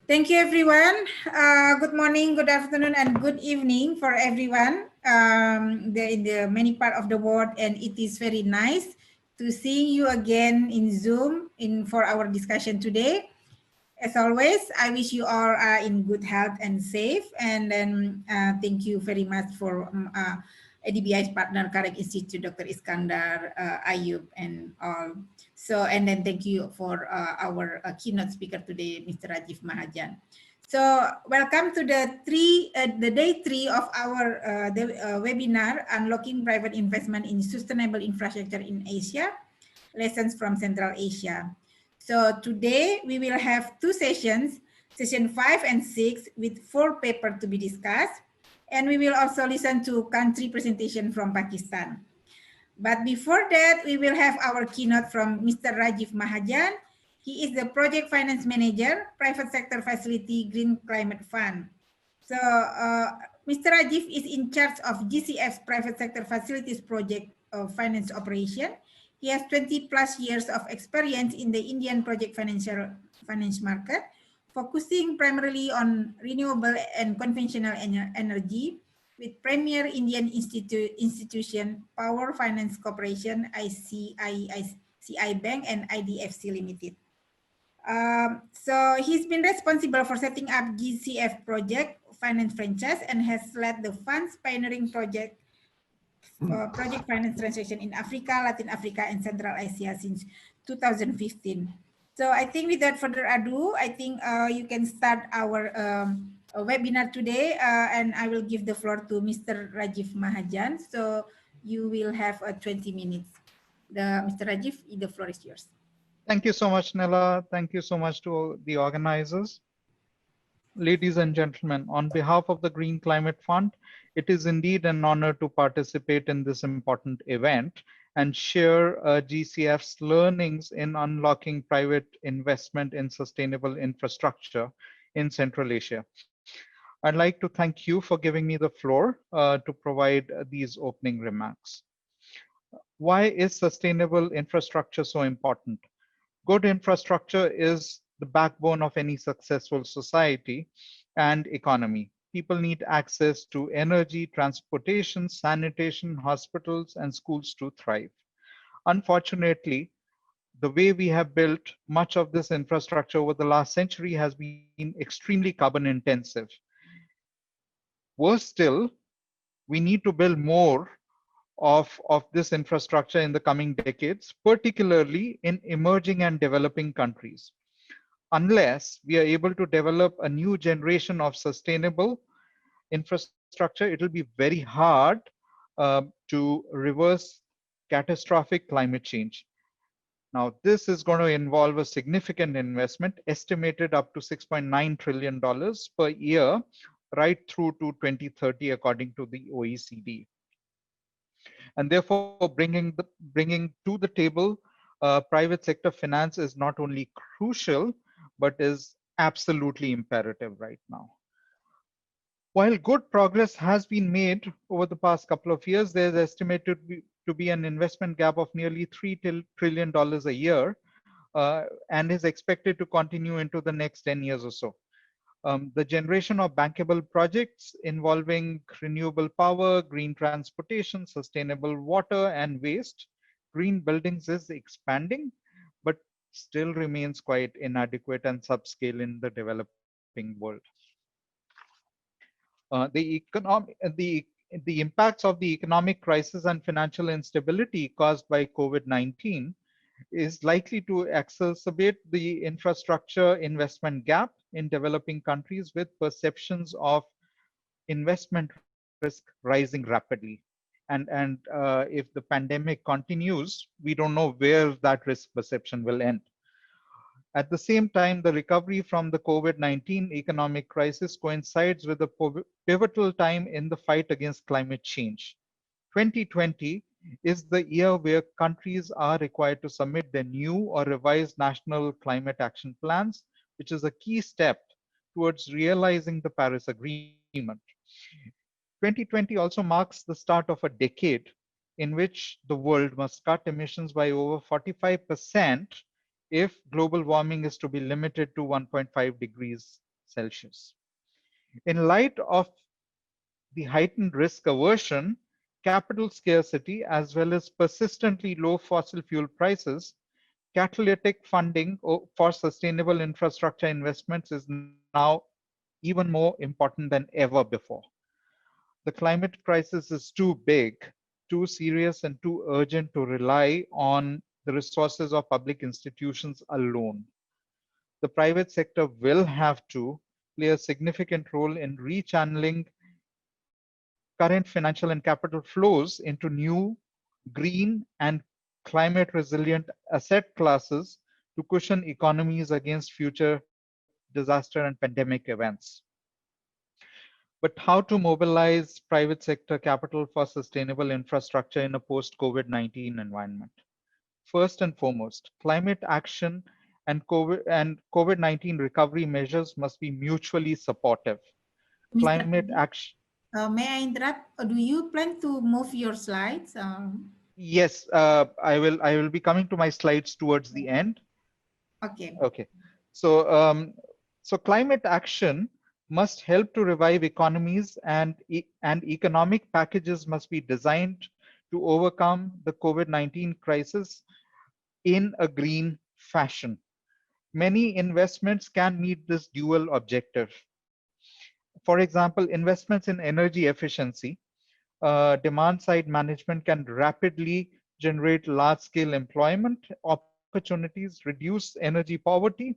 Thank you, everyone. Good morning, good afternoon, and good evening for everyone in the many part of the world. And it is very nice to see you again in Zoom for our discussion today. As always, I wish you all are in good health and safe. And then thank you very much for ADBI's partner, Karek Institute, Dr. Iskandar, Ayub, and all. So, and then thank you for our keynote speaker today, Mr. Rajiv Mahajan. So, welcome to the day three of our webinar, Unlocking Private Investment in Sustainable Infrastructure in Asia, Lessons from Central Asia. So today we will have two sessions, session 5 and 6, with 4 papers to be discussed. And we will also listen to country presentation from Pakistan. But before that, we will have our keynote from Mr. Rajiv Mahajan. He is the Project Finance Manager, Private Sector Facility Green Climate Fund. So Mr. Rajiv is in charge of GCF's Private Sector Facilities Project Finance Operation. He has 20 plus years of experience in the Indian project finance market, focusing primarily on renewable and conventional energy, with premier Indian institution Power Finance Corporation, ICI Bank, and IDFC Limited. So he's been responsible for setting up GCF project finance franchise and has led the fund's pioneering project finance transaction in Africa, Latin Africa, and Central Asia since 2015. So I think without further ado, I think you can start our webinar today, and I will give the floor to Mr. Rajiv Mahajan. So you will have 20 minutes. Mr. Rajiv, the floor is yours. Thank you so much, Nella. Thank you so much to the organizers. Ladies and gentlemen, on behalf of the Green Climate Fund, it is indeed an honor to participate in this important event and share GCF's learnings in unlocking private investment in sustainable infrastructure in Central Asia. I'd like to thank you for giving me the floor to provide these opening remarks. Why is sustainable infrastructure so important? Good infrastructure is the backbone of any successful society and economy. People need access to energy, transportation, sanitation, hospitals, and schools to thrive. Unfortunately, the way we have built much of this infrastructure over the last century has been extremely carbon intensive. Worse still, we need to build more of this infrastructure in the coming decades, particularly in emerging and developing countries. Unless we are able to develop a new generation of sustainable infrastructure, it will be very hard to reverse catastrophic climate change. Now, this is going to involve a significant investment, estimated up to $6.9 trillion per year, right through to 2030, according to the OECD. And therefore, bringing to the table private sector finance is not only crucial, but is absolutely imperative right now. While good progress has been made over the past couple of years, there's estimated to be an investment gap of nearly $3 trillion a year, and is expected to continue into the next 10 years or so. The generation of bankable projects involving renewable power, green transportation, sustainable water and waste, green buildings is expanding, but still remains quite inadequate and subscale in the developing world. The impacts of the economic crisis and financial instability caused by COVID-19 is likely to exacerbate the infrastructure investment gap in developing countries, with perceptions of investment risk rising rapidly. And if the pandemic continues, we don't know where that risk perception will end. At the same time, the recovery from the COVID-19 economic crisis coincides with a pivotal time in the fight against climate change. 2020 is the year where countries are required to submit their new or revised national climate action plans, which is a key step towards realizing the Paris Agreement. 2020 also marks the start of a decade in which the world must cut emissions by over 45% if global warming is to be limited to 1.5 degrees Celsius. In light of the heightened risk aversion, capital scarcity, as well as persistently low fossil fuel prices, catalytic funding for sustainable infrastructure investments is now even more important than ever before. The climate crisis is too big, too serious, and too urgent to rely on the resources of public institutions alone. The private sector will have to play a significant role in rechanneling current financial and capital flows into new, green, and climate resilient asset classes to cushion economies against future disaster and pandemic events. But how to mobilize private sector capital for sustainable infrastructure in a post COVID-19 environment? First and foremost, climate action and COVID-19 recovery measures must be mutually supportive. Mr. Climate Teddy, action. may I interrupt? Do you plan to move your slides? Yes, I will be coming to my slides towards the end. Okay. Okay. So, so climate action must help to revive economies, and economic packages must be designed to overcome the COVID-19 crisis in a green fashion. Many investments can meet this dual objective. For example, investments in energy efficiency, demand side management can rapidly generate large scale employment opportunities, reduce energy poverty,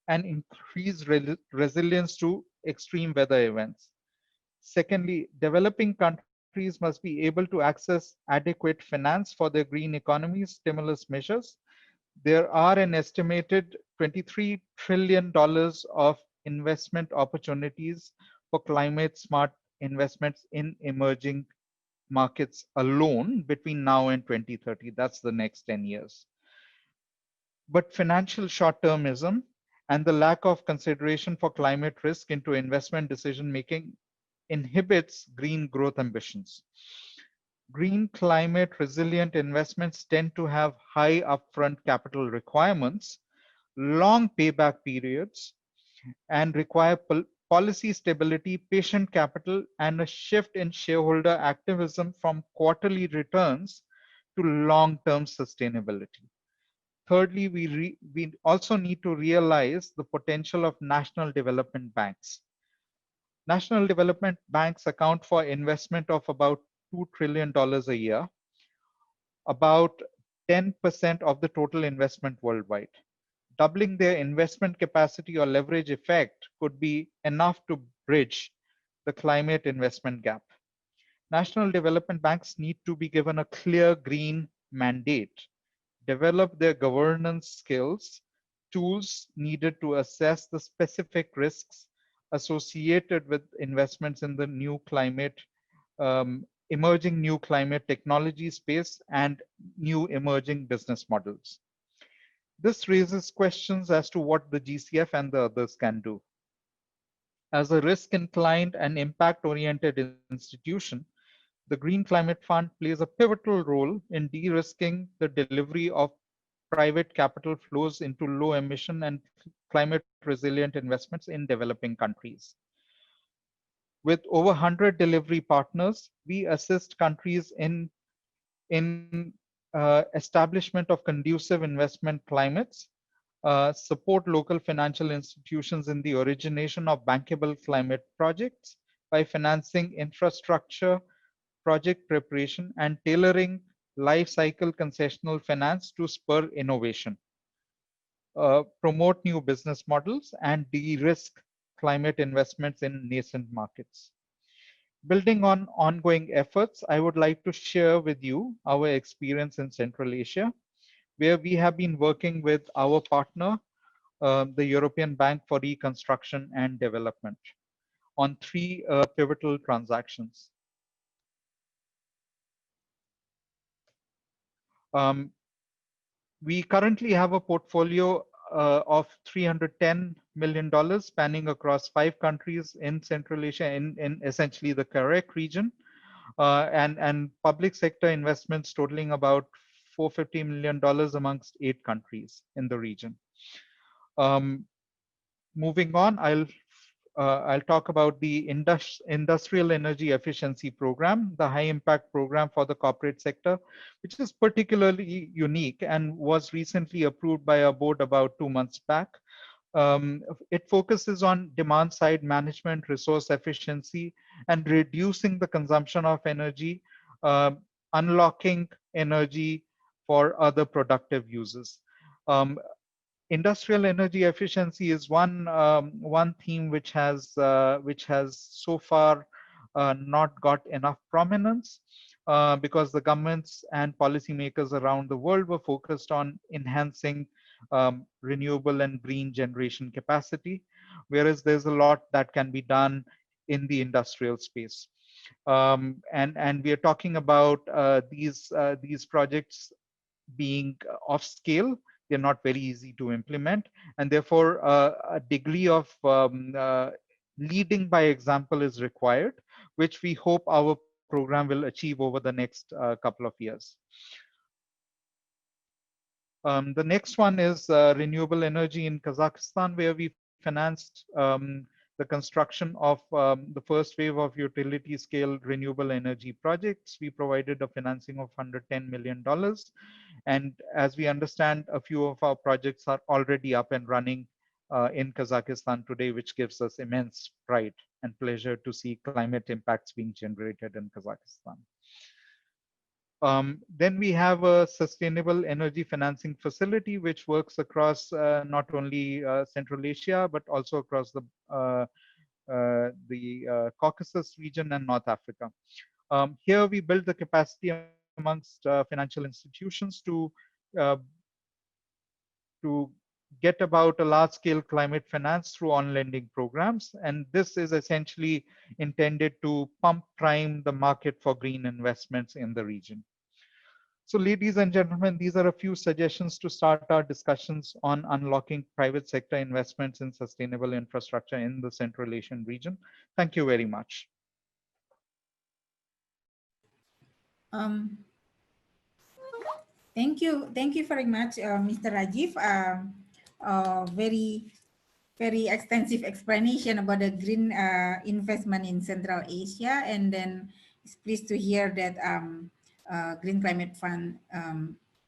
and increase resilience to extreme weather events. Secondly, developing countries must be able to access adequate finance for their green economy stimulus measures. There are an estimated $23 trillion of investment opportunities for climate smart investments in emerging markets alone between now and 2030. That's the next 10 years. But financial short termism and the lack of consideration for climate risk into investment decision making inhibits green growth ambitions. Green climate resilient investments tend to have high upfront capital requirements, long payback periods, and require policy stability, patient capital, and a shift in shareholder activism from quarterly returns to long term sustainability. Thirdly, we also need to realize the potential of national development banks. National development banks account for investment of about $2 trillion a year, about 10% of the total investment worldwide. Doubling their investment capacity or leverage effect could be enough to bridge the climate investment gap. National development banks need to be given a clear green mandate, develop their governance skills, tools needed to assess the specific risks associated with investments in the new climate, emerging new climate technology space, and new emerging business models. This raises questions as to what the GCF and the others can do. As a risk inclined and impact oriented institution, the Green Climate Fund plays a pivotal role in de risking the delivery of private capital flows into low emission and climate resilient investments in developing countries. With over 100 delivery partners, we assist countries in establishment of conducive investment climates, support local financial institutions in the origination of bankable climate projects by financing infrastructure, project preparation, and tailoring life cycle concessional finance to spur innovation, promote new business models, and de-risk climate investments in nascent markets. Building on ongoing efforts, I would like to share with you our experience in Central Asia, where we have been working with our partner, the European Bank for Reconstruction and Development, on three pivotal transactions. Um, we currently have a portfolio of $310 million spanning across 5 countries in Central Asia, in essentially the CAREC region, and public sector investments totaling about $450 million amongst 8 countries in the region. Um, Moving on, I'll I'll talk about the Industrial Energy Efficiency Program, the high impact program for the corporate sector, which is particularly unique and was recently approved by our board about 2 months back. It focuses on demand side management, resource efficiency, and reducing the consumption of energy, uh, unlocking energy for other productive uses. Um, Industrial energy efficiency is one theme which has so far not got enough prominence, because the governments and policymakers around the world were focused on enhancing renewable and green generation capacity, whereas there's a lot that can be done in the industrial space. And we are talking about these projects being off scale. They're not very easy to implement, and therefore a degree of leading by example is required, which we hope our program will achieve over the next couple of years. The next one is renewable energy in Kazakhstan, where we financed the construction of the first wave of utility scale renewable energy projects. We provided a financing of $110 million. And as we understand, a few of our projects are already up and running in Kazakhstan today, which gives us immense pride and pleasure to see climate impacts being generated in Kazakhstan. Then we have a sustainable energy financing facility, which works across not only Central Asia, but also across the Caucasus region and North Africa. Here we build the capacity amongst financial institutions uh, to get about a large scale climate finance through on lending programs. And this is essentially intended to pump prime the market for green investments in the region. So ladies and gentlemen, these are a few suggestions to start our discussions on unlocking private sector investments in sustainable infrastructure in the Central Asian region. Thank you very much. Um, thank you very much, Mr. Rajiv. Very very extensive explanation about the green investment in Central Asia, and then it's pleased to hear that Green Climate Fund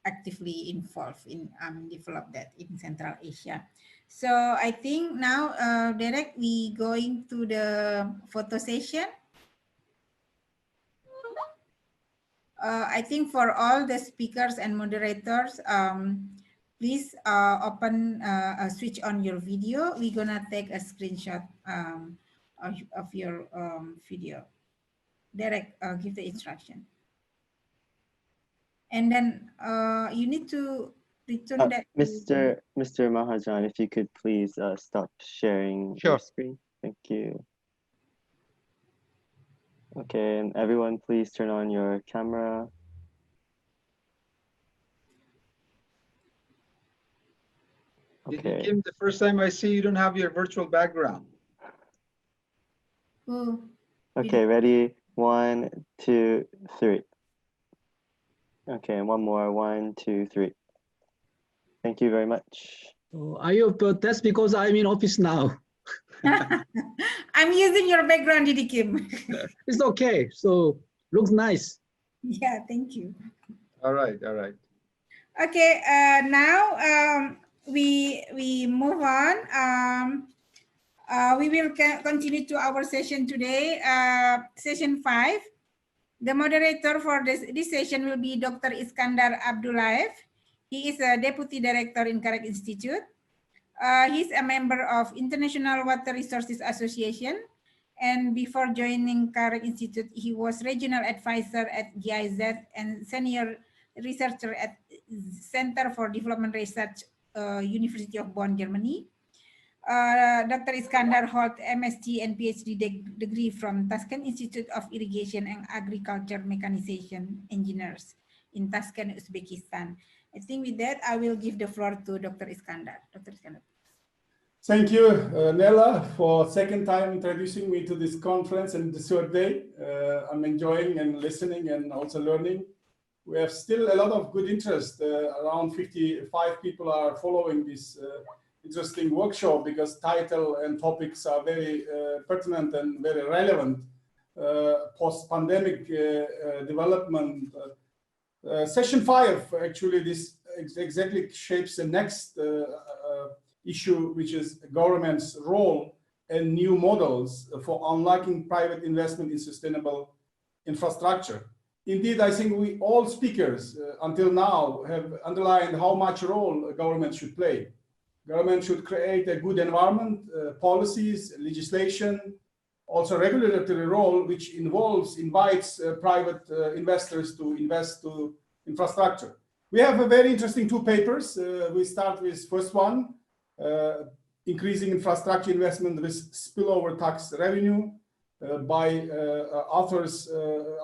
actively involved in develop that in Central Asia. So I think now, Derek, we going to the photo session. I think for all the speakers and moderators, please open, switch on your video. We're gonna take a screenshot of your video. Derek, give the instruction. And then you need to return that. Mr. Mahajan, if you could please stop sharing your screen. Thank you. Okay, and everyone please turn on your camera. Okay. Kim, the first time I see you don't have your virtual background. Oh. Okay, ready? 1, 2, 3. Okay, and one more. 1, 2, 3. Thank you very much. Oh, are you protest because I'm in office now? I'm using your background, Didi Kim. It's okay. So looks nice. Yeah, thank you. All right, all right. Okay, now we move on. We will continue to our session today, session 5. The moderator for this session will be Dr. Iskandar Abdullaev. He is a Deputy Director in CAREC Institute. He's a member of International Water Resources Association. And before joining CAREC Institute, he was Regional Advisor at GIZ and Senior Researcher at Center for Development Research, University of Bonn, Germany. Dr. Iskandar holds MSc and PhD degree from Tashkent Institute of Irrigation and Agriculture Mechanization Engineers in Tashkent, Uzbekistan. I think with that, I will give the floor to Dr. Iskandar. Dr. Iskandar. Thank you, Nella, for second time introducing me to this conference and this third day. I'm enjoying and listening and also learning. We have still a lot of good interest. Around 55 people are following this interesting workshop because title and topics are very pertinent and very relevant. Post-pandemic development. Session 5, actually, this exactly shapes the next issue, which is government's role and new models for unlocking private investment in sustainable infrastructure. Indeed, I think we all speakers until now have underlined how much role government should play. Government should create a good environment, policies, legislation, also regulatory role, which invites private investors to invest to infrastructure. We have a very interesting 2 papers. We start with first one, increasing infrastructure investment with spillover tax revenue by authors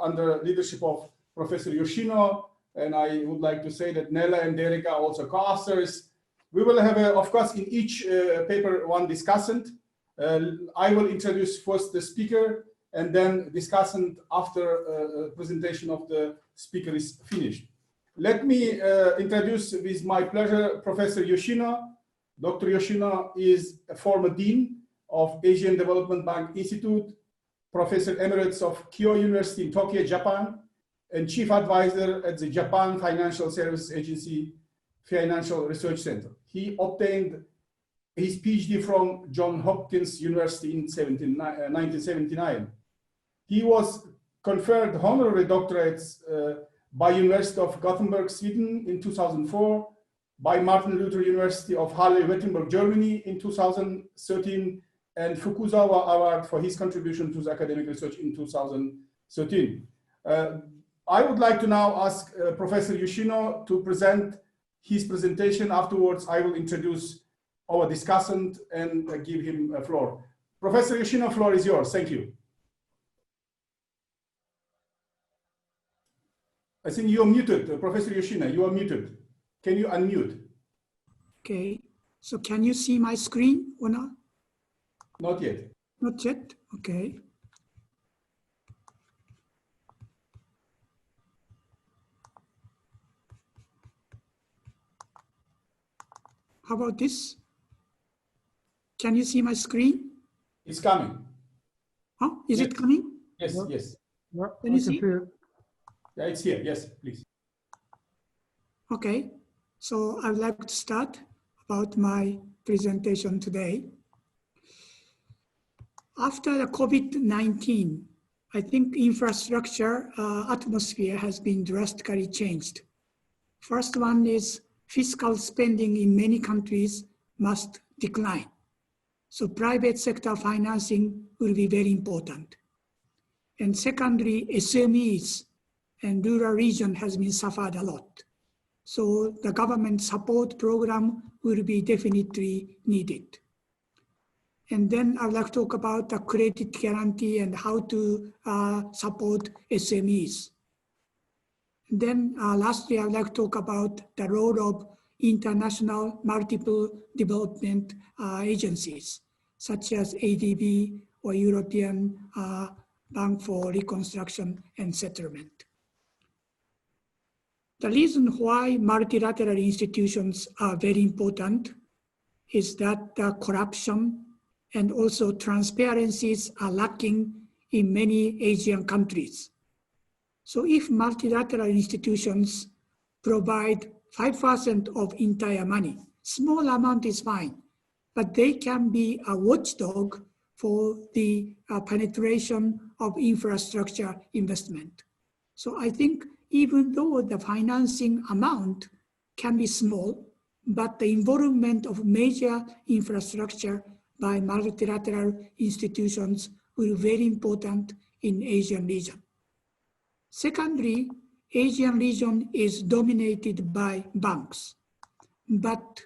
under leadership of Professor Yoshino. And I would like to say that Nella and Derek are also co-authors. We will have, of course, in each paper, one discussant. I will introduce first the speaker and then discussant after presentation of the speaker is finished. Let me introduce with my pleasure Professor Yoshino. Dr. Yoshino is a former dean of Asian Development Bank Institute, Professor Emeritus of Kyoto University in Tokyo, Japan, and Chief Advisor at the Japan Financial Services Agency Financial Research Center. He obtained his PhD from Johns Hopkins University in 1979. He was conferred honorary doctorates by University of Gothenburg, Sweden in 2004, by Martin Luther University of Halle-Wittenberg, Germany in 2013, and Fukuzawa Award for his contribution to the academic research in 2013. I would like to now ask Professor Yoshino to present his presentation. Afterwards, I will introduce our discussant and give him a floor. Professor Yoshino, floor is yours. Thank you. I think you are muted, Professor Yoshino, you are muted. Can you unmute? Okay, so can you see my screen or not? Not yet. Not yet, okay. How about this? Can you see my screen? It's coming. Huh? Is Yes. it coming? Yes, yes. Can you see? Yeah, it's here. Yes, please. Okay, so I'd like to start about my presentation today. After the COVID-19, I think infrastructure atmosphere has been drastically changed. First one is fiscal spending in many countries must decline. So private sector financing will be very important. And secondly, SMEs and rural region has been suffered a lot. So the government support program will be definitely needed. And then I'd like to talk about the credit guarantee and how to support SMEs. And then lastly, I'd like to talk about the role of international multiple development agencies, such as ADB or European Bank for Reconstruction and Settlement. The reason why multilateral institutions are very important is that the corruption and also transparencies are lacking in many Asian countries. So if multilateral institutions provide 5% of entire money, small amount is fine, but they can be a watchdog for the penetration of infrastructure investment. So I think even though the financing amount can be small, but the involvement of major infrastructure by multilateral institutions will be very important in Asian region. Secondly, Asian region is dominated by banks, but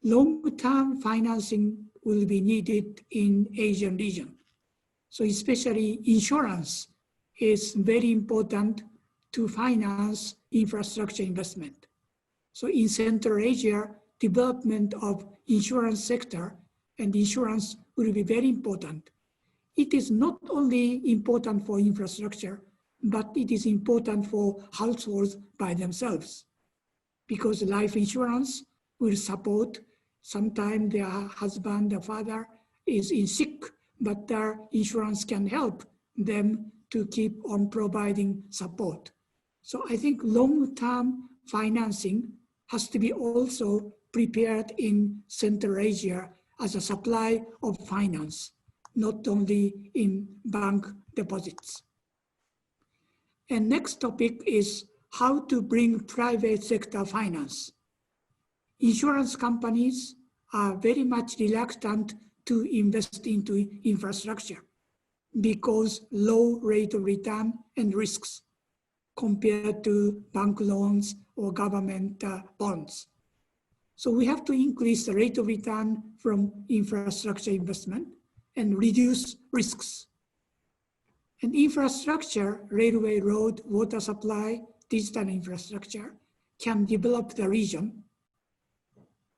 long-term financing will be needed in Asian region. So especially insurance is very important to finance infrastructure investment. So in Central Asia, development of insurance sector and insurance will be very important. It is not only important for infrastructure, but it is important for households by themselves, because life insurance will support Sometimes their husband, the father is in sick, but their insurance can help them to keep on providing support. So I think long-term financing has to be also prepared in Central Asia as a supply of finance, not only in bank deposits. And next topic is how to bring private sector finance. Insurance companies are very much reluctant to invest into infrastructure because low rate of return and risks compared to bank loans or government bonds. So we have to increase the rate of return from infrastructure investment and reduce risks. And infrastructure, railway, road, water supply, digital infrastructure can develop the region.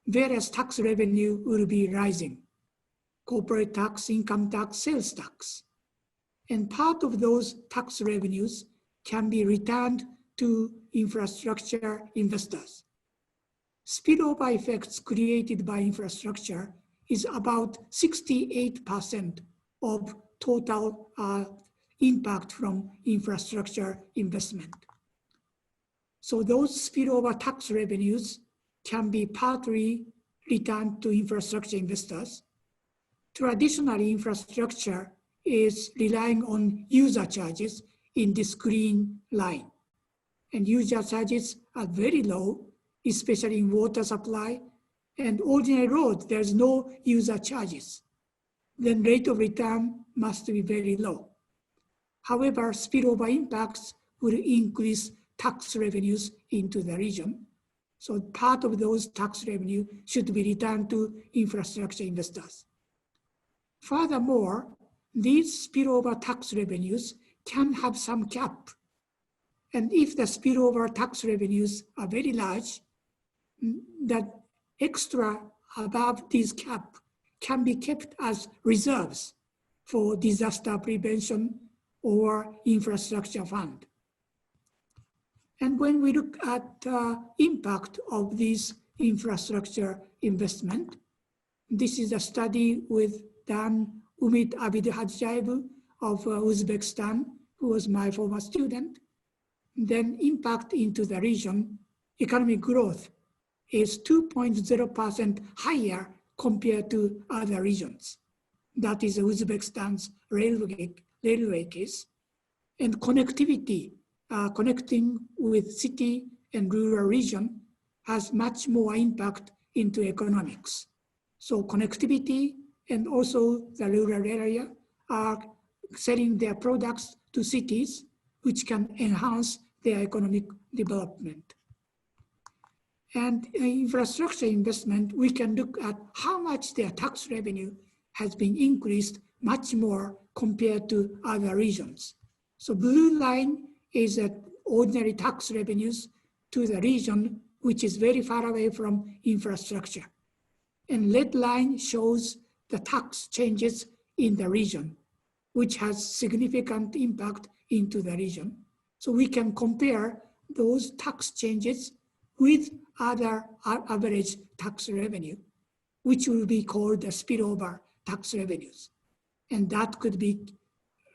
Various tax revenue will be rising. Corporate tax, income tax, sales tax. And part of those tax revenues can be returned to infrastructure investors. Spillover effects created by infrastructure is about 68% of total impact from infrastructure investment. So those spillover tax revenues can be partly returned to infrastructure investors. Traditionally, infrastructure is relying on user charges in this green line. And user charges are very low, especially in water supply. And ordinary road, there's no user charges. Then rate of return must be very low. However, spillover impacts will increase tax revenues into the region. So part of those tax revenue should be returned to infrastructure investors. Furthermore, these spillover tax revenues can have some cap. And if the spillover tax revenues are very large, that extra above this cap can be kept as reserves for disaster prevention or infrastructure fund. And when we look at the impact of this infrastructure investment, this is a study with Dan Umid Abidhadjaev of Uzbekistan, who was my former student. Then impact into the region, economic growth is 2.0% higher compared to other regions. That is Uzbekistan's railway case. And connectivity, connecting with city and rural region has much more impact into economics. So connectivity and also the rural area are selling their products to cities, which can enhance their economic development. And infrastructure investment, we can look at how much their tax revenue has been increased much more compared to other regions. So blue line is that ordinary tax revenues to the region, which is very far away from infrastructure. And red line shows the tax changes in the region, which has significant impact into the region. So we can compare those tax changes with other average tax revenue, which will be called the spillover tax revenues. And that could be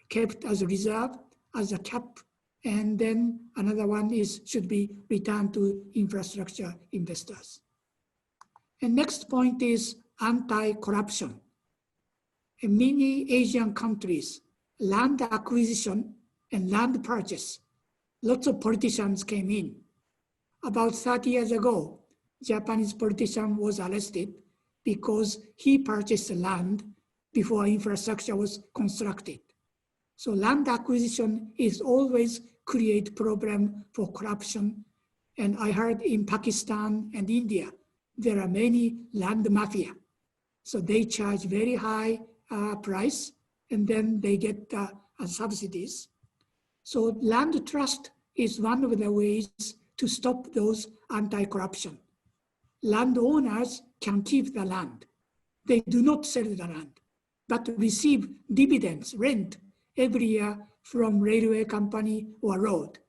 kept as a reserve, as a cap, and then another one should be returned to infrastructure investors. And next point is anti-corruption. In many Asian countries, land acquisition and land purchase, lots of politicians came in. About 30 years ago, Japanese politician was arrested because he purchased land before infrastructure was constructed. So land acquisition is always create problem for corruption. And I heard in Pakistan and India, there are many land mafia. So they charge very high price and then they get subsidies. So land trust is one of the ways to stop those anti-corruption. Landowners can keep the land. They do not sell the land, but receive dividends, rent every year from railway company or road.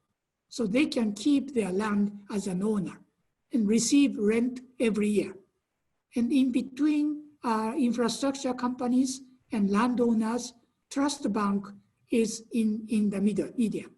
So they can keep their land as an owner and receive rent every year. And in between infrastructure companies and landowners, trust bank is in the medium.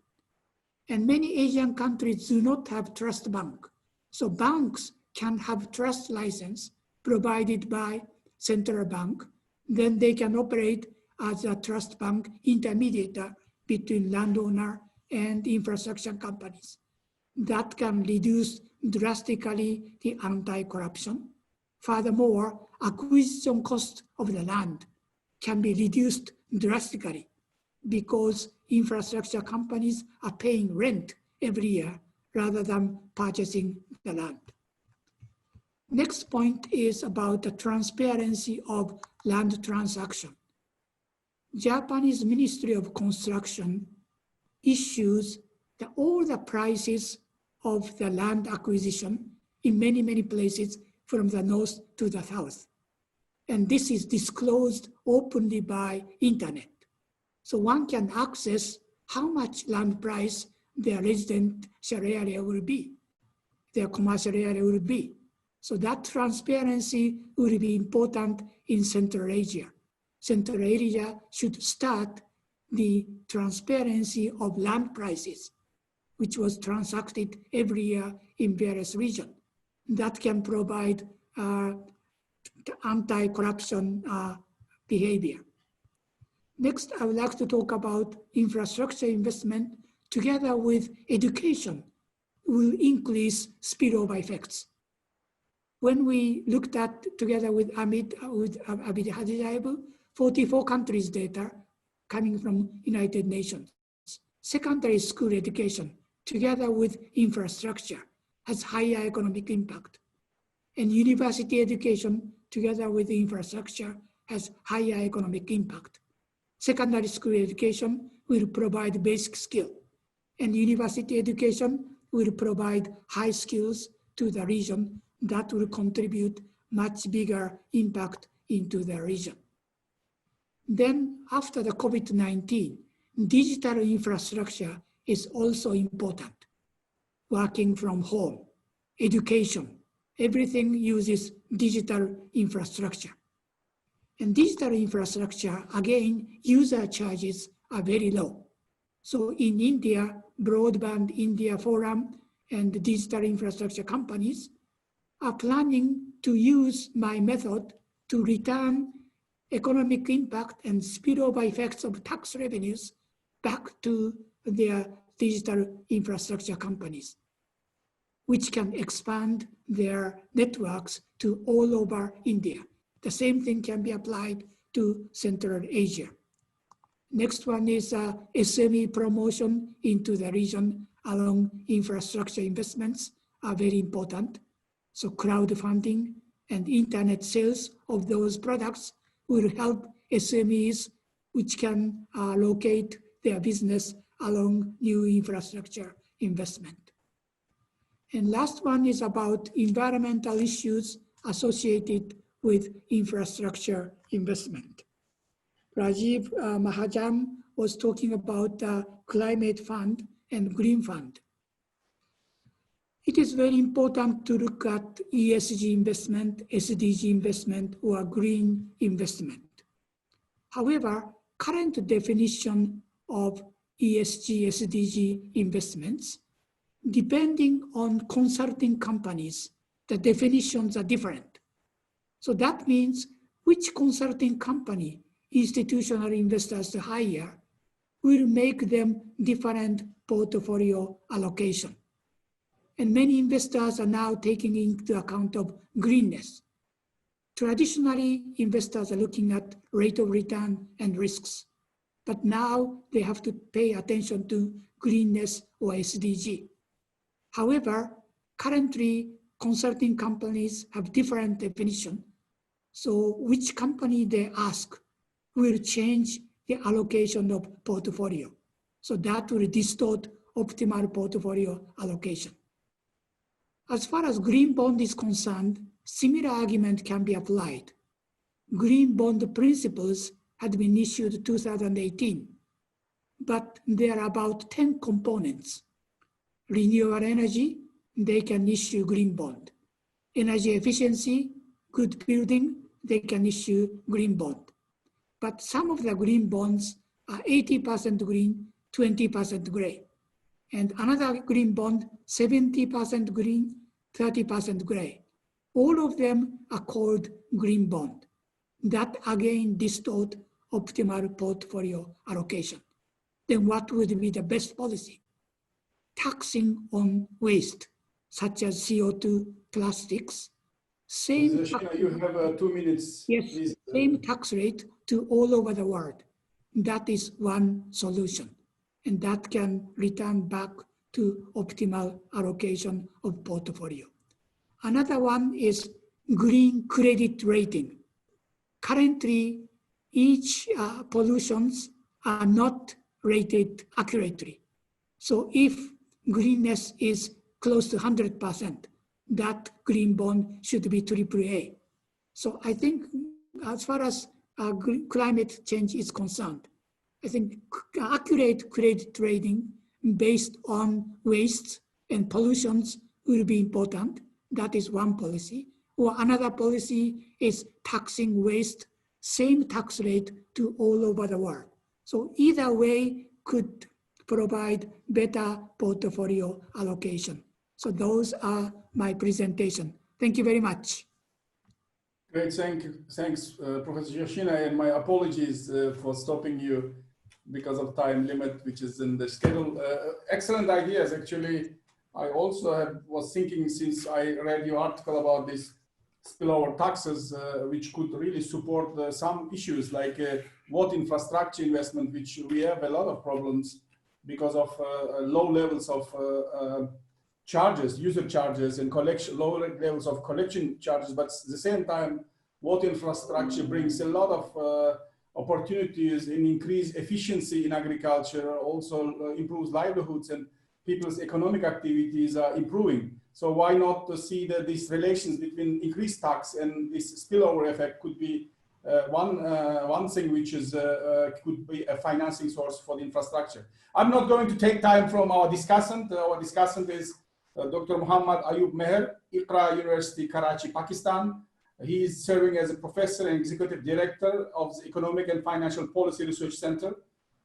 And many Asian countries do not have trust bank. So banks can have trust license provided by central bank. Then they can operate as a trust bank intermediator between landowner and infrastructure companies. That can reduce drastically the anti-corruption. Furthermore, acquisition cost of the land can be reduced drastically because infrastructure companies are paying rent every year rather than purchasing the land. Next point is about the transparency of land transaction. Japanese Ministry of Construction issues all the prices of the land acquisition in many, many places from the north to the south. And this is disclosed openly by internet. So one can access how much land price their residential area will be, their commercial area will be. So that transparency will be important in Central Asia. Central Asia should start the transparency of land prices, which was transacted every year in various regions. That can provide anti-corruption behavior. Next, I would like to talk about infrastructure investment together with education will increase spillover effects. When we looked at together with Abid Hajijaibu, 44 countries data coming from United Nations. Secondary school education together with infrastructure has higher economic impact. And university education together with infrastructure has higher economic impact. Secondary school education will provide basic skill, and university education will provide high skills to the region that will contribute much bigger impact into the region. Then after the COVID-19, digital infrastructure is also important. Working from home, education, everything uses digital infrastructure. And digital infrastructure, again, user charges are very low. So in India, Broadband India Forum and the digital infrastructure companies are planning to use my method to return economic impact and spillover effects of tax revenues back to their digital infrastructure companies, which can expand their networks to all over India. The same thing can be applied to Central Asia. Next one is SME promotion into the region along infrastructure investments are very important. So crowdfunding and internet sales of those products will help SMEs which can locate their business along new infrastructure investment. And last one is about environmental issues associated with infrastructure investment. Rajiv Mahajan was talking about the climate fund and green fund. It is very important to look at ESG investment, SDG investment, or green investment. However, current definition of ESG, SDG investments, depending on consulting companies, the definitions are different. So that means which consulting company institutional investors hire will make them different portfolio allocation. And many investors are now taking into account of greenness. Traditionally, investors are looking at rate of return and risks, but now they have to pay attention to greenness or SDG. However, currently, consulting companies have different definition. So which company they ask will change the allocation of portfolio. So that will distort optimal portfolio allocation. As far as green bond is concerned, similar argument can be applied. Green bond principles had been issued in 2018, but there are about 10 components. Renewable energy, they can issue green bond. Energy efficiency, good building, they can issue green bond. But some of the green bonds are 80% green, 20% gray. And another green bond, 70% green, 30% gray. All of them are called green bond. That again distort optimal portfolio allocation. Then what would be the best policy? Taxing on waste, such as CO2, plastics. Same you have 2 minutes. Yes, Please. Same tax rate to all over the world. That is one solution. And that can return back to optimal allocation of portfolio. Another one is green credit rating. Currently, each pollutions are not rated accurately. So if greenness is close to 100%, that green bond should be AAA. So I think as far as climate change is concerned, I think accurate credit rating based on wastes and pollutions will be important. That is one policy. Or another policy is taxing waste, same tax rate to all over the world. So either way could provide better portfolio allocation. So those are my presentation. Thank you very much. Great, thanks, Professor Yoshina, and my apologies for stopping you because of time limit, which is in the schedule. Excellent ideas, actually. I also was thinking, since I read your article about this spillover taxes, which could really support some issues like water infrastructure investment, which we have a lot of problems because of low levels of charges, user charges, and low levels of collection charges. But at the same time, water infrastructure brings a lot of opportunities in increased efficiency in agriculture, also improves livelihoods, and people's economic activities are improving. So why not to see that these relations between increased tax and this spillover effect could be one thing which is could be a financing source for the infrastructure. I'm not going to take time from our discussant. Our discussant is Dr. Muhammad Ayub Meher, ICRA University, Karachi, Pakistan. He is serving as a professor and executive director of the Economic and Financial Policy Research Center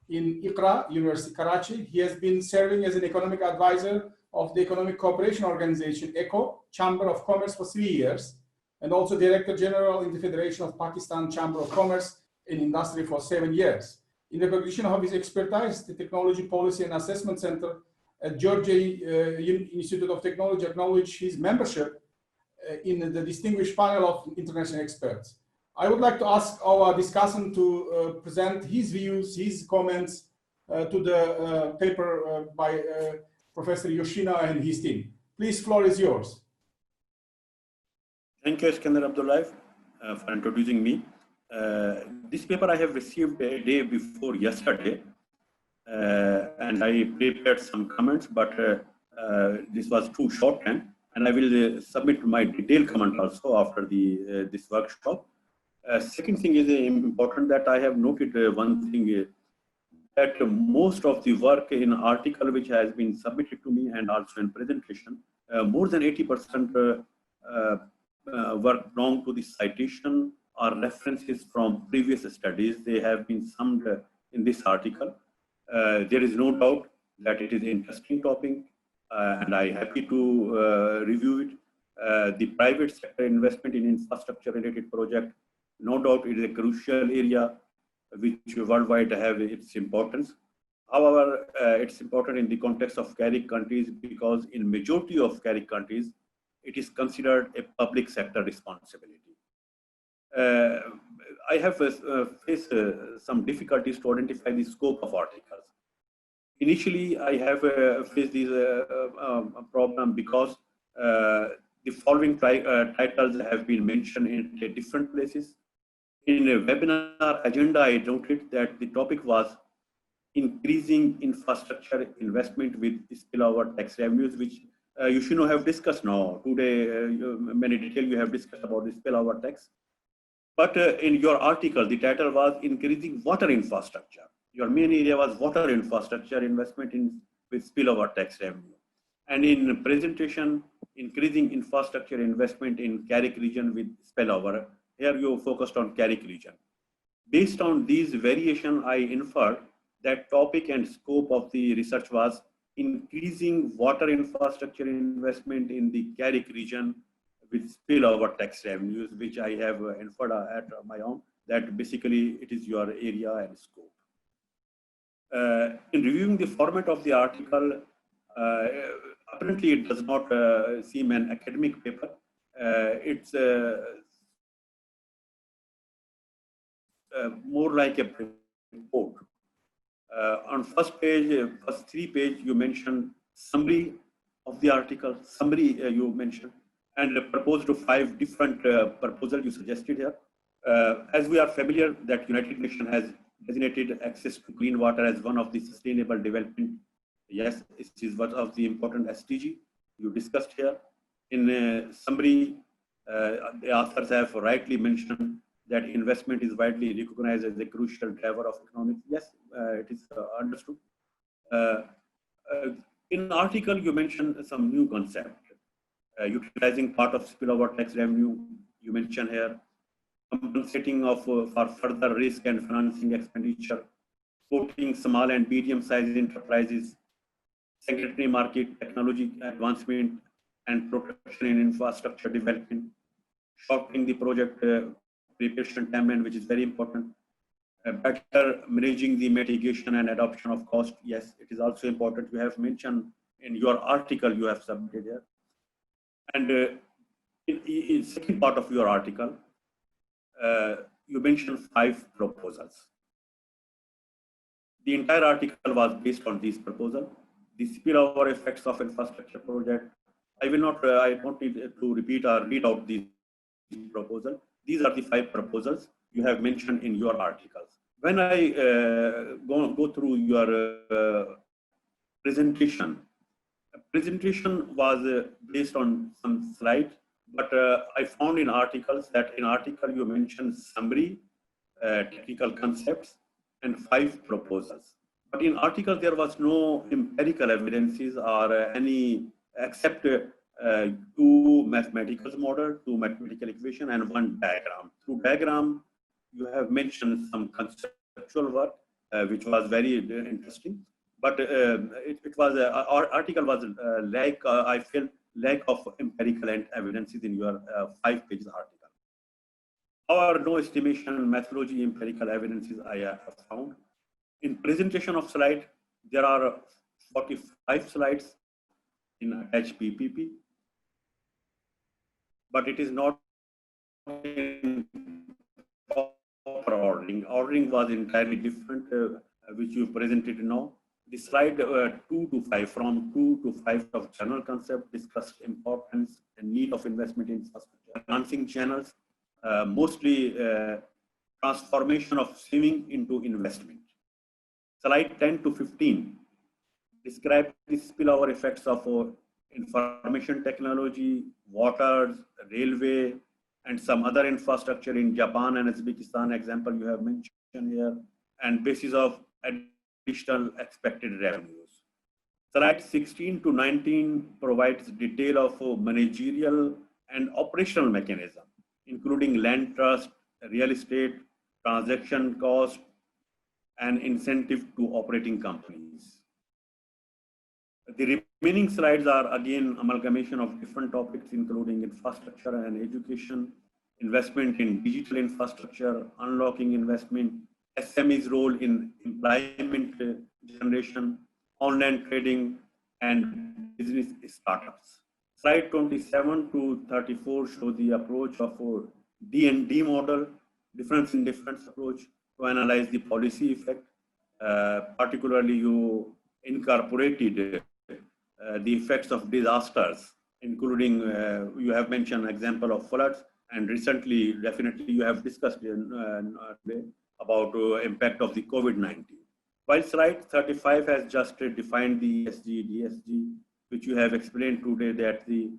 in ICRA University, Karachi. He has been serving as an economic advisor of the Economic Cooperation Organization, ECO, Chamber of Commerce for 3 years, and also Director General in the Federation of Pakistan Chamber of Commerce and Industry for 7 years. In recognition of his expertise, the Technology Policy and Assessment Center at Georgia Institute of Technology acknowledged his membership in the distinguished panel of international experts. I would like to ask our discussant to present his views, his comments to the paper by Professor Yoshina and his team. Please, floor is yours. Thank you, Iskandar Abdullayev, for introducing me. This paper I have received a day before yesterday, and I prepared some comments, but this was too shorthand, and I will submit my detailed comment also after this workshop. Second thing is important that I have noted one thing, that most of the work in article which has been submitted to me and also in presentation, more than 80% work belong to the citation or references from previous studies. They have been summed in this article. There is no doubt that it is an interesting topic, and I'm happy to review it. The private sector investment in infrastructure related project, no doubt it is a crucial area which worldwide have its importance. However, it's important in the context of CARIC countries because in majority of CARIC countries, it is considered a public sector responsibility. I have faced some difficulties to identify the scope of articles. Initially, I have faced this problem because the following titles have been mentioned in different places. In a webinar agenda, I noted that the topic was increasing infrastructure investment with spillover tax revenues, which you should know have discussed now. Today, many detail you have discussed about the spillover tax. But in your article, the title was increasing water infrastructure. Your main area was water infrastructure investment with spillover tax revenue. And in presentation, increasing infrastructure investment in Carrick region with spillover. Here you focused on Carrick region. Based on these variation, I inferred that topic and scope of the research was increasing water infrastructure investment in the Carrick region with spillover tax revenues, which I have inferred at my own, that basically it is your area and scope. In reviewing the format of the article, apparently it does not seem an academic paper. It's more like a report. On first page, first 3 page, you mentioned summary of the article, summary you mentioned, and proposed to 5 different proposals you suggested here. As we are familiar that United Nations has designated access to clean water as one of the sustainable development. Yes, it is one of the important SDG you discussed here. In summary, the authors have rightly mentioned that investment is widely recognized as a crucial driver of economic. Yes, it is understood. In the article, you mentioned some new concept, utilizing part of spillover tax revenue. You mentioned here compensating of for further risk and financing expenditure, supporting small and medium-sized enterprises, secondary market technology advancement, and protection in infrastructure development, shortening the project preparation timeline, which is very important, better managing the mitigation and adoption of cost. Yes, it is also important. You have mentioned in your article you have submitted here. And in second part of your article, you mentioned 5 proposals. The entire article was based on these proposals. The spillover effects of infrastructure project. I don't need to repeat or read out these proposals. These are the 5 proposals you have mentioned in your articles. When I go through your presentation was based on some slides, but I found in articles that in article you mentioned summary, technical concepts, and 5 proposals. But in article there was no empirical evidences or any except 2 mathematical model, 2 mathematical equation, and 1 diagram. Through diagram, you have mentioned some conceptual work, which was very interesting. But it was our article was I feel lack of empirical and evidences in your 5 pages article. However, no estimation, methodology, empirical evidences I have found. In presentation of slide, there are 45 slides in attached PPP, but it is not in proper ordering. Ordering was entirely different, which you presented now. The slide 2 to 5, from 2 to 5 of general concept discussed importance and need of investment in infrastructure, enhancing channels, mostly transformation of saving into investment. Slide 10 to 15 describe the spillover effects of information technology, waters, railway, and some other infrastructure in Japan and Uzbekistan example you have mentioned here, and basis of additional expected revenues. Slide 16 to 19 provides detail of managerial and operational mechanism, including land trust, real estate, transaction cost, and incentive to operating companies. The remaining slides are again amalgamation of different topics, including infrastructure and education, investment in digital infrastructure, unlocking investment, SME's role in employment generation, online trading, and business startups. Slide 27 to 34 show the approach of D&D model, difference in difference approach to analyze the policy effect. Particularly, you incorporated the effects of disasters, including you have mentioned example of floods, and recently, definitely, you have discussed today about impact of the COVID-19. While slide 35 has just defined the ESG, DSG, which you have explained today that the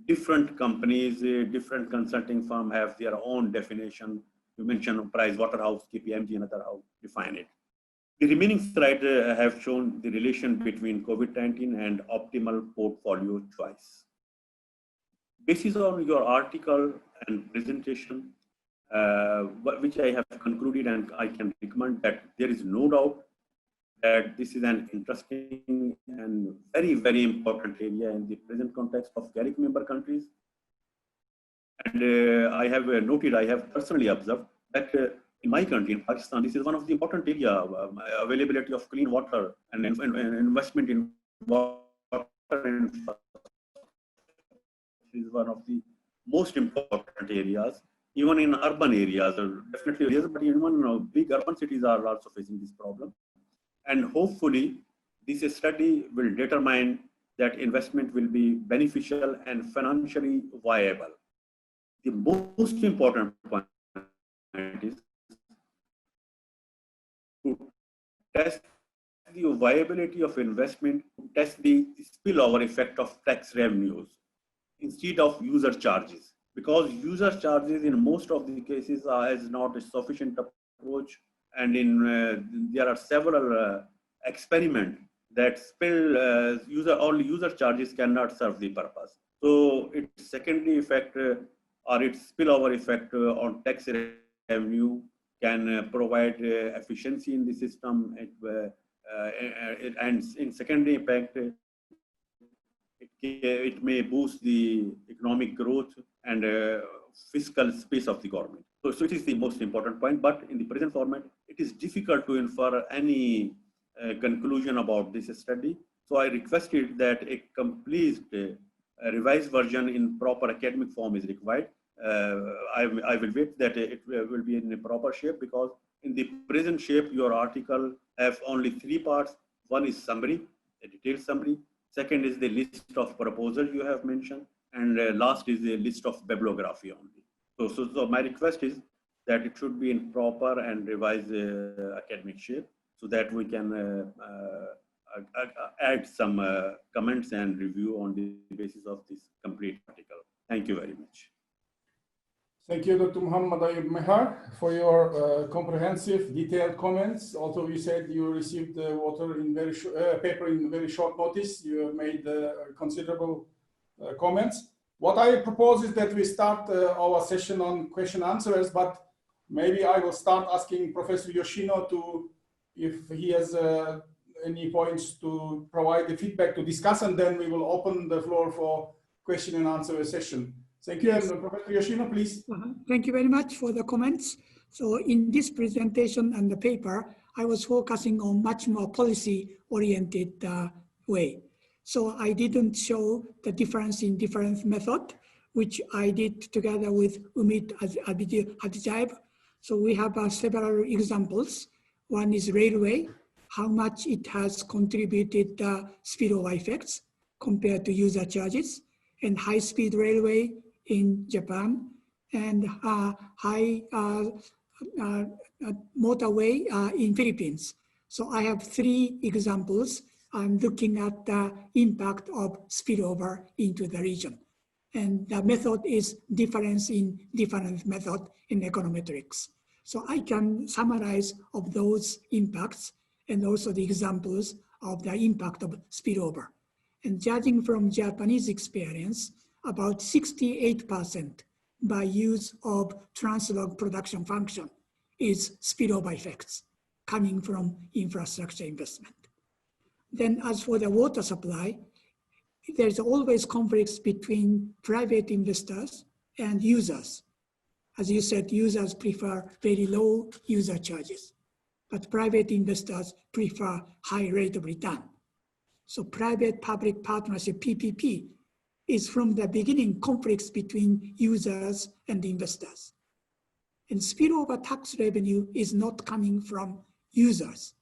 different companies, different consulting firm have their own definition. You mentioned Price Waterhouse, KPMG, and other how define it. The remaining slides have shown the relation between COVID-19 and optimal portfolio choice. Basis on your article and presentation, which I have concluded, and I can recommend that there is no doubt that this is an interesting and very, very important area in the present context of GARIC member countries. And I have noted, I have personally observed that in my country, in Pakistan, this is one of the important area, availability of clean water and investment in water is one of the most important areas, even in urban areas, or definitely areas, but even big urban cities are also facing this problem. And hopefully, this study will determine that investment will be beneficial and financially viable. The most important point is to test the viability of investment, test the spillover effect of tax revenues instead of user charges. Because user charges in most of the cases is not a sufficient approach, and there are several experiments that only user charges cannot serve the purpose. So its secondary effect or its spillover effect on tax revenue can provide efficiency in the system. And in secondary effect, it may boost the economic growth and fiscal space of the government. So it is the most important point, but in the present format, it is difficult to infer any conclusion about this study. So I requested that a complete revised version in proper academic form is required. I will wait that it will be in a proper shape, because in the present shape, your article have only 3 parts. One is summary, a detailed summary. Second is the list of proposals you have mentioned. And last is a list of bibliography only. So my request is that it should be in proper and revised academic shape, so that we can add some comments and review on the basis of this complete article. Thank you very much. Thank you, Dr. Muhammad Ayub Mehar, for your comprehensive, detailed comments. Although you said you received the paper in very short notice, you have made considerable comments. What I propose is that we start our session on question answers, but maybe I will start asking Professor Yoshino if he has any points to provide the feedback to discuss, and then we will open the floor for question and answer session. Thank you, and Professor Yoshino, please. Thank you very much for the comments. So in this presentation and the paper, I was focusing on much more policy-oriented way. So I didn't show the difference in different method, which I did together with Umid Hadjayev. So we have several examples. One is railway, how much it has contributed spillover effects compared to user charges, and high-speed railway in Japan, and high motorway in Philippines. So I have 3 examples. I'm looking at the impact of spillover into the region. And the method is difference in different method in econometrics. So I can summarize of those impacts and also the examples of the impact of spillover. And judging from Japanese experience, about 68% by use of translog production function is spillover effects coming from infrastructure investment. Then as for the water supply, there's always conflicts between private investors and users. As you said, users prefer very low user charges, but private investors prefer high rate of return. So private-public partnership, PPP, is from the beginning conflicts between users and investors. And spillover tax revenue is not coming from users.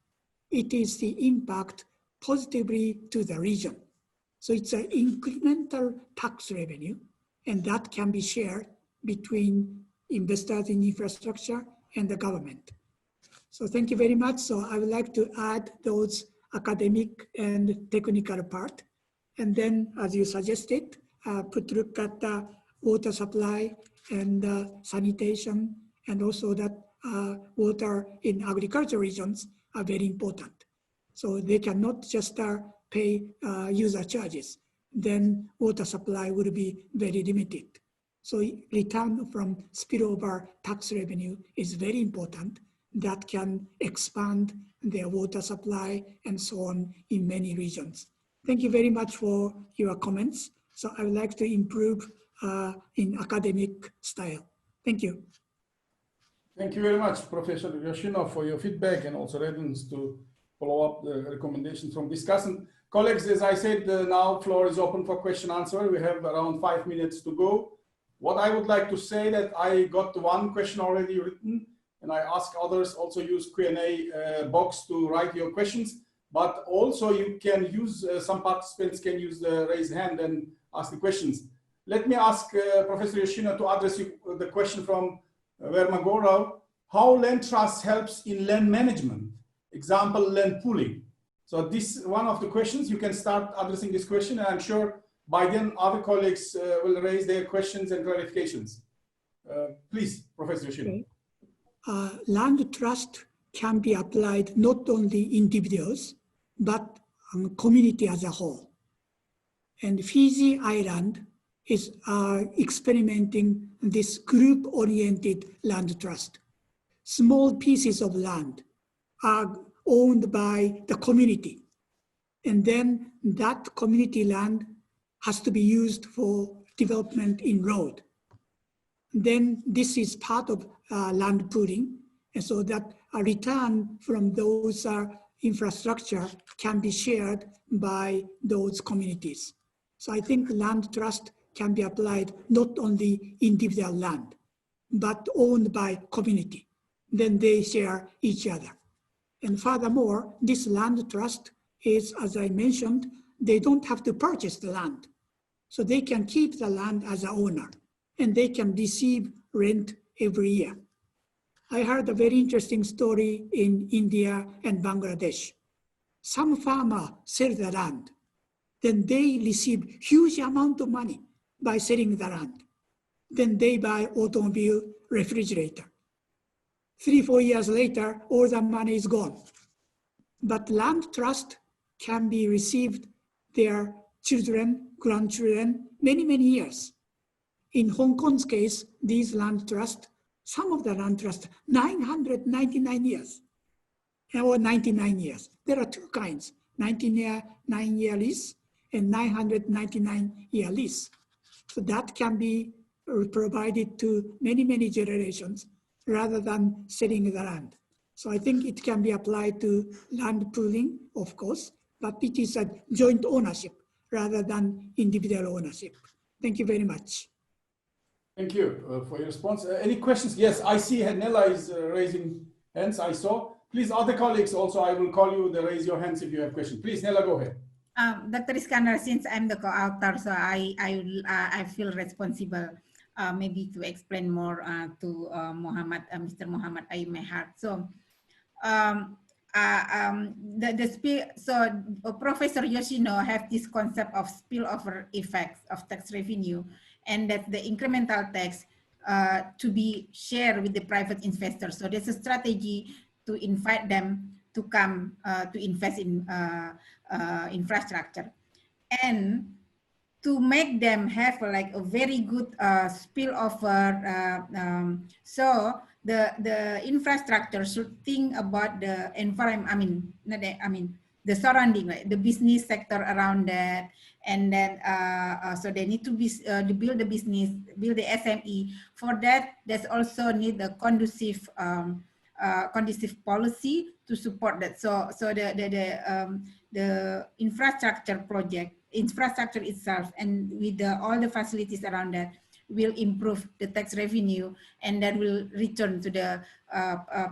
It is the impact positively to the region. So it's an incremental tax revenue, and that can be shared between investors in infrastructure and the government. So thank you very much. So I would like to add those academic and technical part. And then, as you suggested, look at the water supply and sanitation, and also that water in agricultural regions are very important. So they cannot just pay user charges. then water supply will be very limited. So return from spillover tax revenue is very important. That can expand their water supply and so on in many regions. Thank you very much for your comments. So I would like to improve in academic style. Thank you. Thank you very much, Professor Yoshino, for your feedback and also readiness to follow up the recommendations from discussant. Colleagues, as I said, now floor is open for question answer. We have around 5 minutes to go. What I would like to say that I got one question already written, and I ask others also use Q&A box to write your questions, but also you can use, some participants can use the raise hand and ask the questions. Let me ask Professor Yoshino to address you, the question from Vermagorov. How land trust helps in land management? Example, land pooling. So this is one of the questions. You can start addressing this question, and I'm sure by then other colleagues will raise their questions and clarifications. Please, Professor Yoshino. Okay. Land trust can be applied not only individuals, but community as a whole. And Fiji Island is experimenting this group-oriented land trust. Small pieces of land are owned by the community. And then that community land has to be used for development in road. Then this is part of land pooling. And so that a return from those infrastructure can be shared by those communities. So I think land trust can be applied not only individual land, but owned by community. Then they share each other. And furthermore, this land trust is, as I mentioned, they don't have to purchase the land. So they can keep the land as an owner, and they can receive rent every year. I heard a very interesting story in India and Bangladesh. Some farmer sell the land, then they receive huge amount of money by selling the land. Then they buy automobile, refrigerator. 3-4 years later, all the money is gone. But land trust can be received their children, grandchildren, many, many years. In Hong Kong's case, these land trust, some of the land trust, 999 years or 99 years. There are two kinds, 99-year lease and 999-year lease. So that can be provided to many, many generations rather than selling the land. So I think it can be applied to land pooling, of course, but it is a joint ownership rather than individual ownership. Thank you very much. Thank you for your response. Any questions? Yes, I see Nella is raising hands, I saw. Please, other colleagues also, I will call you to raise your hands if you have questions. Please, Nella, go ahead. Dr. Iskandar, since I'm the co-author, so I feel responsible maybe to explain more to Mr. Muhammad Aimehart. So, Professor Yoshino have this concept of spillover effects of tax revenue, and that the incremental tax to be shared with the private investors. So there's a strategy to invite them to come to invest in infrastructure, and to make them have like a very good spillover. So the infrastructure should think about the environment. The surrounding, like the business sector around that, and then so they need to be build the business, build the SME. For that, there's also need a conducive policy to support that. So the infrastructure itself, and with all the facilities around that, will improve the tax revenue, and that will return to the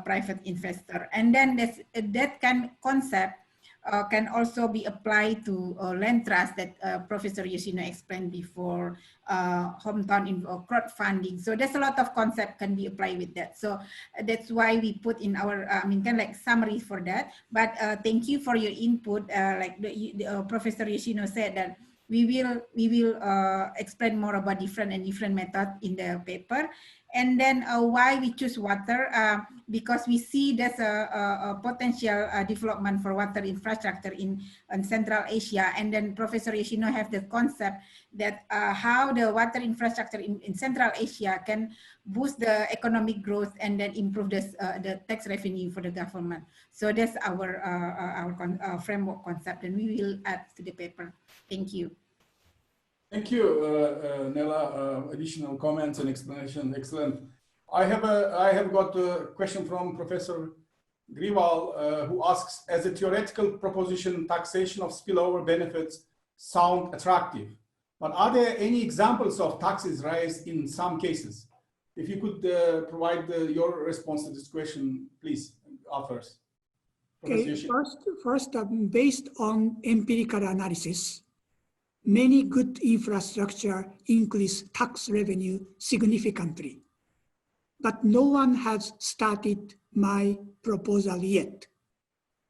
private investor. And then that concept can also be applied to land trust that Professor Yoshino explained before, hometown crowdfunding. So there's a lot of concept can be applied with that. So that's why we put in our, kind of like summary for that. But thank you for your input. Like Professor Yoshino said that we will explain more about different methods in the paper. And then why we choose water? Because we see there's a potential development for water infrastructure in Central Asia. And then Professor Yoshino have the concept that how the water infrastructure in Central Asia can boost the economic growth and then improve the tax revenue for the government. So that's our framework concept, and we will add to the paper. Thank you. Thank you, Nela. Additional comments and explanation. Excellent. I have got a question from Professor Griwal, who asks, as a theoretical proposition, taxation of spillover benefits sound attractive, but are there any examples of taxes raised in some cases? If you could provide your response to this question, please, authors. Okay, first, based on empirical analysis, many good infrastructure increase tax revenue significantly, but no one has started my proposal yet.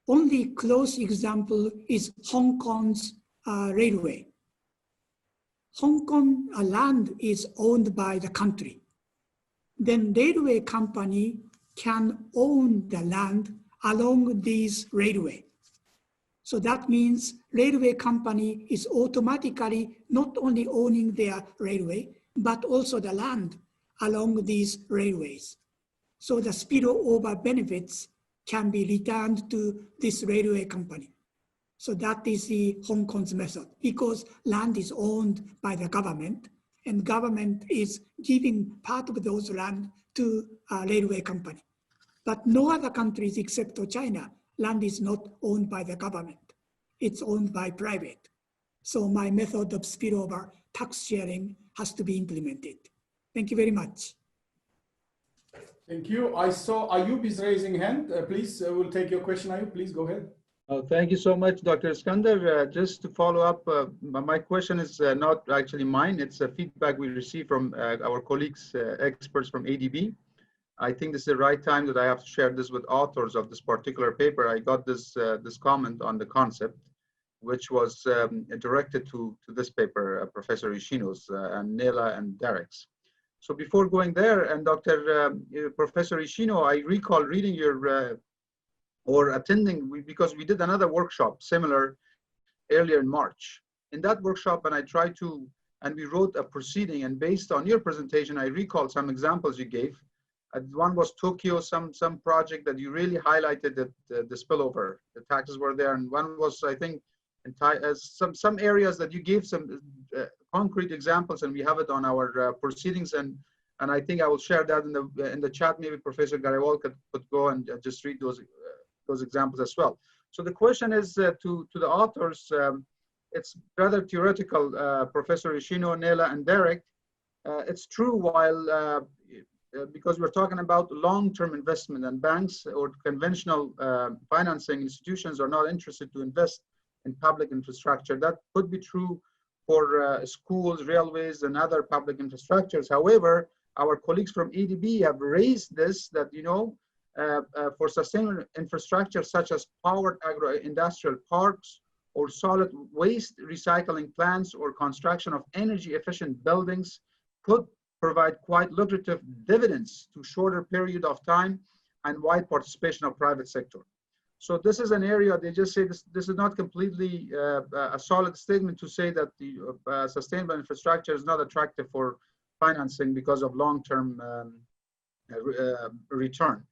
Only close example is Hong Kong's railway. Hong Kong land is owned by the country. Then railway company can own the land along these railway. So that means railway company is automatically not only owning their railway, but also the land along these railways. So the spillover benefits can be returned to this railway company. So that is the Hong Kong's method, because land is owned by the government, and government is giving part of those land to a railway company. But no other countries except for China, land is not owned by the government. It's owned by private. So my method of spillover tax sharing has to be implemented. Thank you very much. Thank you. I saw Ayub is raising hand. Please, we'll take your question, Ayub. Please go ahead. Thank you so much, Dr. Iskander. Just to follow up, my question is not actually mine. It's a feedback we received from our colleagues, experts from ADB. I think this is the right time that I have to share this with authors of this particular paper. I got this comment on the concept, which was directed to this paper, Professor Yoshino's and Nela and Derek's. So before going there, and Professor Yoshino, I recall reading your or attending, because we did another workshop similar earlier in March. In that workshop, and we wrote a proceeding, and based on your presentation, I recall some examples you gave. One was Tokyo, some project that you really highlighted that the spillover, the taxes were there, and one was, I think, some areas that you gave some concrete examples, and we have it on our proceedings, and I think I will share that in the chat. Maybe Professor Griwal could go and just read those examples as well. So the question is to the authors. It's rather theoretical, Professor Yoshino, Nela, and Derek. It's true, while because we're talking about long-term investment, and banks or conventional financing institutions are not interested to invest in public infrastructure. That could be true for schools, railways, and other public infrastructures. However, our colleagues from EDB have raised this, that, for sustainable infrastructure such as powered agro-industrial parks or solid waste recycling plants or construction of energy efficient buildings could provide quite lucrative dividends to shorter period of time and wide participation of private sector. So this is an area, they just say this is not completely a solid statement to say that the sustainable infrastructure is not attractive for financing because of long-term return.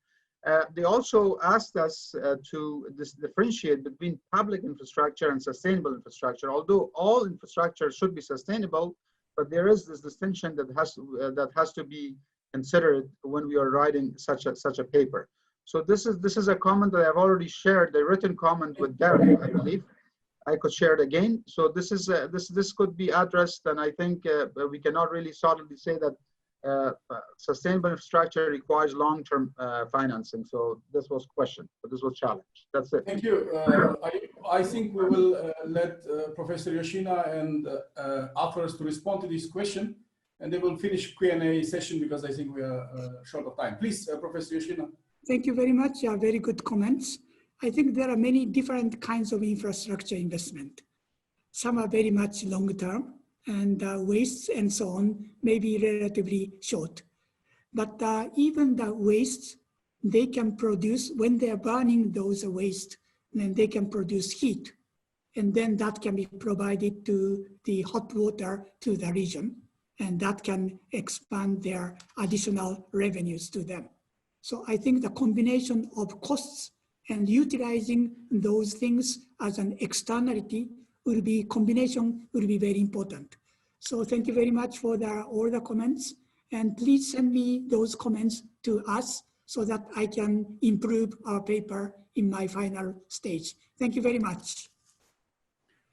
They also asked us to differentiate between public infrastructure and sustainable infrastructure. Although all infrastructure should be sustainable, but there is this distinction that has to be considered when we are writing such a paper. So this is a comment that I've already shared, the written comment with Derek, I believe. I could share it again. So this could be addressed, and I think we cannot really solidly say that sustainable infrastructure requires long-term financing. So this was questioned, but this was challenged. That's it. Thank you. I think we will let Professor Yoshino and authors to respond to this question, and they will finish Q&A session because I think we are short of time. Please, Professor Yoshino. Thank you very much. Very good comments. I think there are many different kinds of infrastructure investment. Some are very much long-term, and wastes and so on may be relatively short. But even the wastes, they can produce, when they are burning those waste, then they can produce heat. And then that can be provided to the hot water to the region. And that can expand their additional revenues to them. So I think the combination of costs and utilizing those things as an externality will be, combination will be very important. So thank you very much for all the comments. And please send me those comments to us so that I can improve our paper in my final stage. Thank you very much.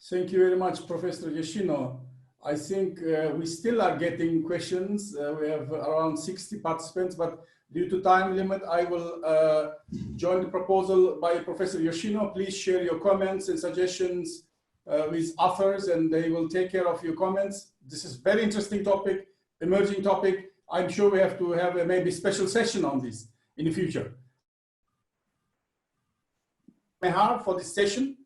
Thank you very much, Professor Yoshino. I think we still are getting questions. We have around 60 participants, but due to time limit, I will join the proposal by Professor Yoshino. Please share your comments and suggestions with authors, and they will take care of your comments. This is very interesting topic, emerging topic. I'm sure we have to have a maybe special session on this in the future. For this session,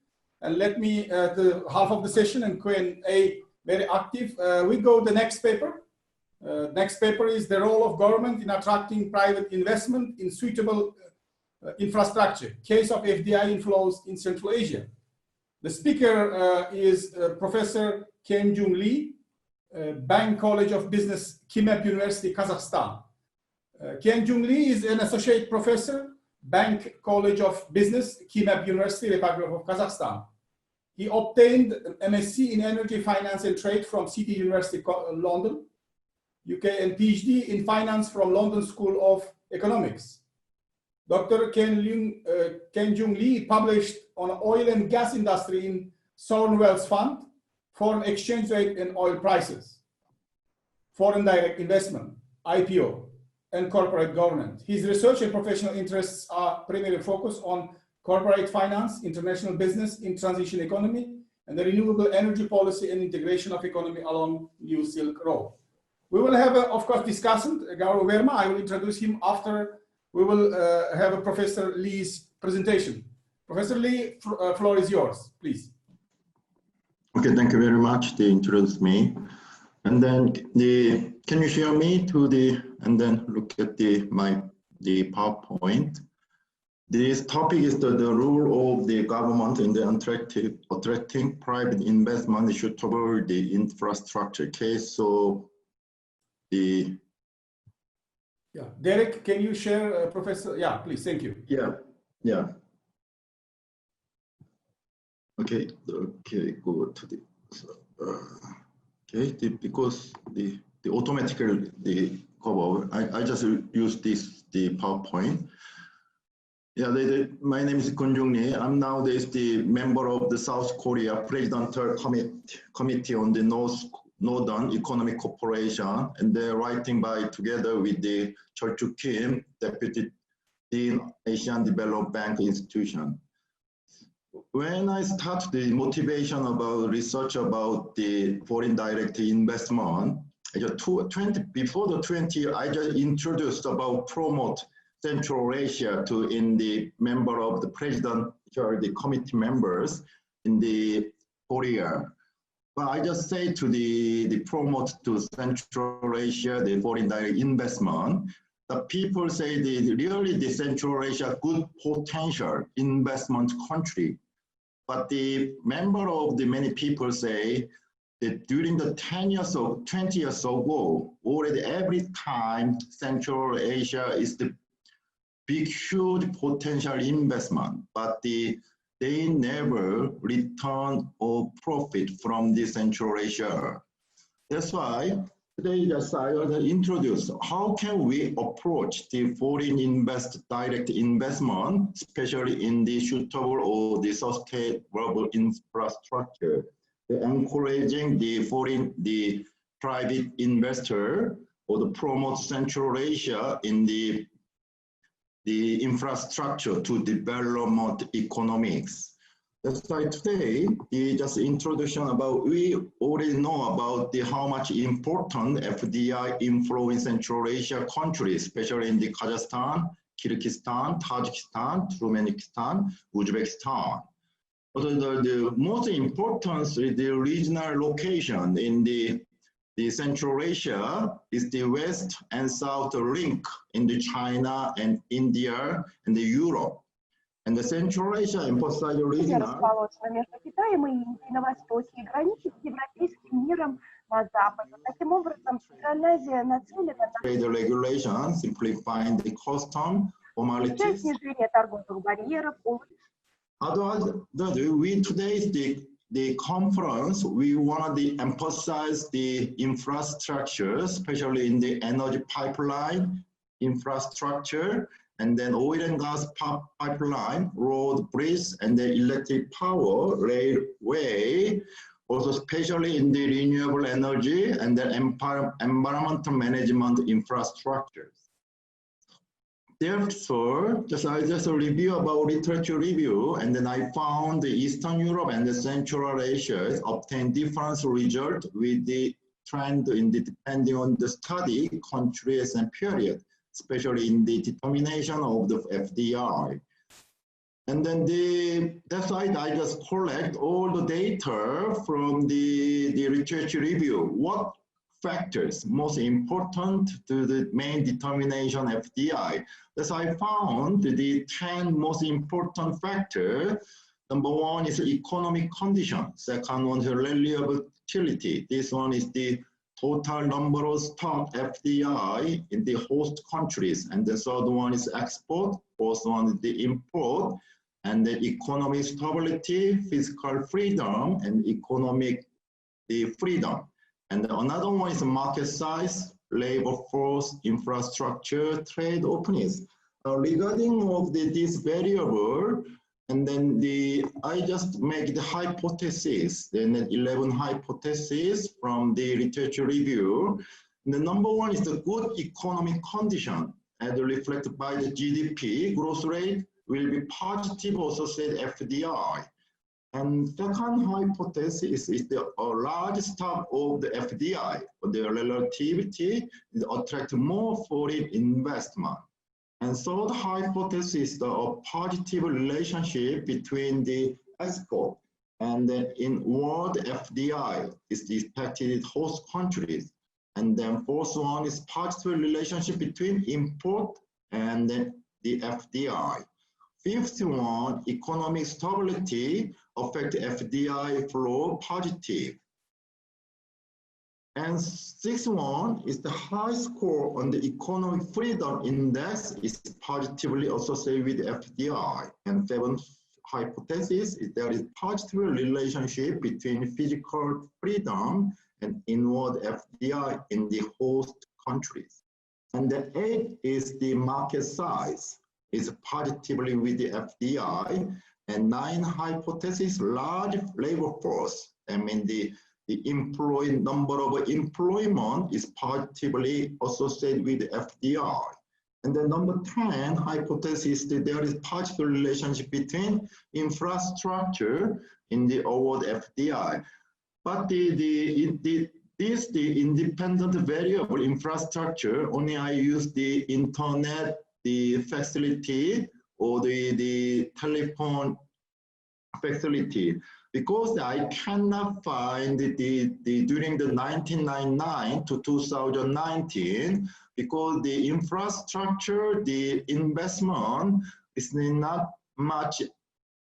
and let me the half of the session and Q&A very active. We go the next paper. Next paper is the role of government in attracting private investment in suitable infrastructure. Case of FDI inflows in Central Asia. The speaker is Professor Ken-Jung Lee, Bank College of Business, Kimep University, Kazakhstan. Ken-Jung Lee is an associate professor, Bank College of Business, Kimep University, Republic of Kazakhstan. He obtained an MSc in Energy, Finance and Trade from City University, London, UK, and PhD in Finance from London School of Economics. Dr. Ken-Jung Lee published on oil and gas industry in Sovereign Wealth Fund, foreign exchange rate and oil prices, foreign direct investment, IPO, and corporate governance. His research and professional interests are primarily focused on corporate finance, international business in transition economy, and the renewable energy policy and integration of economy along New Silk Road. We will have, of course, discussant, Gaurav Verma. I will introduce him after we will have a Professor Lee's presentation. Professor Lee, floor is yours, please. Okay, thank you very much to introduce me. And then can you share me to and then look at the PowerPoint. This topic is the role of the government in the attracting private investment suitable the infrastructure case. So yeah, Derek, can you share, Professor? Yeah, please, thank you. Yeah. Okay, go to the, because the automatically cover, I just use the PowerPoint. Yeah, my name is Ken-Jung Lee. I'm nowadays the member of the South Korea Presidential Committee on the Northern Economic Cooperation, and they're writing together with the Chul Kim, Deputy Dean, Asian Development Bank Institution. When I start the motivation about research about the foreign direct investment, before the 20, I just introduced about promote Central Asia in the member of the president, the committee members in the Korea. But I just say to the promote to Central Asia, the foreign direct investment, the people say really the Central Asia good potential investment country. But the member of the many people say that during the 20 years ago, already every time Central Asia is the big, huge potential investment, but they never return or profit from the Central Asia. That's why today I will introduce how can we approach the foreign direct investment, especially in the suitable or the sustainable infrastructure, encouraging the private investor or the promote Central Asia in the infrastructure to develop economics. That's why today, just introduction about, we already know about how much important FDI inflow in Central Asia countries, especially in the Kazakhstan, Kyrgyzstan, Tajikistan, Turkmenistan, Uzbekistan. But the most important is the regional location in the the Central Asia is the West and South link in the China and India and the Europe. And the Central Asia emphasizes regional. Расположена между Китаем и Индией на востоке и граничит с европейским миром на западе. Таким образом, Центральная Азия нацелена на trade regulations, simplifying the custom formalities. снижение торговых барьеров. We today's the conference, we want to emphasize the infrastructure, especially in the energy pipeline infrastructure, and then oil and gas pipeline, road, bridge, and the electric power, railway, also especially in the renewable energy and the environmental management infrastructures. Therefore, I just review about literature review, and then I found the Eastern Europe and the Central Asia obtain different results with the trend in the depending on the study, countries and period, especially in the determination of the FDI. And then that's why I just collect all the data from the literature review. What factors most important to the main determination FDI? As I found the 10 most important factors. Number one is economic condition. Second one is reliability. This one is the total number of stock FDI in the host countries. And the third one is export. Fourth one is the import. And the economic stability, fiscal freedom, and economic freedom. And another one is market size, labor force, infrastructure, trade openness. Regarding of this variable, and then I just make the hypothesis, then 11 hypotheses from the literature review. And the number one is the good economic condition, as reflected by the GDP growth rate will be positive associated FDI. And second hypothesis is the large stock of the FDI, the relativity attract more foreign investment. And third hypothesis is the positive relationship between the export and in world FDI is expected in host countries. And then fourth one is positive relationship between import and the FDI. Fifth one, economic stability affect FDI flow positive. And sixth one is the high score on the economic freedom index is positively associated with FDI. And seventh hypothesis is there is positive relationship between physical freedom and inward FDI in the host countries. And the eighth is the market size is positively with the FDI. And nine hypothesis, large labor force. I mean the number of employment is positively associated with FDI. And then number 10 hypothesis that there is positive relationship between infrastructure in the award FDI. But the independent variable infrastructure, only I use the internet, the facility, or the telephone facility, because I cannot find during the 1999 to 2019, because the infrastructure, the investment is not much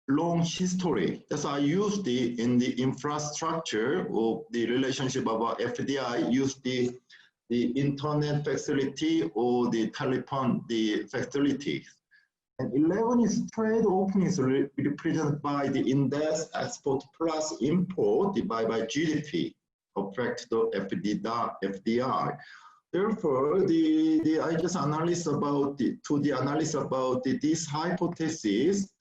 long history. That's why I use in the infrastructure of the relationship about FDI, use the internet facility or the telephone, the facilities. And 11 is trade openness represented by the index export plus import divided by GDP, affect the FDI. Therefore, I just analyze about this hypothesis.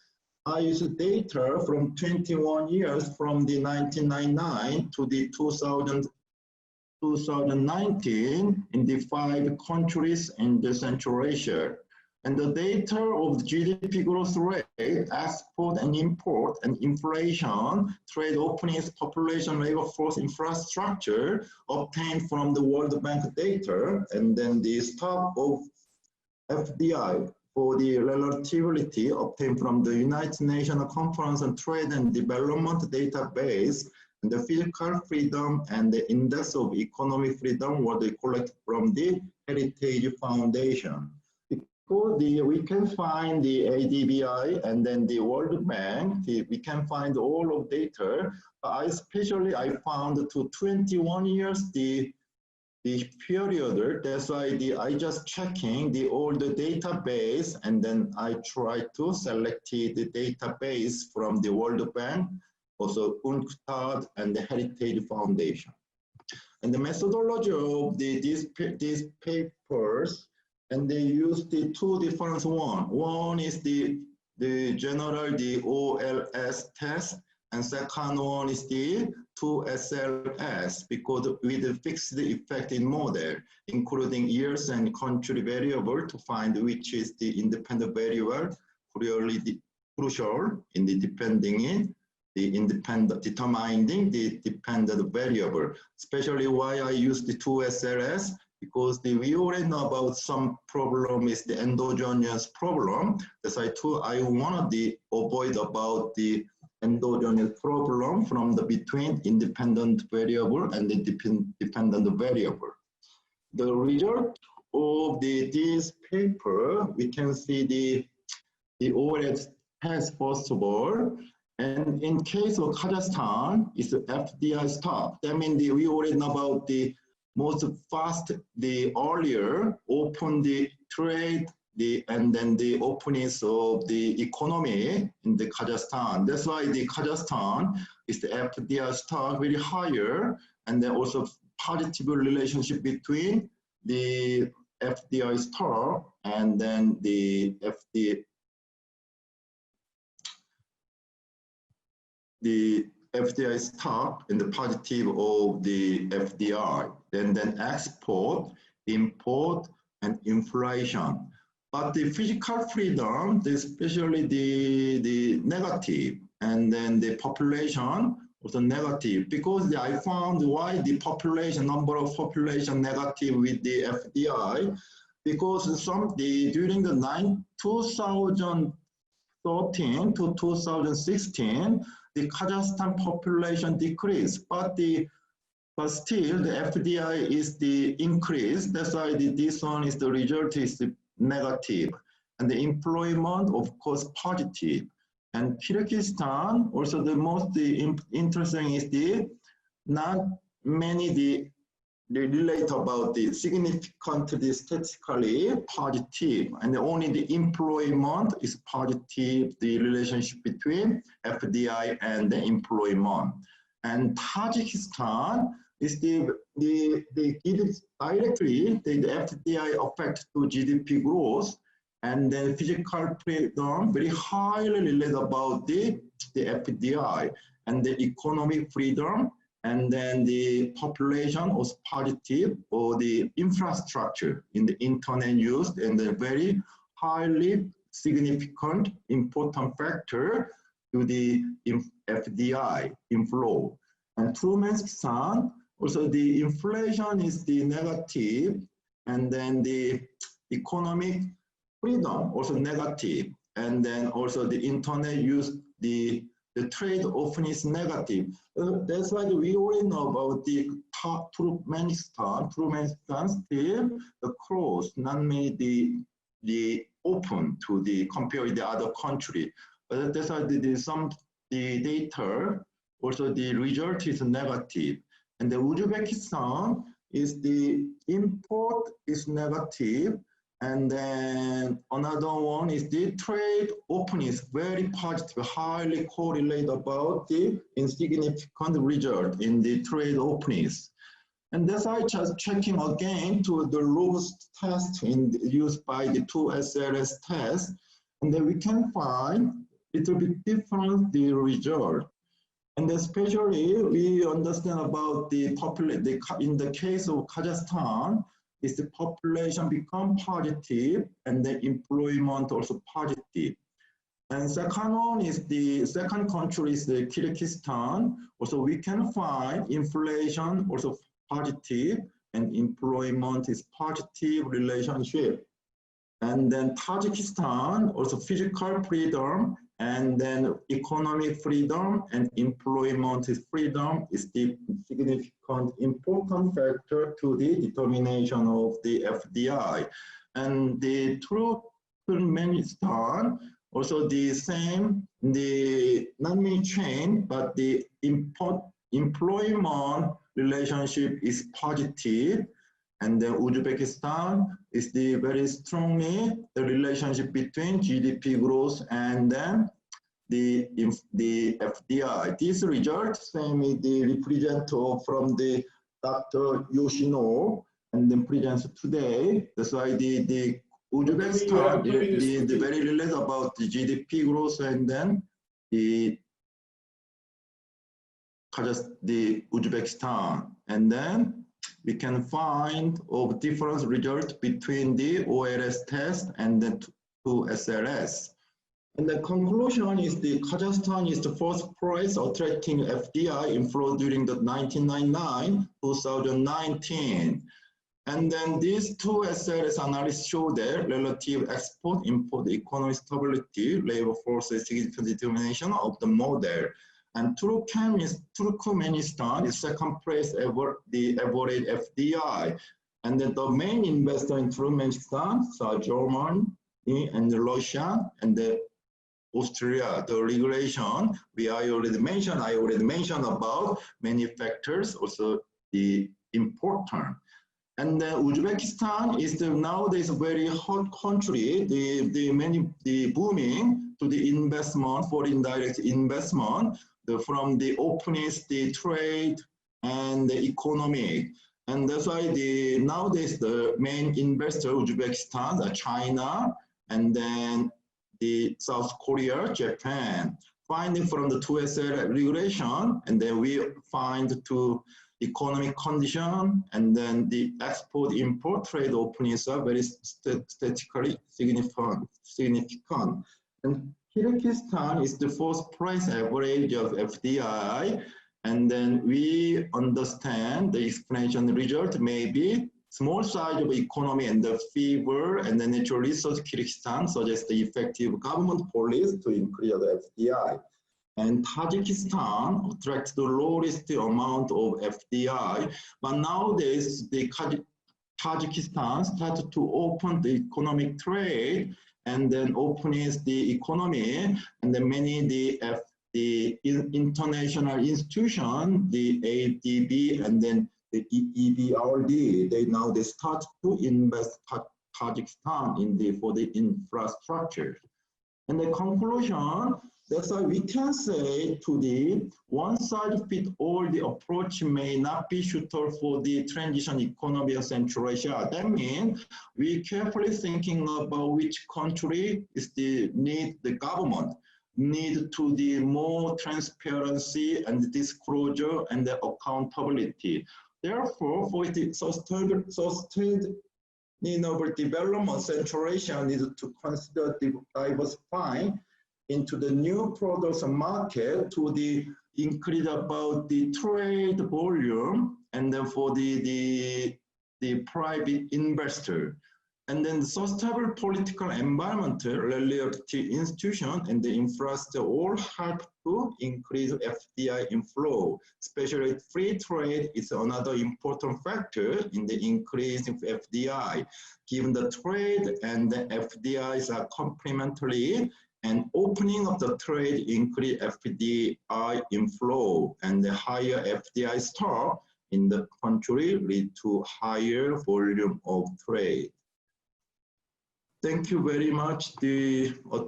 I use data from 21 years from the 1999 to the 2019 in the 5 countries in the Central Asia. And the data of the GDP growth rate, export and import, and inflation, trade openness, population, labor force, infrastructure obtained from the World Bank data, and then the stock of FDI for the relativity obtained from the United Nations Conference on Trade and Development database, And the physical freedom and the index of economic freedom were collected from the Heritage Foundation. Because we can find the ADBI and then the World Bank, we can find all of data. I found to 21 years the period. That's why I just checking all the database, and then I try to select the database from the World Bank, also UNCTAD and the Heritage Foundation. And the methodology of these papers, and they use the two different ones. One is the general, the OLS test, and second one is the 2SLS, because with the fixed effect in model, including years and country variable to find which is the independent variable, really crucial in the determining the dependent variable. Especially why I use the 2SLS, because we already know about some problem is the endogenous problem. That's why I want to avoid about the endogenous problem from the between independent variable and the dependent variable. The result of this paper, we can see the OLS test first of all. And in case of Kazakhstan, it's FDI stop. That means we already know about the most fast, the earlier open the trade, and then the openness of the economy in the Kazakhstan. That's why the Kazakhstan is the FDI stock very higher, and then also positive relationship between the FDI stock and then the FDI stock and the positive of the FDI, then export, import, and inflation. But the physical freedom, especially the negative, and then the population also negative, because I found why the population, number of population negative with the FDI, because during the 2013 to 2016, the Kazakhstan population decreased, but still the FDI is the increase. That's why this one is the result is the negative, and the employment of course positive. And Kyrgyzstan also the most interesting is not many they relate about the significantly statistically positive, and only the employment is positive, the relationship between FDI and the employment. And Tajikistan is they give it directly, the FDI affect to GDP growth, and then physical freedom very highly related about the FDI, and the economic freedom, and then the population was positive, or the infrastructure in the internet used, and the very highly significant important factor to the FDI inflow. And Turkmenistan, also the inflation is the negative, and then the economic freedom also negative, and then also the internet use, the trade often is negative. That's why we already know about the Turkmenistan still the close, not many the open to the compare with the other country. But that's why the data also the result is negative. And the Uzbekistan is the import is negative, and then another one is the trade openness, very positive, highly correlated about the insignificant result in the trade openness. And that's why just checking again to the robust test used by the 2SLS test, and then we can find it will be different the result. And especially we understand about the population, in the case of Kazakhstan, is the population become positive and the employment also positive. And second one is the second country is the Kyrgyzstan. Also we can find inflation also positive and employment is positive relationship. And then Tajikistan also physical freedom And then economic freedom and employment freedom is the significant important factor to the determination of the FDI. And the Turkmenistan also the same, the not many change, but the employment relationship is positive. And then Uzbekistan is the very strongly the relationship between GDP growth and then the FDI. This result same is the representative from the Dr. Yoshino and then presents today. That's why the Uzbekistan the very related about the GDP growth and then the Uzbekistan, and then we can find of different results between the OLS test and the two SLS. And the conclusion is the Kazakhstan is the first place attracting FDI inflow during the 1999-2019. And then these two SLS analysis show that relative export-import economic stability, labor force significant determination of the model. And Turkmenistan is second place ever the average FDI. And then the main investor in Turkmenistan are Germany and Russia and the Austria. The regulation I already mentioned about many factors, also the important. And Uzbekistan is nowadays a very hot country. The booming to the investment, foreign direct investment, from the openness, the trade, and the economic. And that's why nowadays the main investor Uzbekistan are China, and then the South Korea, Japan. Finding from the 2SL regulation, and then we find two economic condition, and then the export-import trade openings are very statistically significant. And Kyrgyzstan is the first price average of FDI, and then we understand the explanation result may be small size of economy and the fever and the natural resource Kyrgyzstan suggests the effective government policy to increase the FDI. And Tajikistan attracts the lowest amount of FDI, but nowadays the Tajikistan started to open the economic trade and then opens the economy, and then many the international institution, the ADB and then the EBRD, they start to invest Tajikistan for the infrastructure. And the conclusion, that's why we can say to the one-size-fits-all the approach may not be suitable for the transition economy of Central Asia. That means we carefully thinking about which country is the government need to the more transparency and disclosure and the accountability. Therefore, for the sustainable development, Central Asia needs to consider diversifying into the new products market to the increase about the trade volume and then for the private investor. And then the sustainable political environment, related institution and the infrastructure all help to increase FDI inflow. Especially free trade is another important factor in the increase of FDI. Given the trade and the FDIs are complementary, and opening of the trade increase FDI inflow, and the higher FDI stock in the country lead to higher volume of trade. Thank you very much for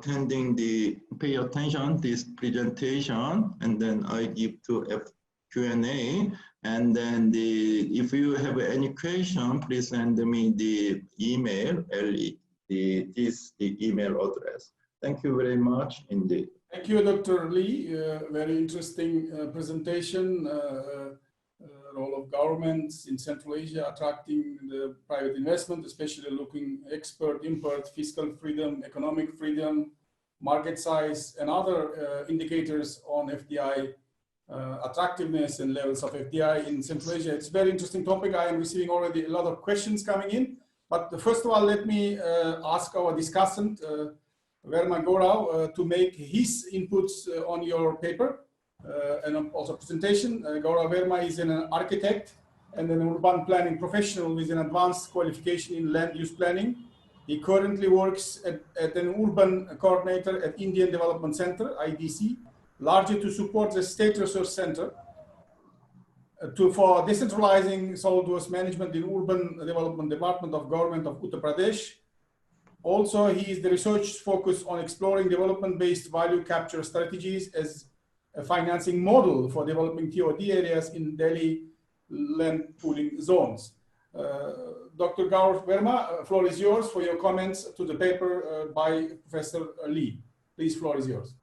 pay attention this presentation, and then I give to Q&A, and then if you have any question, please send me the email, this email address. Thank you very much indeed. Thank you, Dr. Lee. Very interesting presentation. Role of governments in Central Asia attracting the private investment, especially looking export, import, fiscal freedom, economic freedom, market size, and other indicators on FDI attractiveness and levels of FDI in Central Asia. It's a very interesting topic. I am receiving already a lot of questions coming in. But first of all, let me ask our discussant, Verma Gaurav to make his inputs on your paper and also presentation. Gaurav Verma is an architect and an urban planning professional with an advanced qualification in land use planning. He currently works at an urban coordinator at Indian Development Center, IDC, largely to support the State Research Center for decentralizing solid waste management in urban development department of government of Uttar Pradesh. Also, he is the research focus on exploring development-based value capture strategies as a financing model for developing TOD areas in Delhi land pooling zones. Dr. Gaurav Verma, floor is yours for your comments to the paper by Professor Lee. Please, floor is yours.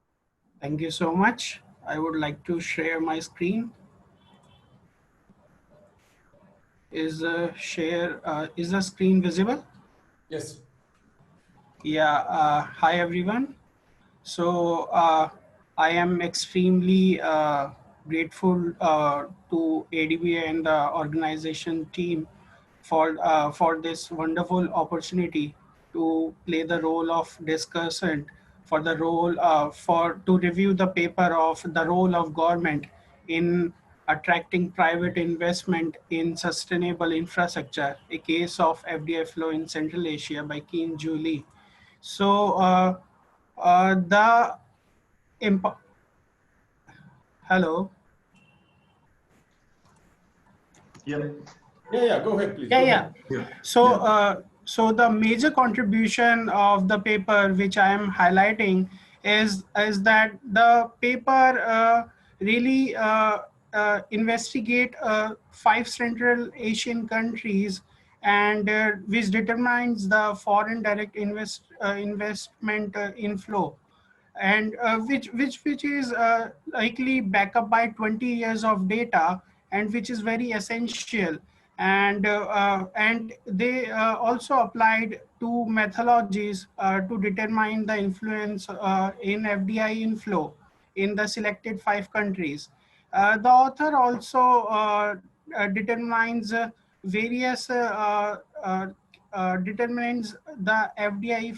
Thank you so much. I would like to share my screen. Is the screen visible? Yes. Yeah. Hi everyone. So I am extremely grateful to ADB and the organization team for this wonderful opportunity to play the role of discussant for the role to review the paper of the role of government in attracting private investment in sustainable infrastructure, a case of FDI flow in Central Asia by Keen Julie. So the hello. Yep. Yeah, go ahead, please. Yeah. So, so the major contribution of the paper, which I am highlighting, is that the paper really investigate 5 Central Asian countries and which determines the foreign direct investment inflow, and which is likely backed up by 20 years of data, and which is very essential. And they also applied two methodologies to determine the influence in FDI inflow in the selected 5 countries. The author also determines various determines the FDI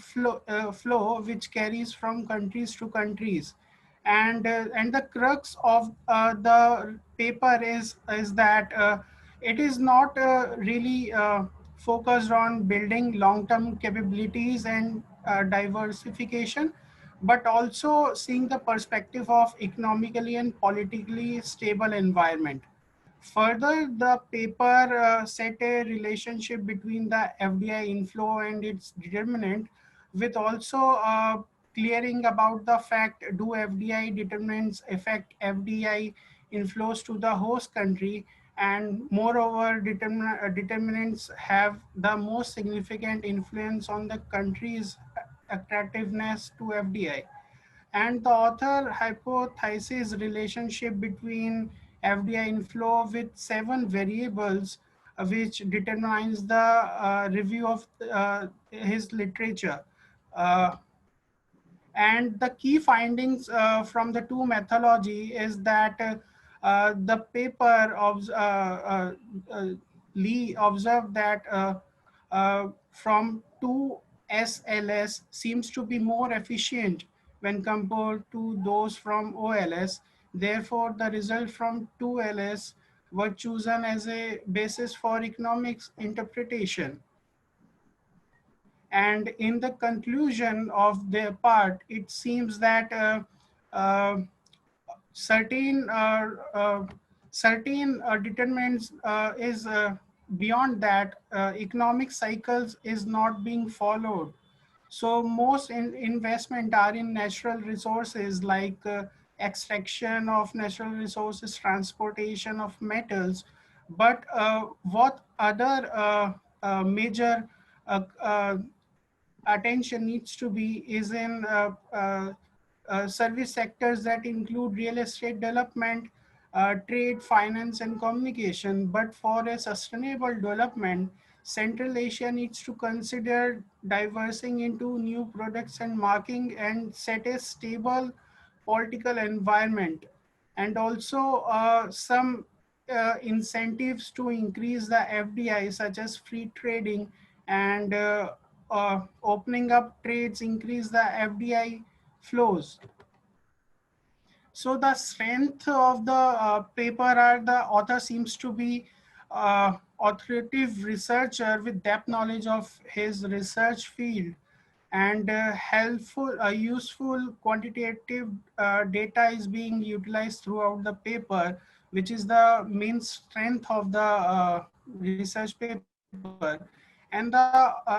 flow which carries from countries to countries, and the crux of the paper is that it is not really focused on building long-term capabilities and diversification, but also seeing the perspective of economically and politically stable environment. Further, the paper set a relationship between the FDI inflow and its determinant, with also clearing about the fact, do FDI determinants affect FDI inflows to the host country, and moreover determinants have the most significant influence on the country's attractiveness to FDI. And the author hypothesizes relationship between FDI inflow with 7 variables, which determines the review of his literature. Uh, and the key findings from the two methodology is that the paper of Lee observed that from 2 SLS seems to be more efficient when compared to those from OLS. Therefore, the result from 2LS were chosen as a basis for economics interpretation. And in the conclusion of their part, it seems that uh, certain determinants is beyond that economic cycles is not being followed. So most investment are in natural resources like extraction of natural resources, transportation of metals. But what other major attention needs to be is in service sectors that include real estate development, trade, finance, and communication. But for a sustainable development, Central Asia needs to consider diversing into new products and marking and set a stable political environment, and also some incentives to increase the FDI, such as free trading and opening up trades increase the FDI flows. So the strength of the paper are the author seems to be authoritative researcher with depth knowledge of his research field, and helpful, useful quantitative data is being utilized throughout the paper, which is the main strength of the research paper. And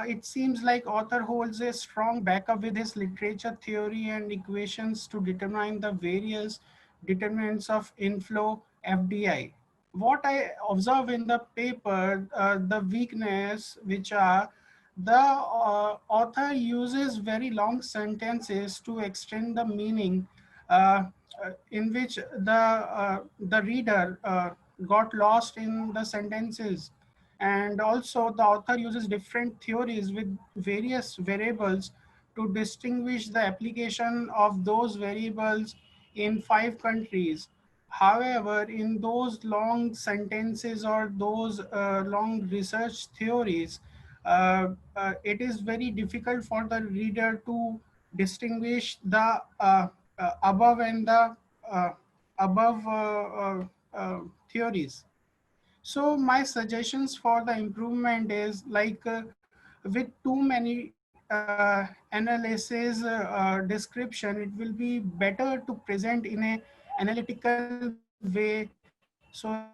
it seems like author holds a strong backup with his literature theory and equations to determine the various determinants of inflow FDI. What I observe in the paper, the weakness which are the author uses very long sentences to extend the meaning, in which the reader got lost in the sentences. And also the author uses different theories with various variables to distinguish the application of those variables in 5 countries. However, in those long sentences or those long research theories, it is very difficult for the reader to distinguish the above and the uh, above theories. So my suggestions for the improvement is like with too many analysis description, it will be better to present in a analytical way so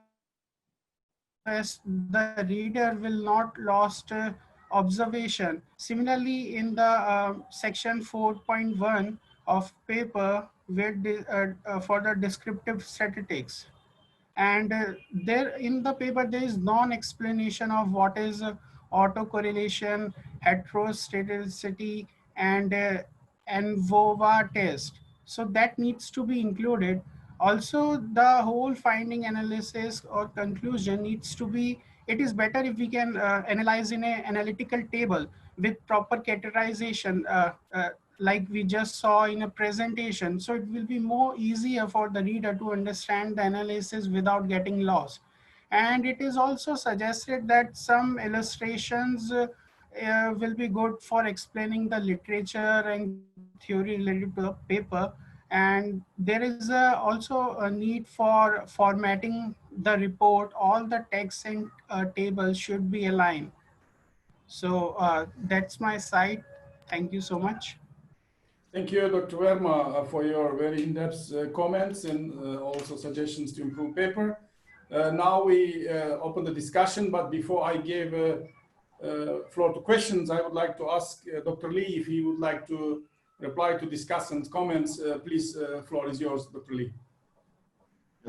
as the reader will not lost observation. Similarly, in the section 4.1 of paper, where for the descriptive statistics, and there in the paper there is non-explanation of what is autocorrelation, heterostaticity, and ANVOVA test. So that needs to be included. Also, the whole finding analysis or conclusion needs to be, it is better if we can analyze in a analytical table with proper categorization, like we just saw in a presentation. So it will be more easier for the reader to understand the analysis without getting lost. And it is also suggested that some illustrations will be good for explaining the literature and theory related to the paper. And there is also a need for formatting the report. All the text and tables should be aligned. So that's my side. Thank you so much. Thank you, Dr. Verma, for your very in-depth comments and also suggestions to improve paper. Now we open the discussion, but before I give floor to questions, I would like to ask Dr. Lee if he would like to reply to discussants' comments. Please, floor is yours, Dr. Lee.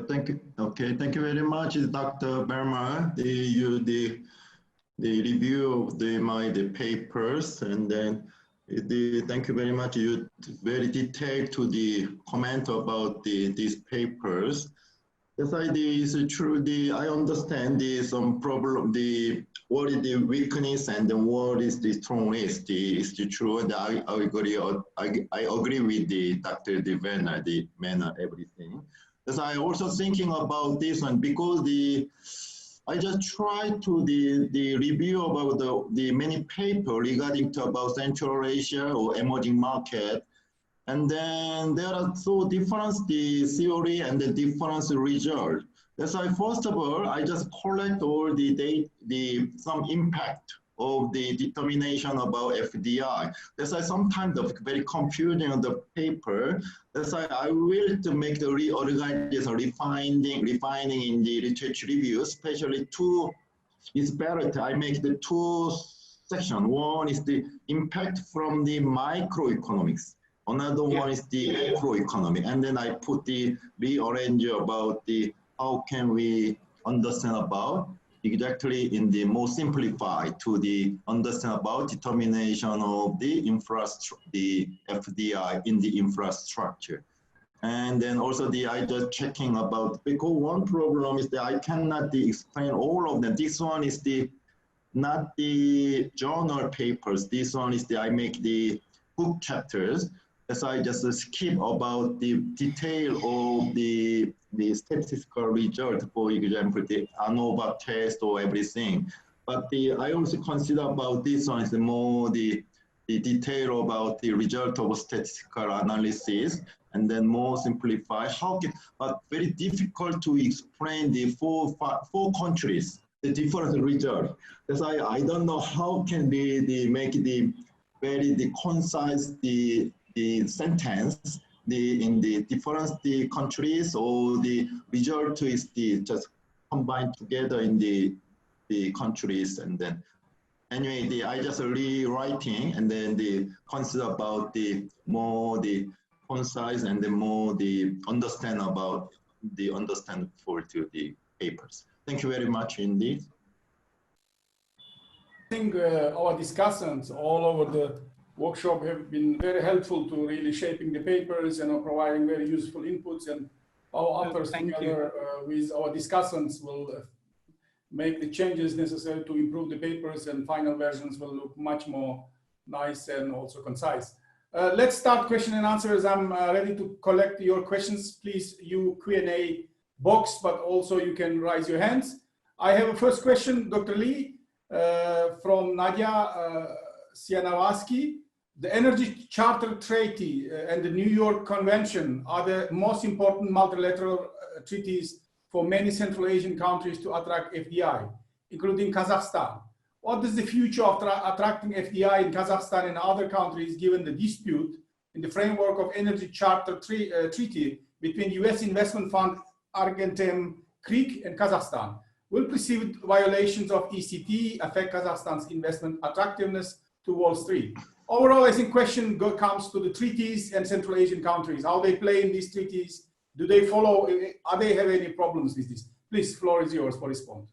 Thank you. Okay, thank you very much, Dr. Berma. The review of the papers, and then thank you very much. You very detailed to the comment about these papers. Yes, is true. I understand some problem. What is the weakness and then what is the strength is the true. And I agree. I agree with the Dr. Devena, the manner, everything. Yes, I also thinking about this one because I just tried to the review about the many paper regarding to about Central Asia or emerging market. And then there are so different the theory and the different result. That's why first of all, I just collect all some impact of the determination about FDI. That's why sometimes the very confusing on the paper. That's why I will to make the reorganization, refining in the research review, especially two. It's better I make the two sections. One is the impact from the microeconomics. Another one is the macroeconomy, and then I put the rearrange about the how can we understand about exactly in the more simplified to the understand about determination of the infrastructure, the FDI in the infrastructure, and then also I just checking about because one problem is that I cannot explain all of them. This one is not the journal papers. This one is I make the book chapters. So I just skip about the detail of the statistical result, for example, the ANOVA test or everything. But I also consider about this one is more the detail about the result of statistical analysis, and then more simplify but very difficult to explain the four countries, the different result. That's why I don't know how can they make the very concise the sentence in the different countries, or the result is just combined together in the countries. And then anyway, I just rewriting, and then consider about the more concise and the more understand for the papers. Thank you very much indeed. I think our discussants all over the workshop have been very helpful to really shaping the papers and providing very useful inputs, and our authors together with our discussants will make the changes necessary to improve the papers, and final versions will look much more nice and also concise. Let's start question and answers. I'm ready to collect your questions. Please use Q&A box, but also you can raise your hands. I have a first question, Dr. Lee, from Nadia Sianavaski. The Energy Charter Treaty and the New York Convention are the most important multilateral treaties for many Central Asian countries to attract FDI, including Kazakhstan. What is the future of attracting FDI in Kazakhstan and other countries, given the dispute in the framework of Energy Charter Treaty between US investment fund Argentem Creek and Kazakhstan? Will perceived violations of ECT affect Kazakhstan's investment attractiveness to Wall Street? Overall, I think question comes to the treaties and Central Asian countries, how they play in these treaties. Do they follow, are they have any problems with this? Please, floor is yours for response.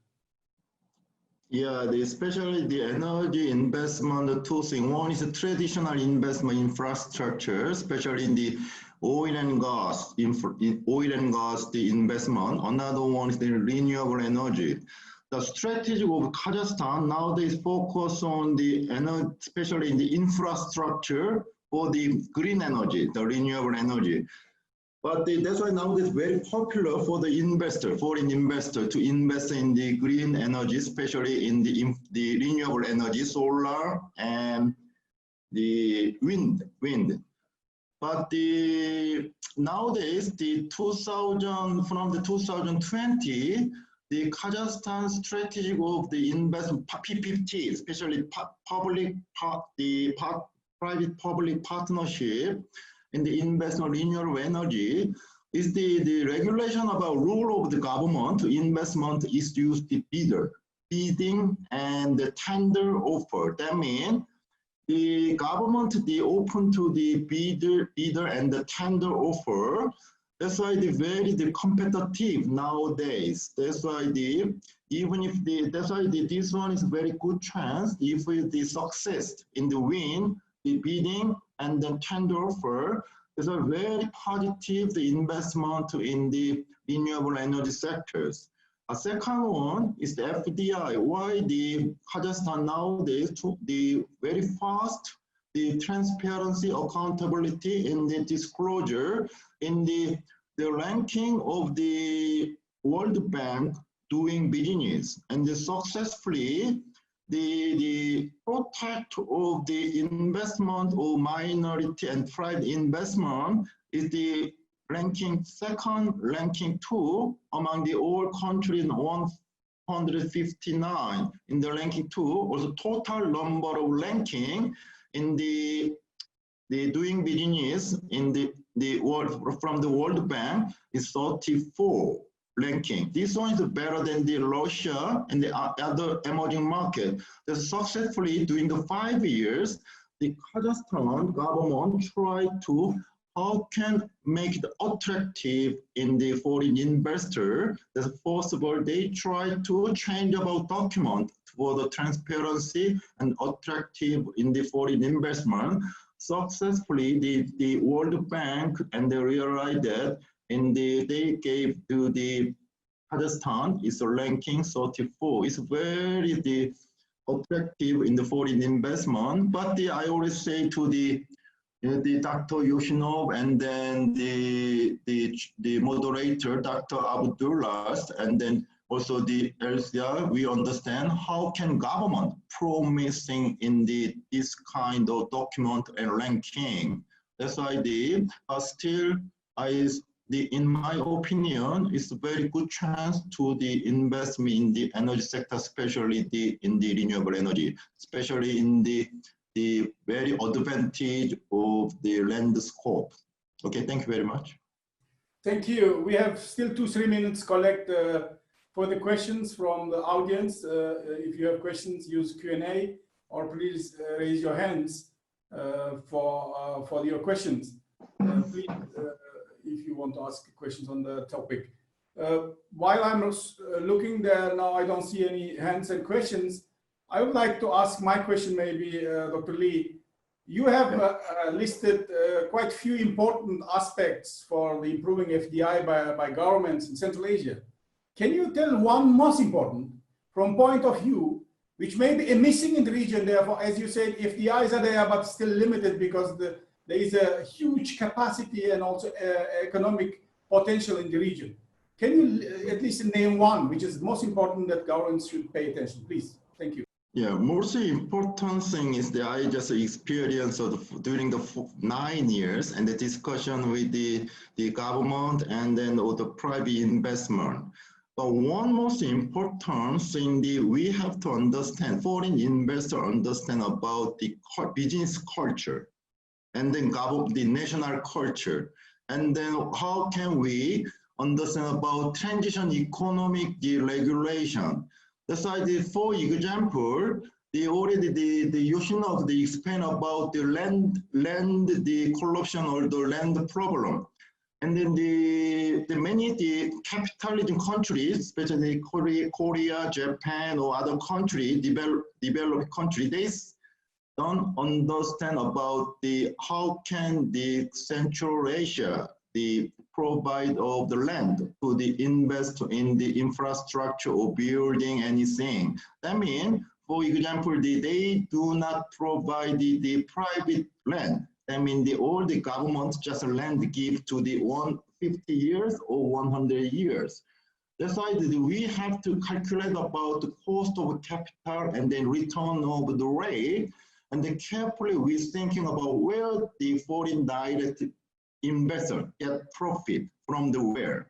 Yeah, especially the energy investment, two things. One is a traditional investment infrastructure, especially in the oil and gas, the investment. Another one is the renewable energy. The strategy of Kazakhstan nowadays focus on the energy, especially in the infrastructure for the green energy, the renewable energy. But that's why now it's very popular for the investor, foreign investor, to invest in the green energy, especially in the renewable energy, solar and the wind. But nowadays, from the 2020, the Kazakhstan strategy of the investment P50, especially private-public partnership in the investment renewable energy, is the regulation about rule of the government to investment is used the bidding and the tender offer. That means the government open to the bidder and the tender offer. That's why the competitive nowadays. That's why this one is very good chance if the success in the win, the bidding and the tender offer is a very positive the investment in the renewable energy sectors. A second one is the FDI. Why the Kazakhstan nowadays took the very fast the transparency, accountability in the disclosure in the ranking of the World Bank doing business, and successfully the protect of the investment of minority and private investment is the ranking 2 among the all countries in 159 in the ranking 2, or the total number of ranking in the doing business in the world from the World Bank is 34 ranking. This one is better than the Russia and the other emerging market. That successfully during the 5 years, the Kazakhstan government tried to how can make it attractive in the foreign investor. That's possible. They try to change about document for the transparency and attractive in the foreign investment. Successfully, the World Bank and they realized that they gave to the Kazakhstan is ranking 34. It's very attractive in the foreign investment. But I always say to the Dr. Yoshinov and then the moderator, Dr. Abdullah, and then also the LCR, we understand how can government promising in this kind of document and ranking. That's why still in my opinion, it's a very good chance to the investment in the energy sector, especially in the renewable energy, especially in the very advantage of the land scope. Okay, thank you very much. Thank you. We have still 2-3 minutes collect for the questions from the audience. If you have questions, use Q&A or please raise your hands for your questions. Please, if you want to ask questions on the topic. While I'm looking there now, I don't see any hands and questions. I would like to ask my question maybe, Dr. Lee. You have listed quite few important aspects for the improving FDI by governments in Central Asia. Can you tell one most important from point of view, which may be missing in the region, therefore, as you said, FDIs are there, but still limited because there is a huge capacity and also economic potential in the region. Can you at least name one, which is the most important that governments should pay attention, please? Thank you. Yeah, most important thing is that I just experienced during the 9 years and the discussion with the government and then all the private investment. But one most important thing we have to understand, foreign investors understand about the business culture and then the national culture. And then how can we understand about transition economic regulation? That's why, for example, the Yoshino explained about the land, the corruption or the land problem. And then many capitalism countries, especially Korea, Japan, or other countries, developed countries, they don't understand about how can the Central Asia provide of the land to invest in the infrastructure or building anything. That means, for example, they do not provide the private land. I mean, all the governments just land give to the 150 years or 100 years. That's why we have to calculate about the cost of capital and then return of the rate. And then carefully we're thinking about where the foreign direct investor get profit from the where.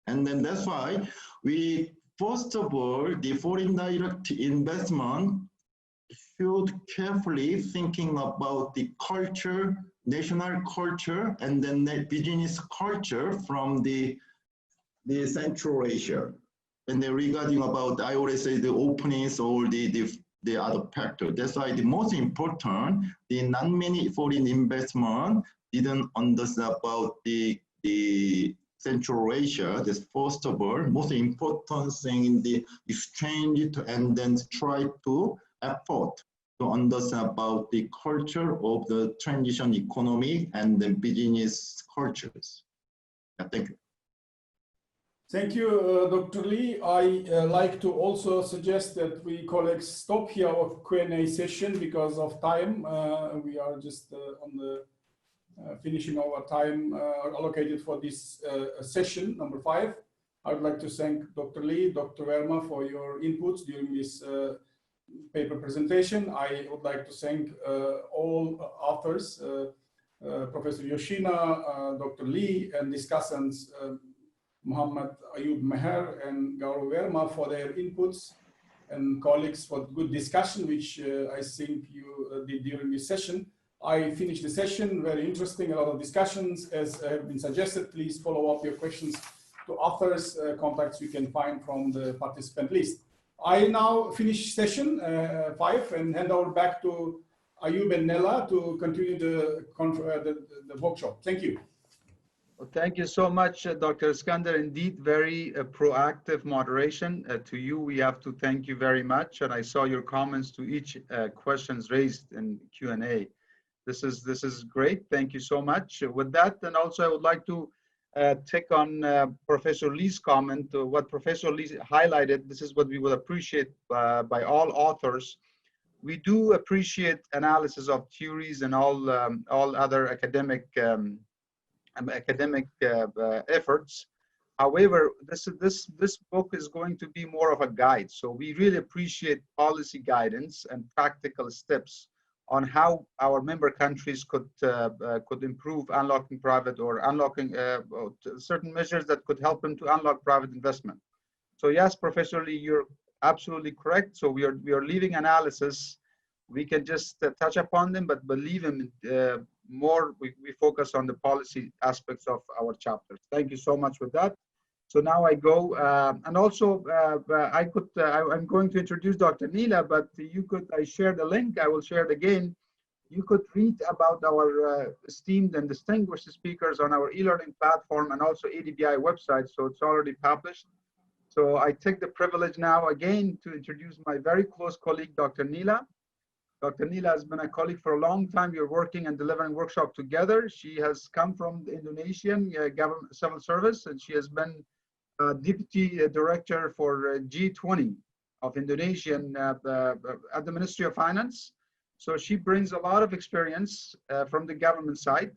And then that's why first of all, the foreign direct investment should carefully thinking about the culture, national culture, and then the business culture from the Central Asia. And then regarding about, I always say the openness or the other factor. That's why the most important, the not many foreign investment didn't understand about the Central Asia. That's first of all, most important thing in the exchange and then try to effort to understand about the culture of the transition economy and the business cultures. Yeah, thank you. Thank you, Dr. Lee. I like to also suggest that we colleagues stop here our Q&A session because of time. We are just on the finishing our time allocated for this session, number 5. I would like to thank Dr. Lee, Dr. Verma for your inputs during this paper presentation. I would like to thank all authors, Professor Yoshina, Dr. Lee, and discussants, Muhammad Ayub Meher and Gaurav Verma for their inputs, and colleagues for good discussion, which I think you did during this session. I finished the session, very interesting, a lot of discussions as have been suggested. Please follow up your questions to authors, contacts you can find from the participant list. I now finish session 5 and hand over back to Ayub and Nella to continue the workshop. Thank you. Well, thank you so much, Dr. Iskander. Indeed, very proactive moderation. To you, we have to thank you very much. And I saw your comments to each questions raised in Q&A. This is great. Thank you so much. With that, and also I would like to take on Professor Lee's comment. What Professor Lee highlighted, this is what we would appreciate by all authors. We do appreciate analysis of theories and all other academic efforts, However, this book is going to be more of a guide. So we really appreciate policy guidance and practical steps on how our member countries could improve unlocking private or unlocking certain measures that could help them to unlock private investment. So yes, Professor Lee, you're absolutely correct. So we are leaving analysis. We can just touch upon them, but believe in more. We focus on the policy aspects of our chapters. Thank you so much with that. So now I go, and also I'm going to introduce Dr. Neela, but I shared the link, I will share it again. You could read about our esteemed and distinguished speakers on our e-learning platform and also ADBI website, so it's already published. So I take the privilege now again to introduce my very close colleague, Dr. Neela. Dr. Neela has been a colleague for a long time. We are working and delivering workshop together. She has come from the Indonesian government civil service, and she has been Deputy Director for G20 of Indonesian at the Ministry of Finance. So she brings a lot of experience from the government side,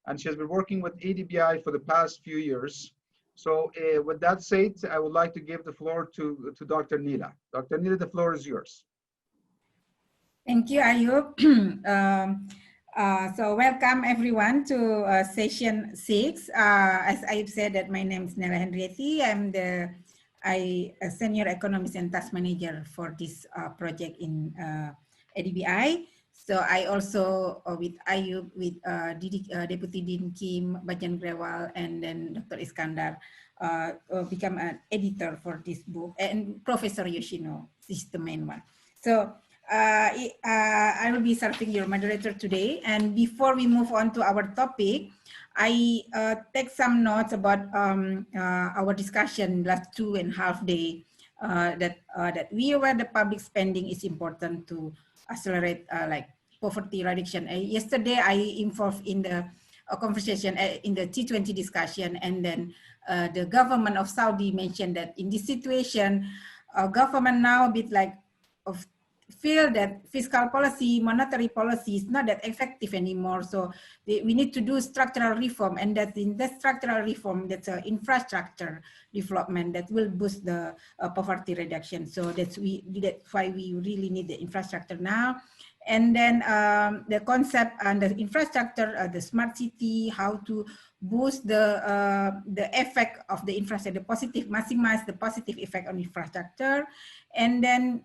and she has been working with ADBI for the past few years. So with that said, I would like to give the floor to Dr. Neela. Dr. Neela, the floor is yours. Thank you, Ayub. So welcome everyone to session 6. As Ayub said, that my name is Nela Henrieti. I'm the senior economist and task manager for this project in ADBI. So I also with Ayub, with Deputy Dean Kim, Bajan Grewal, and then Dr. Iskandar become an editor for this book, and Professor Yoshino is the main one. So I will be serving your moderator today. And before we move on to our topic, I take some notes about our discussion last 2.5 days that we aware the public spending is important to accelerate like poverty reduction. Yesterday, I involved in the conversation in the T20 discussion, and then the government of Saudi mentioned that in this situation, government now a bit like feel that fiscal policy, monetary policy is not that effective anymore. So we need to do structural reform, and that in that structural reform, that's an infrastructure development that will boost the poverty reduction. So that's why we really need the infrastructure now. And then the concept and the infrastructure, the smart city, how to boost the effect of the infrastructure, the positive, maximize the positive effect on infrastructure. And then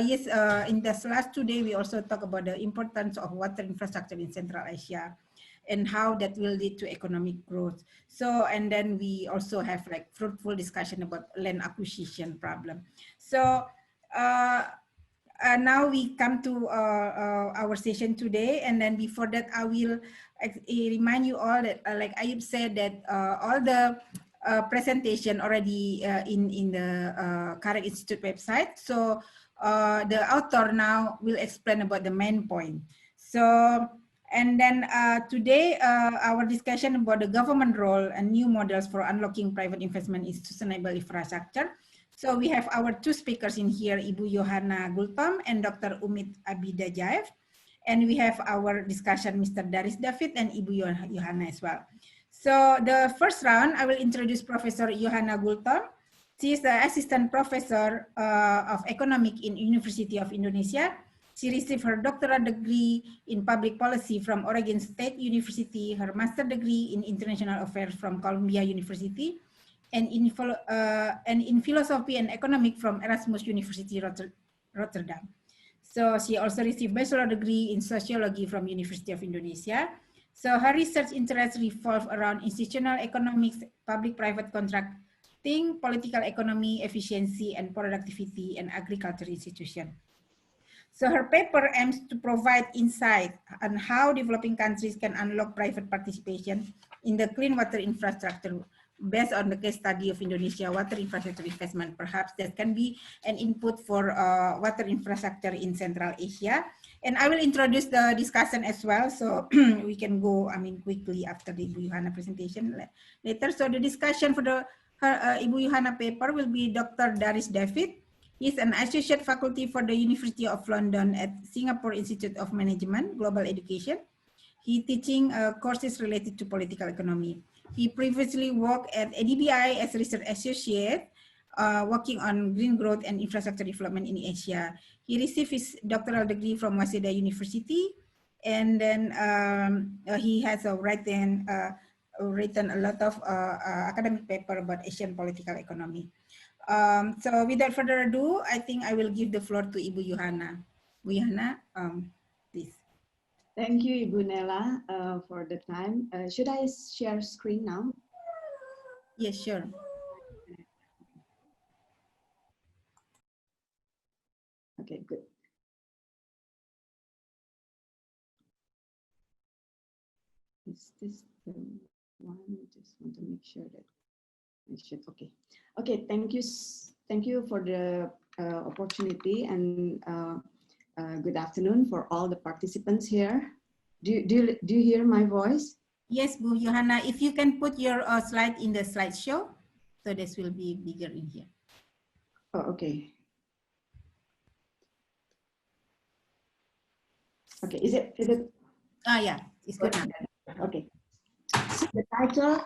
yes, in this last 2 days, we also talk about the importance of water infrastructure in Central Asia and how that will lead to economic growth. So, and then we also have like fruitful discussion about land acquisition problem. So now we come to our session today, and then before that, I will remind you all that, like Ayub said, that all the presentation already in the Current Institute website. So the author now will explain about the main point. So, and then today our discussion about the government role and new models for unlocking private investment in sustainable infrastructure. So we have our two speakers in here, Ibu Yohana Gultom and Dr. Umit Abidajaev. And we have our discussion, Mr. Daris David and Ibu Yohana as well. So the first round, I will introduce Professor Yohana Gultom. She is the Assistant Professor of Economics in University of Indonesia. She received her doctoral degree in Public Policy from Oregon State University, her master degree in International Affairs from Columbia University, and in Philosophy and Economics from Erasmus University Rotterdam. So she also received bachelor degree in Sociology from University of Indonesia. So her research interests revolve around institutional economics, public-private contracting, political economy, efficiency and productivity, and agriculture institution. So her paper aims to provide insight on how developing countries can unlock private participation in the clean water infrastructure based on the case study of Indonesia water infrastructure investment. Perhaps that can be an input for water infrastructure in Central Asia. And I will introduce the discussion as well, so we can go, quickly after the Ibu Yohana presentation later. So the discussion for the Ibu Yohana paper will be Dr. Daris David. He's an associate faculty for the University of London at Singapore Institute of Management, Global Education. He teaching courses related to political economy. He previously worked at ADBI as a research associate, working on green growth and infrastructure development in Asia. He received his doctoral degree from Waseda University, and then he has written a lot of academic paper about Asian political economy. So without further ado, I think I will give the floor to Ibu Yohana. Bu Yohana, please. Thank you, Ibu Nella, for the time. Should I share screen now? Yes, sure. Okay, good. Is this the one? Just want to make sure that I should. Okay. Okay. Thank you. Thank you for the opportunity, and good afternoon for all the participants here. Do you hear my voice? Yes, Bu Yohana. If you can put your slide in the slideshow, so this will be bigger in here. Oh, okay. Okay. Is it? Yeah. It's good now. Okay. So the title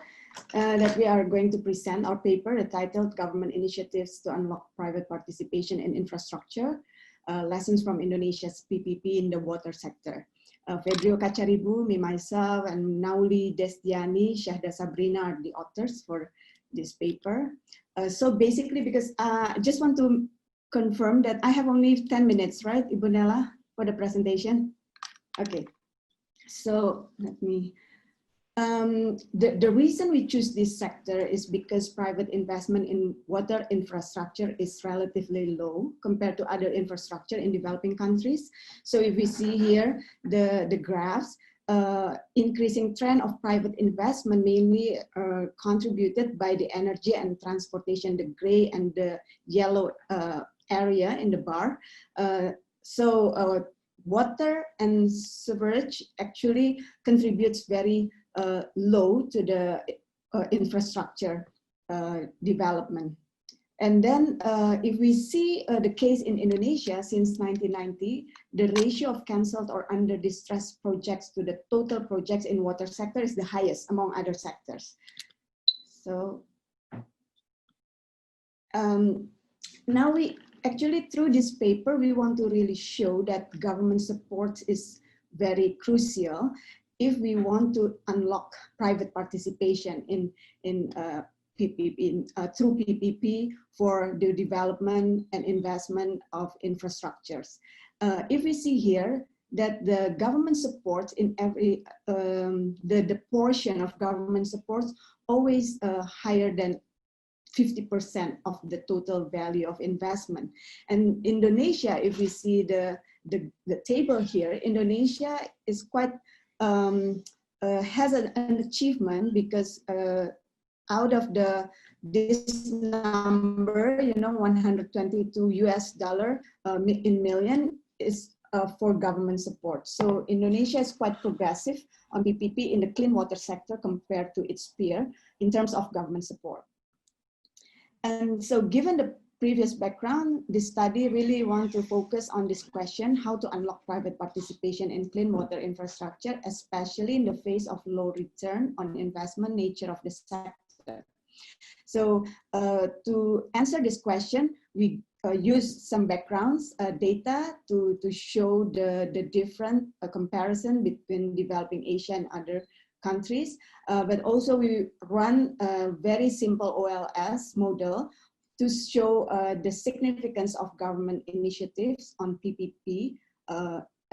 that we are going to present, our paper, the title Government Initiatives to Unlock Private Participation in Infrastructure, Lessons from Indonesia's PPP in the Water Sector. Fedrio Kacaribu, me, myself, and Nauli Destiani, Syahda Sabrina are the authors for this paper. So basically, because I just want to confirm that I have only 10 minutes, right, Ibu Nella, for the presentation? Okay. So let me, the reason we choose this sector is because private investment in water infrastructure is relatively low compared to other infrastructure in developing countries. So if we see here, the graphs, increasing trend of private investment mainly contributed by the energy and transportation, the gray and the yellow area in the bar. Water and sewerage actually contributes very low to the infrastructure development. And then if we see the case in Indonesia since 1990, the ratio of cancelled or under distress projects to the total projects in water sector is the highest among other sectors. So now we actually, through this paper, we want to really show that government support is very crucial if we want to unlock private participation in PPP, through PPP for the development and investment of infrastructures. If we see here that the government support in every, the portion of government support always higher than 50% of the total value of investment. And Indonesia, if we see the table here, Indonesia is quite, has an achievement because out of this number, you know, 122 US dollar in million is for government support. So Indonesia is quite progressive on PPP in the clean water sector compared to its peer in terms of government support. And so given the previous background, this study really want to focus on this question, how to unlock private participation in clean water infrastructure, especially in the face of low return on investment nature of the sector. So to answer this question, we use some backgrounds data to show the different comparison between developing Asia and other countries, but also we run a very simple OLS model to show the significance of government initiatives on PPP.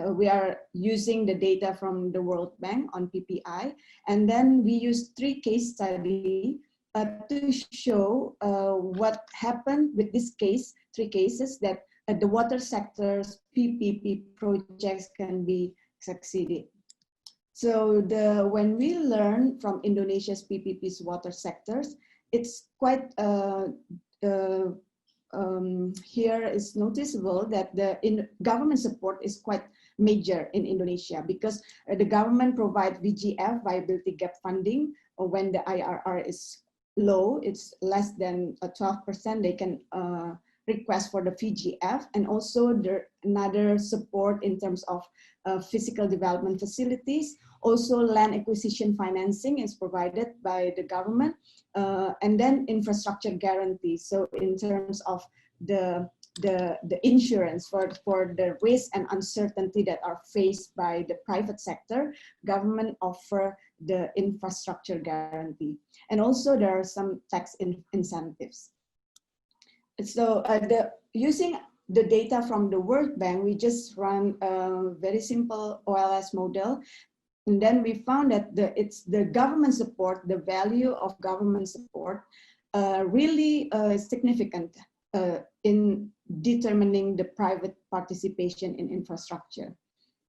We are using the data from the World Bank on PPI, and then we use 3 case studies to show what happened with this case, 3 cases that the water sector's PPP projects can be succeeded. So when we learn from Indonesia's PPP's water sectors, it's quite, here is noticeable that the government support is quite major in Indonesia because the government provides VGF, viability gap funding, or when the IRR is low, it's less than 12%, they can request for the VGF, and also another support in terms of physical development facilities. Also land acquisition financing is provided by the government, and then infrastructure guarantee. So in terms of the insurance for the risk and uncertainty that are faced by the private sector, government offer the infrastructure guarantee. And also there are some tax incentives. So using the data from the World Bank, we just run a very simple OLS model. And then we found that it's the government support, the value of government support really significant in determining the private participation in infrastructure.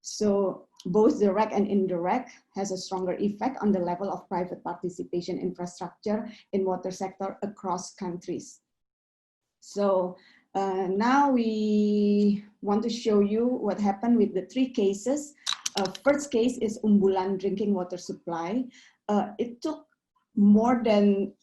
So both direct and indirect has a stronger effect on the level of private participation infrastructure in water sector across countries. So now we want to show you what happened with the 3 cases. First case is Umbulan drinking water supply. It took more than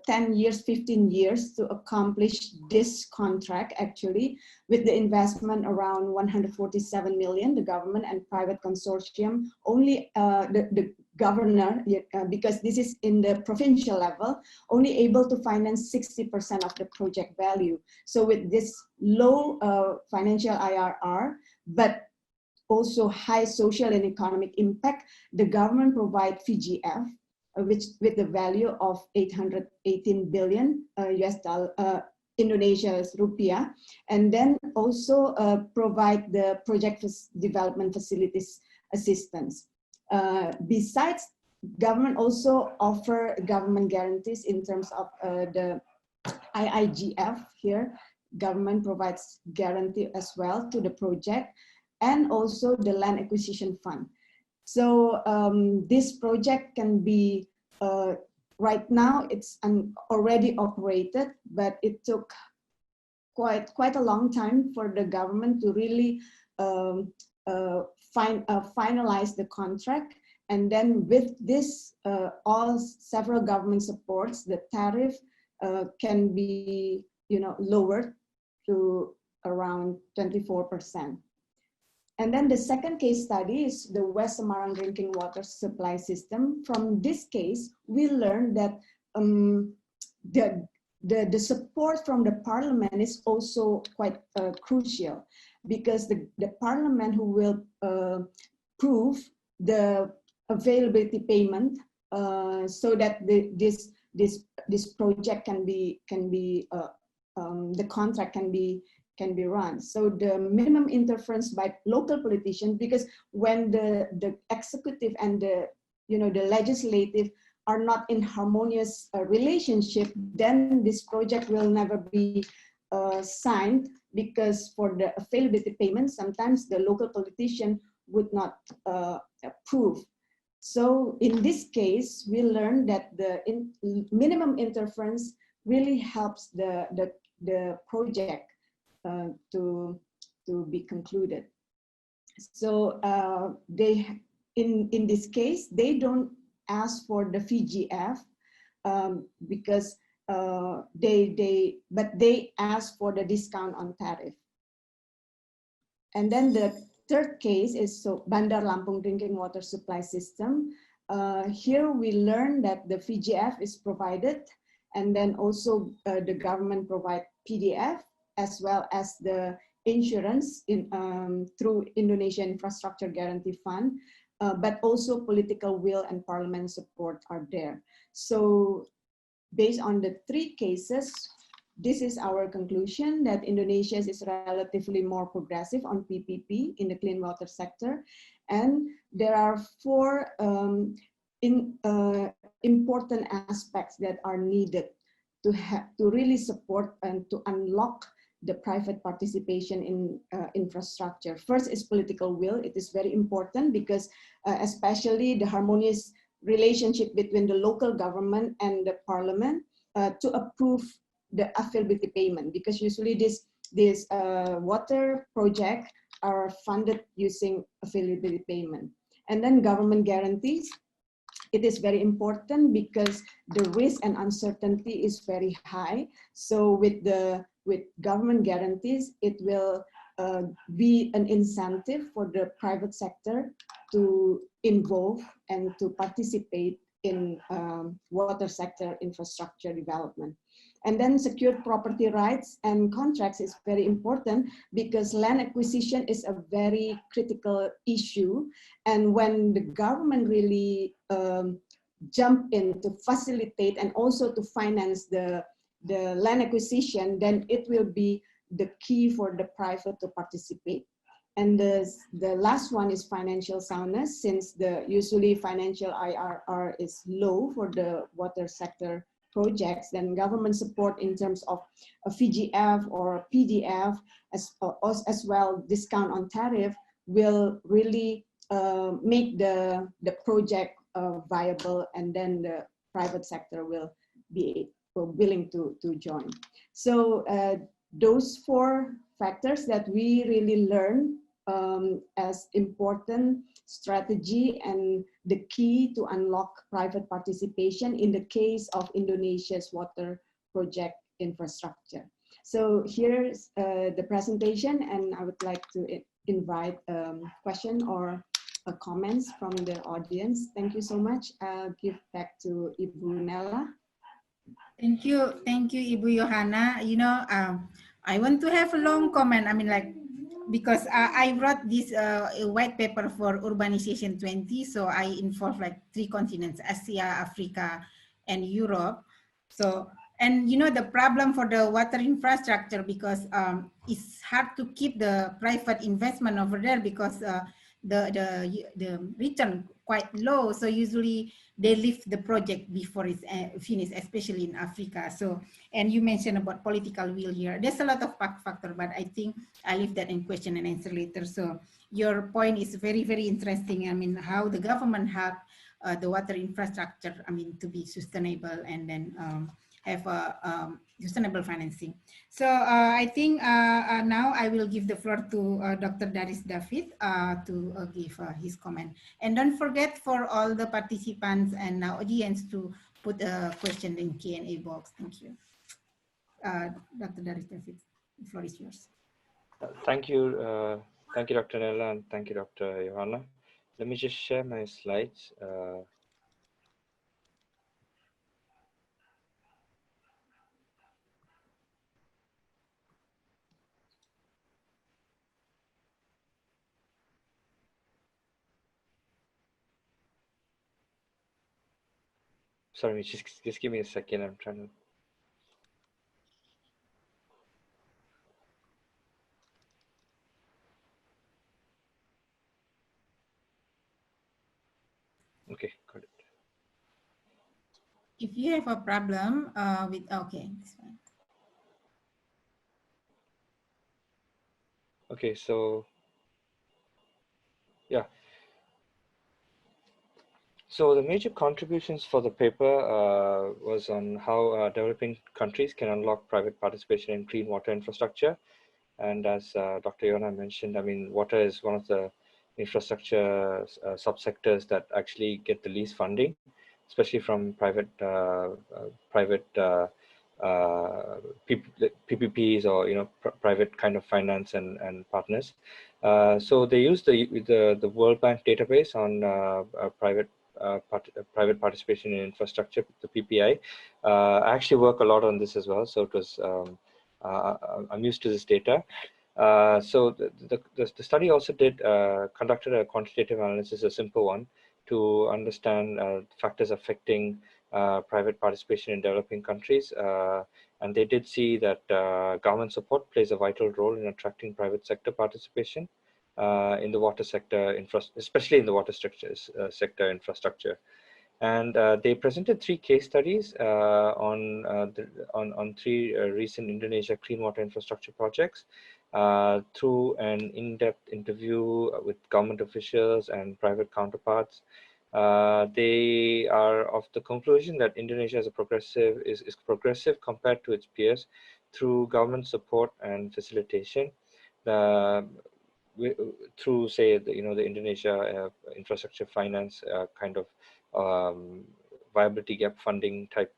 10 years, 15 years to accomplish this contract actually, with the investment around 147 million, the government and private consortium, only the governor, because this is in the provincial level, only able to finance 60% of the project value. So with this low financial IRR, but also high social and economic impact, the government provide VGF, which with the value of 818 billion US dollar, Indonesia's rupiah, and then also provide the project development facilities assistance. Besides, government also offer government guarantees in terms of the IIGF here. Government provides guarantee as well to the project, and also the land acquisition fund. So this project can be, right now it's already operated, but it took quite a long time for the government to really finalize the contract. And then with this, several government supports, the tariff can be lowered to around 24%. And then the second case study is the West Semarang drinking water supply system. From this case, we learned that the support from the parliament is also quite crucial, because the parliament who will prove the availability payment so that this project can be the contract can be run. So the minimum interference by local politicians, because when the executive and the legislative are not in harmonious relationship, then this project will never be signed, because for the availability payment, sometimes the local politician would not approve. So in this case, we learned that the minimum interference really helps the project to be concluded. So in this case, they don't ask for the VGF because they ask for the discount on tariff. And then the third case is Bandar Lampung drinking water supply system. Here we learn that the VGF is provided, and then also the government provide PDF, as well as the insurance through Indonesia Infrastructure Guarantee Fund, but also political will and parliament support are there. So based on the 3 cases, this is our conclusion, that Indonesia is relatively more progressive on PPP in the clean water sector. And there are 4 important aspects that are needed to really support and to unlock the private participation in infrastructure. First is political will. It is very important because especially the harmonious relationship between the local government and the parliament to approve the availability payment, because usually this water project are funded using availability payment. And then government guarantees. It is very important because the risk and uncertainty is very high. So with with government guarantees, it will be an incentive for the private sector to involve and to participate in water sector infrastructure development. And then secured property rights and contracts is very important because land acquisition is a very critical issue. And when the government really jump in to facilitate and also to finance the land acquisition, then it will be the key for the private to participate. And the last one is financial soundness, since usually financial IRR is low for the water sector projects, then government support in terms of a VGF or PDF as well discount on tariff will really make the project viable, and then the private sector will be willing to join. So those 4 factors that we really learn as important strategy and the key to unlock private participation in the case of Indonesia's water project infrastructure. So here's the presentation, and I would like to invite question or comments from the audience. Thank you so much. I'll give back to Ibu Nella. Thank you, Ibu Johanna. You know, I want to have a long comment. I mean, like, because I wrote this white paper for Urbanization 20, so I involve like 3 continents, Asia, Africa, and Europe. So, and you know, the problem for the water infrastructure, because it's hard to keep the private investment over there because the return quite low. So usually they leave the project before it's finished, especially in Africa. So, and you mentioned about political will here. There's a lot of factor, but I think I leave that in question and answer later. So your point is very, very interesting. I mean, how the government help the water infrastructure, I mean, to be sustainable and then have a sustainable financing. So I think now I will give the floor to Dr. Daris David to give his comment. And don't forget for all the participants and audience to put a question in Q&A box. Thank you. Dr. Daris David, the floor is yours. Thank you, Dr. Nella, and thank you, Dr. Johanna. Let me just share my slides. Sorry, just give me a second. I'm trying to. Okay, got it. If you have a problem with, okay, that's fine. Okay, so yeah. So the major contributions for the paper was on how developing countries can unlock private participation in clean water infrastructure. And as Dr. Johanna mentioned, I mean, water is one of the infrastructure subsectors that actually get the least funding, especially from private PPPs or private kind of finance and partners. So they use the World Bank database on private participation in infrastructure, the PPI. I actually work a lot on this as well, so it was I'm used to this data. So the study also conducted a quantitative analysis, a simple one, to understand factors affecting private participation in developing countries. And they did see that government support plays a vital role in attracting private sector participation in the water sector, especially in the water sector infrastructure. And they presented 3 case studies on 3 recent Indonesia clean water infrastructure projects through an in-depth interview with government officials and private counterparts. They are of the conclusion that Indonesia is progressive compared to its peers through government support and facilitation. Through, say, the Indonesia infrastructure finance kind of viability gap funding type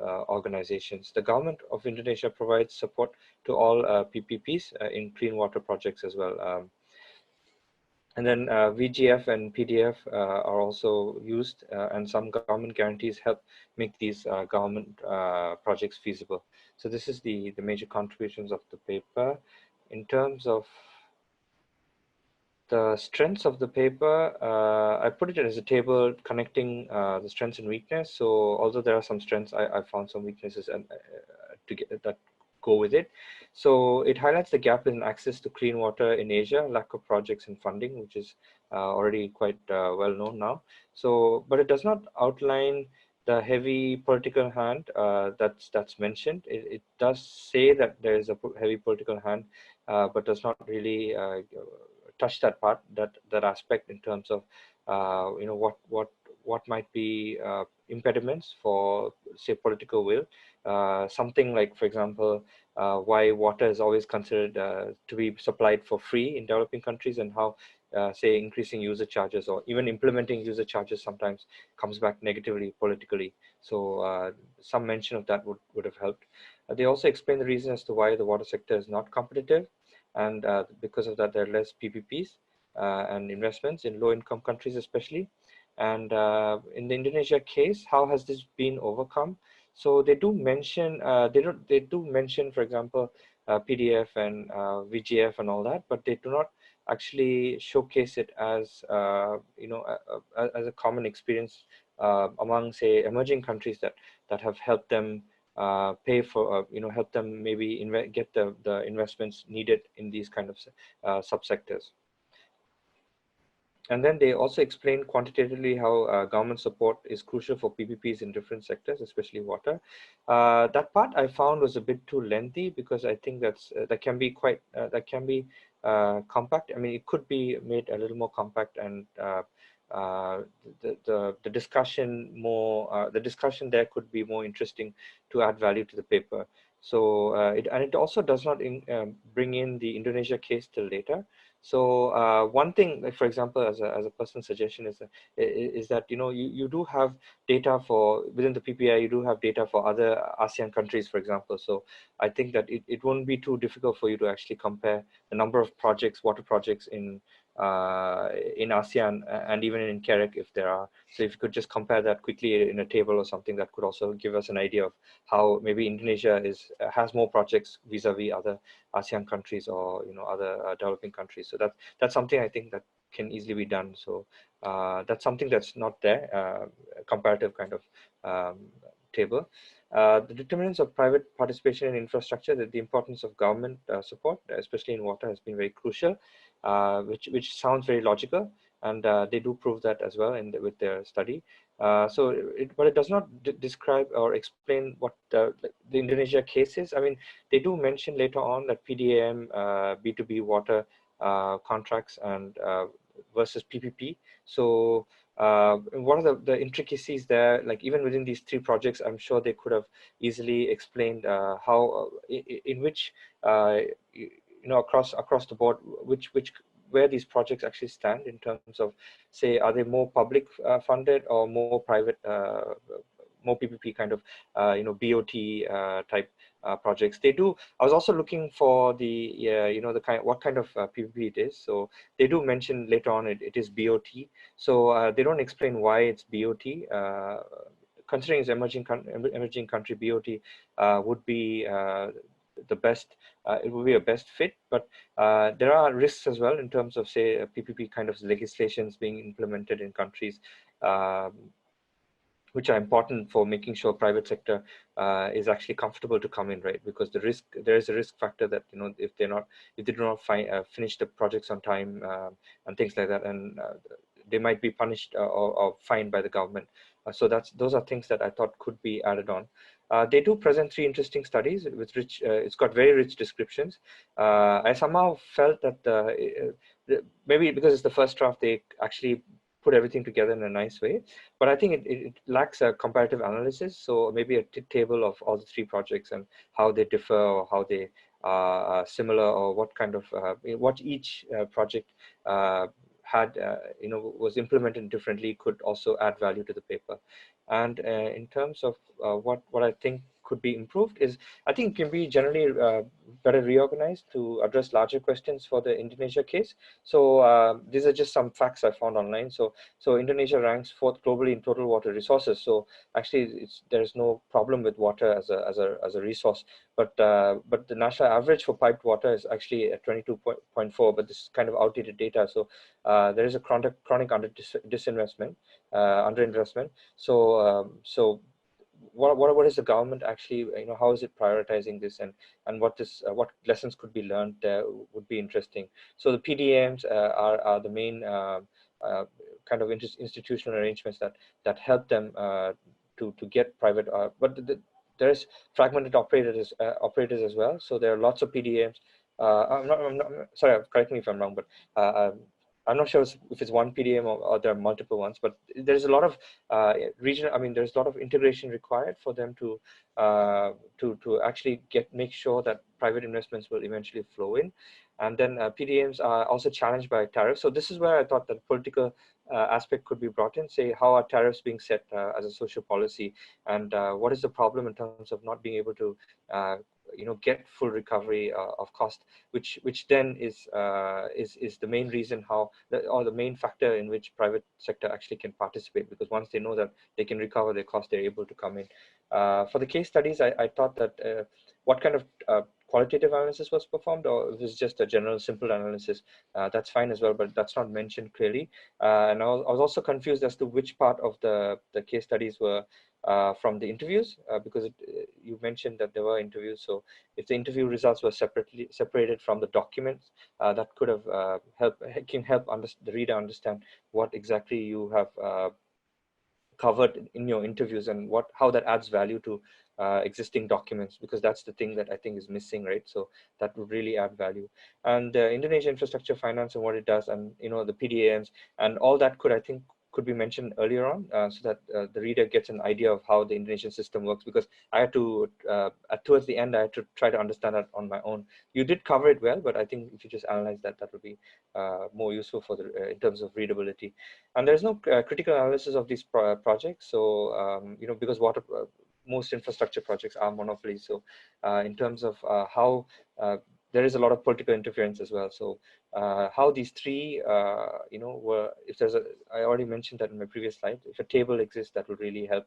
organizations. The government of Indonesia provides support to all PPPs in clean water projects as well. And then VGF and PDF are also used, and some government guarantees help make these government projects feasible. So this is the major contributions of the paper. In terms of the strengths of the paper, I put it as a table connecting the strengths and weakness. So although there are some strengths, I found some weaknesses and that go with it. So it highlights the gap in access to clean water in Asia, lack of projects and funding, which is already quite well known now. So, but it does not outline the heavy political hand that's mentioned. It does say that there is a heavy political hand, but does not really touch that part, that aspect in terms of you know, what might be impediments for, say, political will. Something like, for example, why water is always considered to be supplied for free in developing countries, and how say increasing user charges or even implementing user charges sometimes comes back negatively politically. So some mention of that would have helped. They also explain the reason as to why the water sector is not competitive, and because of that there are less PPPs and investments in low-income countries especially. And in the Indonesia case, how has this been overcome? So they do mention, they do mention, for example, PDF and VGF and all that, but they do not actually showcase it as you know, as a common experience among, say, emerging countries that have helped them pay for, you know, help them maybe get the investments needed in these kind of subsectors. And then they also explain quantitatively how government support is crucial for PPPs in different sectors, especially water. That part I found was a bit too lengthy, because I think that can be quite compact. I mean, it could be made a little more compact, and the discussion the discussion there could be more interesting to add value to the paper. So it also does not bring in the Indonesia case till later. So one thing, like, for example, as a personal suggestion is that, you know, you do have data for, within the PPI, you do have data for other ASEAN countries, for example. So I think that it won't be too difficult for you to actually compare the number of projects, water projects in ASEAN and even in CAREC, if there are. So if you could just compare that quickly in a table or something, that could also give us an idea of how maybe Indonesia has more projects vis-a-vis other ASEAN countries, or, you know, other developing countries. So that's something I think that can easily be done. So that's something that's not there, comparative kind of table. The determinants of private participation in infrastructure, the importance of government support, especially in water, has been very crucial, which sounds very logical, and they do prove that as well with their study. But it does not describe or explain what the Indonesia case is. I mean, they do mention later on that PDAM, B2B water contracts, and versus PPP. So what are the intricacies there? Like, even within these three projects, I'm sure they could have easily explained how, in which, you know, across the board, where these projects actually stand in terms of, say, are they more public funded or more private, more PPP kind of, you know, BOT type projects. They do. I was also looking for the, you know, what kind of PPP it is. So they do mention later on it is BOT. So they don't explain why it's BOT. Considering it's emerging country, BOT would be the best. It would be a best fit, but there are risks as well in terms of, say, PPP kind of legislations being implemented in countries, which are important for making sure private sector is actually comfortable to come in, right? Because there is a risk factor that, you know, if they do not finish the projects on time and things like that, and they might be punished or fined by the government. So those are things that I thought could be added on. They do present three interesting studies with rich. It's got very rich descriptions. I somehow felt that maybe because it's the first draft, they actually put everything together in a nice way, but I think it lacks a comparative analysis. So maybe a table of all the three projects and how they differ, or how they are similar, or what kind of what each project had, you know, was implemented differently, could also add value to the paper. And in terms of what I think could be improved is, I think it can be generally better reorganized to address larger questions for the Indonesia case. So these are just some facts I found online. So Indonesia ranks 4th globally in total water resources. So actually, there's no problem with water as a resource. But the national average for piped water is actually at 22.4. But this is kind of outdated data. So there is a chronic underinvestment. So what is the government actually, how is it prioritizing this, and what lessons could be learned would be interesting. So the PDMs are the main kind of institutional arrangements that help them to get private, but there's fragmented operators as well. So there are lots of PDMs. I'm not sorry, correct me if I'm wrong, but I'm not sure if it's one PDM or there are multiple ones, but there's a lot of there's a lot of integration required for them to actually make sure that private investments will eventually flow in. And then PDMs are also challenged by tariffs. So this is where I thought that political aspect could be brought in, say, how are tariffs being set as a social policy, and what is the problem in terms of not being able to get full recovery of cost, which then is the main reason or the main factor in which private sector actually can participate, because once they know that they can recover their cost, they're able to come in. For the case studies, I thought that what kind of qualitative analysis was performed, or if it's just a general simple analysis, that's fine as well, but that's not mentioned clearly. And I was also confused as to which part of the case studies were from the interviews, because you mentioned that there were interviews. So if the interview results were separated from the documents, that could have help the reader understand what exactly you have covered in your interviews, and how that adds value to existing documents, because that's the thing that I think is missing, right? So that would really add value. And Indonesia infrastructure finance and what it does, and the PDAMs and all that could be mentioned earlier on, so that the reader gets an idea of how the Indonesian system works, because I had to, towards the end, I had to try to understand that on my own. You did cover it well, but I think if you just analyze that would be more useful for in terms of readability. And there's no critical analysis of these projects. So, because most infrastructure projects are monopolies. So in terms of how there is a lot of political interference as well. So how these three, if there's I already mentioned that in my previous slide, if a table exists, that would really help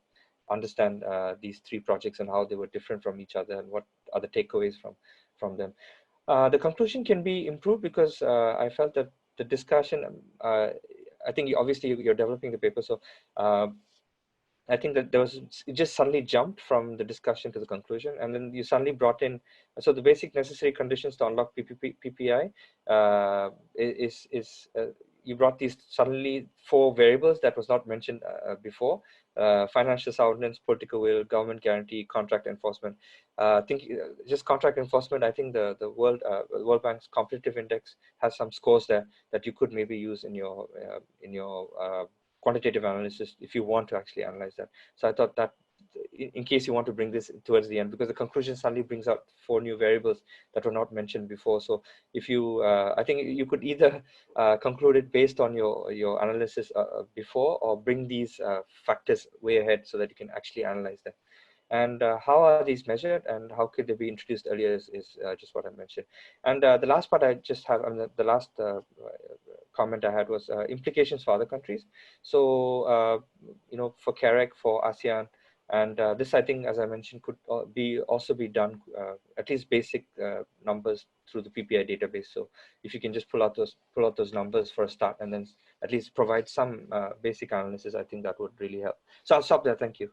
understand these three projects and how they were different from each other, and what are the takeaways from them. The conclusion can be improved, because I felt that the discussion, I think obviously you're developing the paper, so I think that it just suddenly jumped from the discussion to the conclusion, and then you suddenly brought in, so the basic necessary conditions to unlock PPI you brought these suddenly 4 variables that was not mentioned before: financial soundness, political will, government guarantee, contract enforcement. Just contract enforcement, I think the World Bank's competitive index has some scores there that you could maybe use in your quantitative analysis if you want to actually analyze that. So I thought that in case you want to bring this towards the end, because the conclusion suddenly brings out 4 new variables that were not mentioned before. So if you, I think you could either conclude it based on your analysis before, or bring these factors way ahead so that you can actually analyze them. And how are these measured, and how could they be introduced earlier is just what I mentioned. And the last part I just have, the last comment I had was implications for other countries. So, for CAREC, for ASEAN, and this, I think, as I mentioned, could also be done, at least basic numbers through the PPI database. So if you can just pull out those numbers for a start, and then at least provide some basic analysis, I think that would really help. So I'll stop there. Thank you.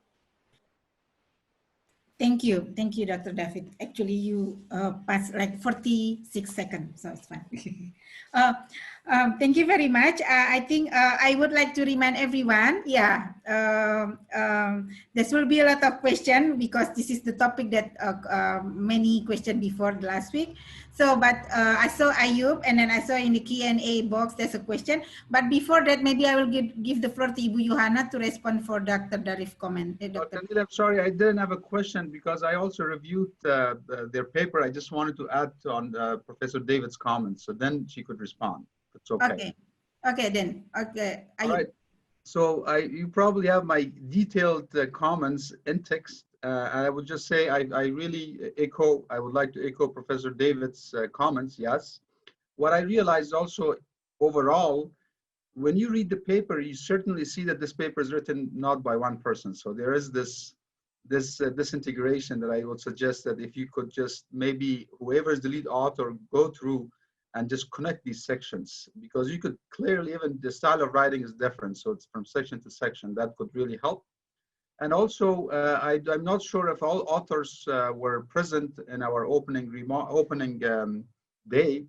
Thank you, Dr. David. Actually, you passed like 46 seconds, so it's fine. Thank you very much. I think I would like to remind everyone, there will be a lot of questions, because this is the topic that many questioned before last week. So, but I saw Ayub, and then I saw in the Q&A box there's a question. But before that, maybe I will give the floor to Ibu Yohana to respond for Dr. Darif's comment. I'm sorry, I didn't have a question, because I also reviewed their paper. I just wanted to add on Professor David's comments, so then she could respond. It's okay. Okay then. Okay. All right. So you probably have my detailed comments in text. And I would just say I really echo, I would like to echo Professor David's comments, yes. What I realized also overall, when you read the paper, you certainly see that this paper is written not by one person. So there is this integration that I would suggest that if you could just maybe whoever is the lead author go through and just connect these sections, because you could clearly, even the style of writing is different. So it's from section to section. That could really help. And also, I'm not sure if all authors were present in our opening day.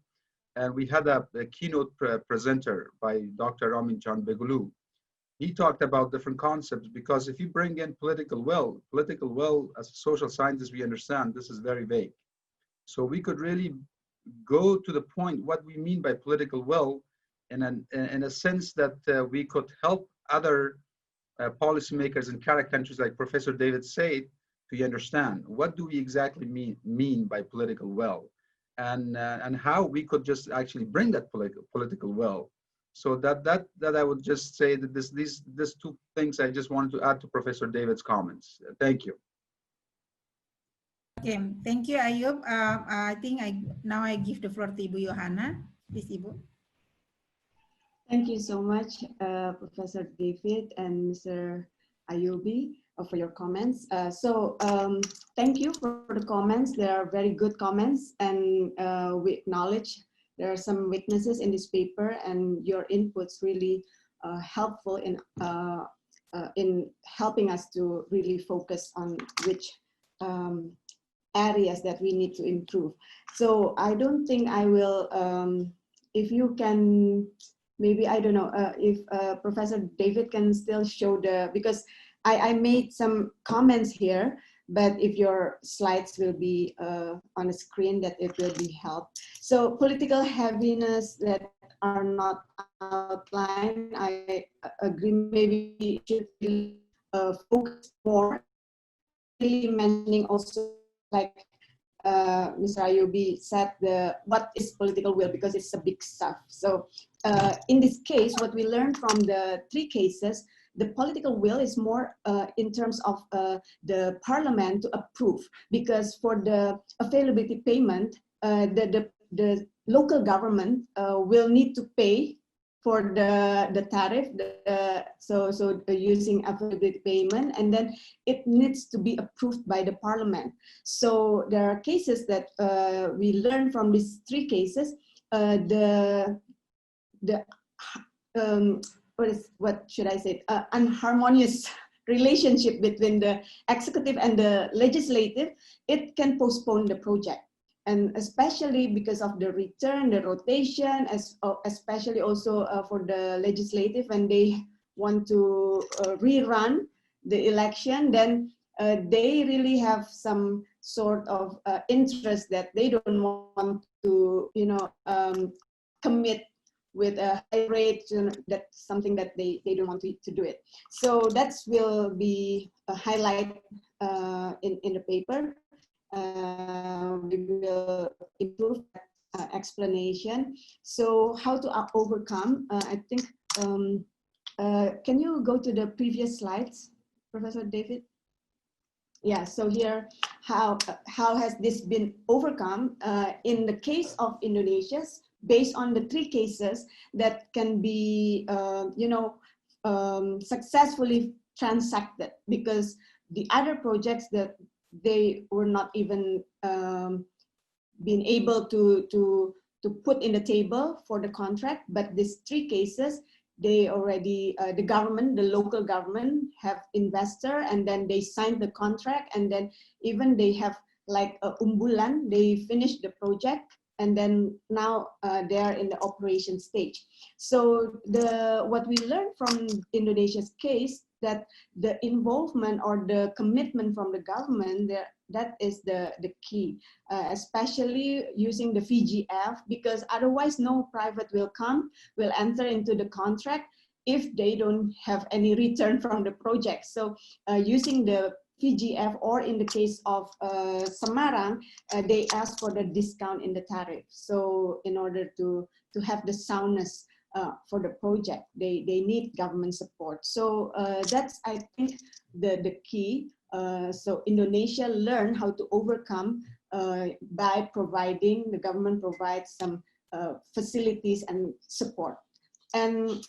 And we had a keynote presenter by Dr. Ramin John Begulu. He talked about different concepts, because if you bring in political will as a social scientist, we understand this is very vague. So we could really go to the point what we mean by political will in a sense that we could help other policymakers in CARA countries, like Professor David said, to understand what do we exactly mean by political will, and how we could just actually bring that political will. So that I would just say that these two things I just wanted to add to Professor David's comments. Thank you. Okay, thank you, Ayub. I think now I give the floor to Ibu Yohana. Please, Ibu. Thank you so much, Professor David and Mr. Ayubi, for your comments. Thank you for the comments. They are very good comments, and we acknowledge there are some weaknesses in this paper, and your inputs really helpful in helping us to really focus on which areas that we need to improve. So I don't think I will, if you can, maybe, I don't know, if Professor David can still show because I made some comments here, but if your slides will be on the screen, that it will be helped. So political heaviness that are not outlined, I agree, maybe it should be focused more, really mentioning also, like Mr. Ayubi said, what is political will, because it's a big stuff. So in this case, what we learned from the 3 cases, the political will is more in terms of the parliament to approve, because for the availability payment, the local government will need to pay for the tariff, so using availability payment, and then it needs to be approved by the parliament. So there are cases that we learn from these 3 cases, what should I say, unharmonious relationship between the executive and the legislative, it can postpone the project. And especially because of the return, the rotation, especially also for the legislative, when they want to rerun the election, then they really have some sort of interest that they don't want to, commit with a high rate. That's something that they don't want to do it. So that will be a highlight in the paper. We will improve explanation. So how to overcome, I think, can you go to the previous slides, Professor David? Yeah, so here, how has this been overcome in the case of Indonesia, based on the 3 cases that can be, successfully transacted, because the other projects that they were not even being able to put in the table for the contract, but these 3 cases, they already, the local government have investor, and then they signed the contract, and then even they have like umbulan, they finished the project, and then now they are in the operation stage. So what we learned from Indonesia's case, that the involvement or the commitment from the government, that is the key, especially using the VGF, because otherwise no private will enter into the contract if they don't have any return from the project. So using the VGF, or in the case of Semarang, they ask for the discount in the tariff. So in order to have the soundness for the project. They need government support. So that's, I think, the key. So Indonesia learned how to overcome by providing, the government provides some facilities and support. And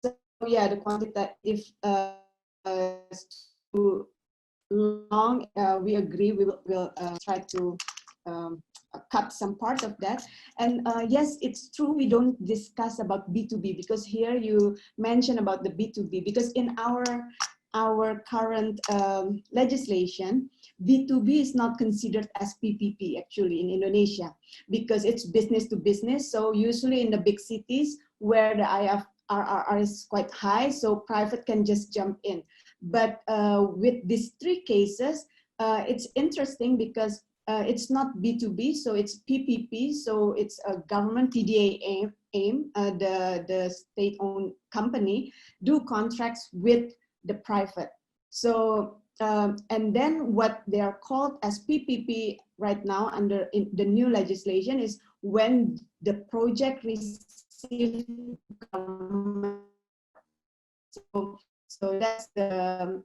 so yeah, the quantitative too long, we agree we will try to cut some part of that. And yes, it's true, we don't discuss about B2B, because here you mentioned about the B2B, because in our current legislation, B2B is not considered as PPP actually in Indonesia, because it's business to business. So usually in the big cities where the IRR is quite high, so private can just jump in. But with these three cases, it's interesting because it's not B2B, so it's PPP, so it's a government TDA aim, the state-owned company do contracts with the private. So, and then what they are called as PPP right now under the new legislation is when the project receives government. So that's the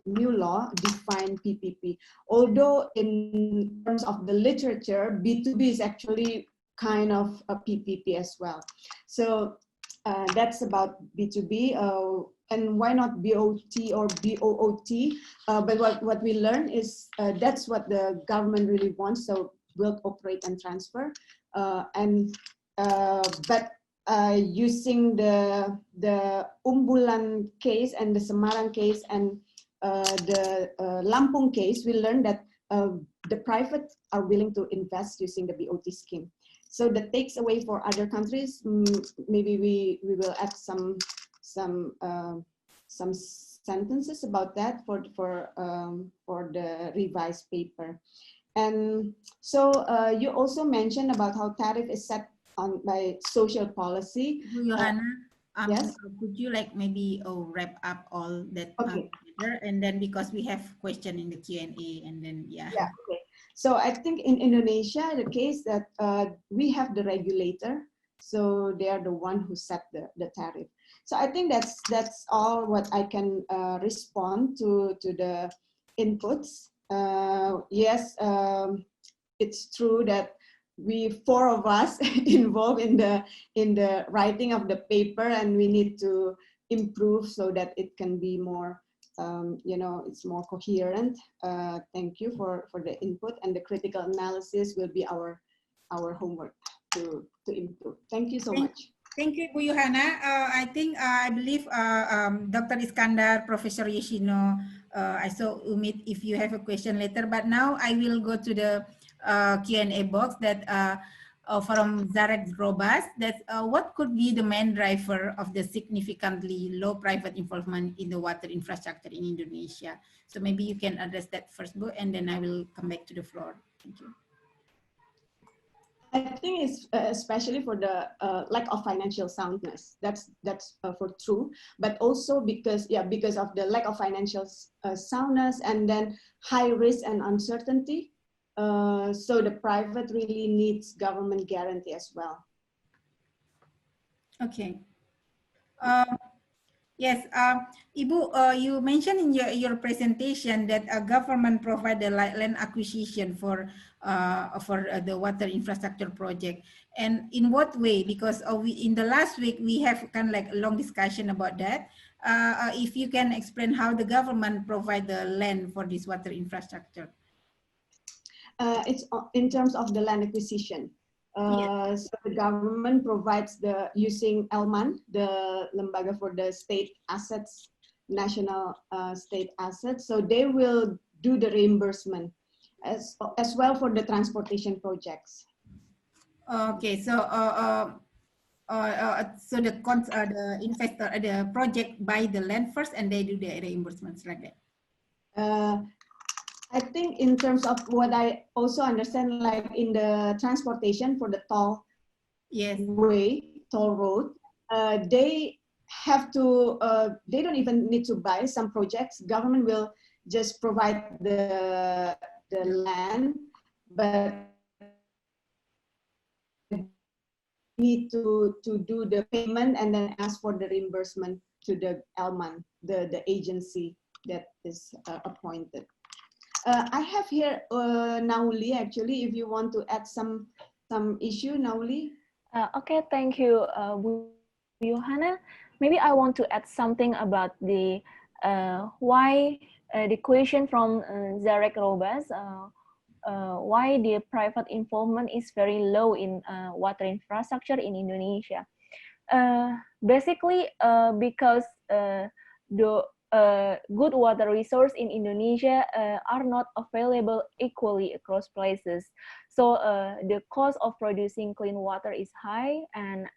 new law define PPP. Although in terms of the literature, B2B is actually kind of a PPP as well. So that's about B2B. And why not BOT or BOOT? But what we learn is that's what the government really wants. So build, operate, and transfer. Using the Umbulan case and the Semarang case and the Lampung case, we learned that the private are willing to invest using the BOT scheme. So that takes away for other countries. Maybe we will add some sentences about that for the revised paper. And so you also mentioned about how tariff is set on by social policy. Johanna, yes. Could you like maybe wrap up all that okay. together, and then because we have question in the Q&A, and then yeah. Yeah. Okay. So I think in Indonesia, the case that we have the regulator, so they are the one who set the tariff. So I think that's all what I can respond to the inputs. Yes, it's true that we four of us involved in the writing of the paper, and we need to improve so that it can be more it's more coherent. Thank you for the input, and the critical analysis will be our homework to improve. Thank you so much. Thank you, Bu Johanna. I believe Dr. Iskandar, Professor Yoshino, I saw Umit if you have a question later, but now I will go to the Q&A box that from Zarek Robas, that what could be the main driver of the significantly low private involvement in the water infrastructure in Indonesia? So maybe you can address that first, Bu, and then I will come back to the floor. Thank you. I think it's especially for the lack of financial soundness. That's for true, but also because of the lack of financial soundness, and then high risk and uncertainty. So the private really needs government guarantee as well. Okay. Yes, Ibu, you mentioned in your presentation that a government provide the land acquisition for the water infrastructure project, and in what way? Because in the last week we have kind of like a long discussion about that. If you can explain how the government provide the land for this water infrastructure. It's in terms of the land acquisition. So the government provides using LMAN, the Lembaga for the State Assets, National State Assets. So they will do the reimbursement as well for the transportation projects. Okay, so so the investor, the project buy the land first, and they do the reimbursements, like that. I think in terms of what I also understand, like in the transportation for the toll road, they have to, they don't even need to buy some projects. Government will just provide the land, but need to do the payment and then ask for the reimbursement to the Elman, the agency that is appointed. I have here Nauli, actually, if you want to add some issue, Nauli. Okay, thank you, Bu Johanna. Maybe I want to add something about the why the question from Zarek Robas, why the private involvement is very low in water infrastructure in Indonesia. Basically, because the good water resource in Indonesia are not available equally across places. So the cost of producing clean water is high, and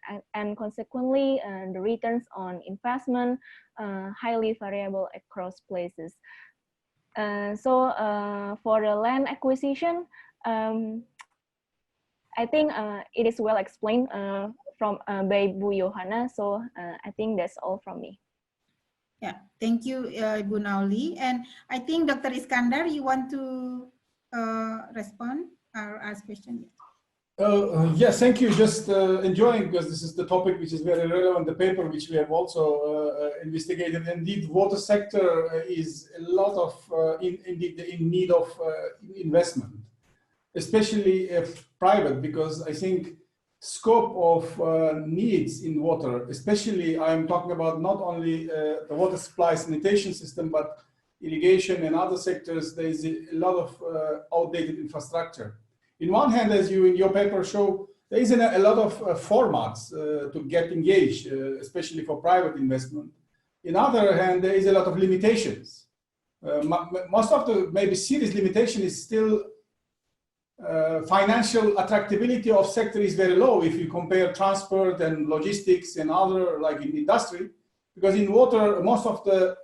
consequently the returns on investment highly variable across places. So for the land acquisition, I think it is well explained from by Bu Johanna. So I think that's all from me. Yeah, thank you, Ibu Nauli. And I think Dr. Iskandar, you want to respond or ask question? Yes, thank you. Just enjoying, because this is the topic which is very relevant, the paper which we have also investigated. Indeed, water sector is a lot of, indeed, in need of investment, especially if private, because I think scope of needs in water, especially I'm talking about not only the water supply sanitation system, but irrigation and other sectors, there is a lot of outdated infrastructure. In one hand, as you in your paper show, there isn't a lot of formats to get engaged, especially for private investment. In other hand, there is a lot of limitations. Most of the maybe serious limitation is still financial attractability of sector is very low if you compare transport and logistics and other, like in industry, because in water, most of the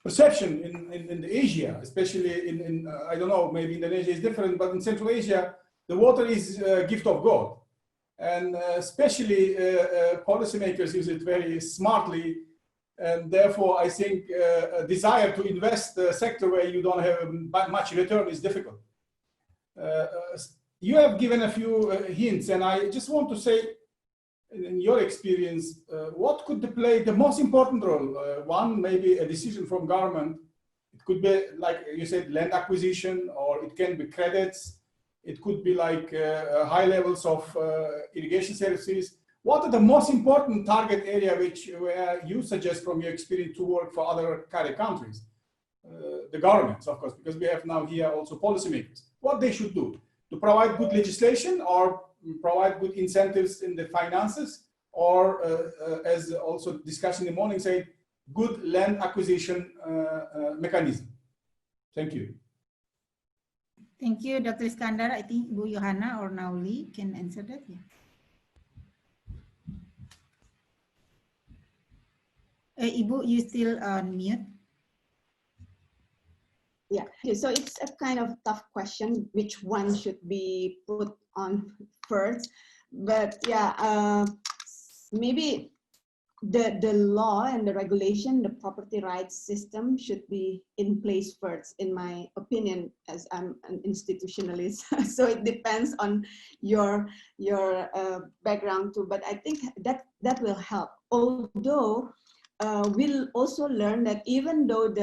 perception in Asia, especially in I don't know, maybe Indonesia is different, but in Central Asia, the water is a gift of God. And especially policymakers use it very smartly. And therefore, I think a desire to invest a sector where you don't have much return is difficult. You have given a few hints, and I just want to say, in your experience, what could play the most important role? One, maybe a decision from government. It could be, like you said, land acquisition, or it can be credits. It could be like high levels of irrigation services. What are the most important target area where you suggest from your experience to work for other CARE countries? The governments, of course, because we have now here also policymakers. What they should do to provide good legislation or provide good incentives in the finances, or as also discussed in the morning, say good land acquisition mechanism. Thank you. Thank you, Dr. Iskandar. I think Bu Johanna or Nauli can answer that. Yeah. Ibu, you still on mute? Yeah, so it's a kind of tough question, which one should be put on first. But yeah, maybe the law and the regulation, the property rights system should be in place first, in my opinion, as I'm an institutionalist. So it depends on your background too. But I think that will help. Although we'll also learn that even though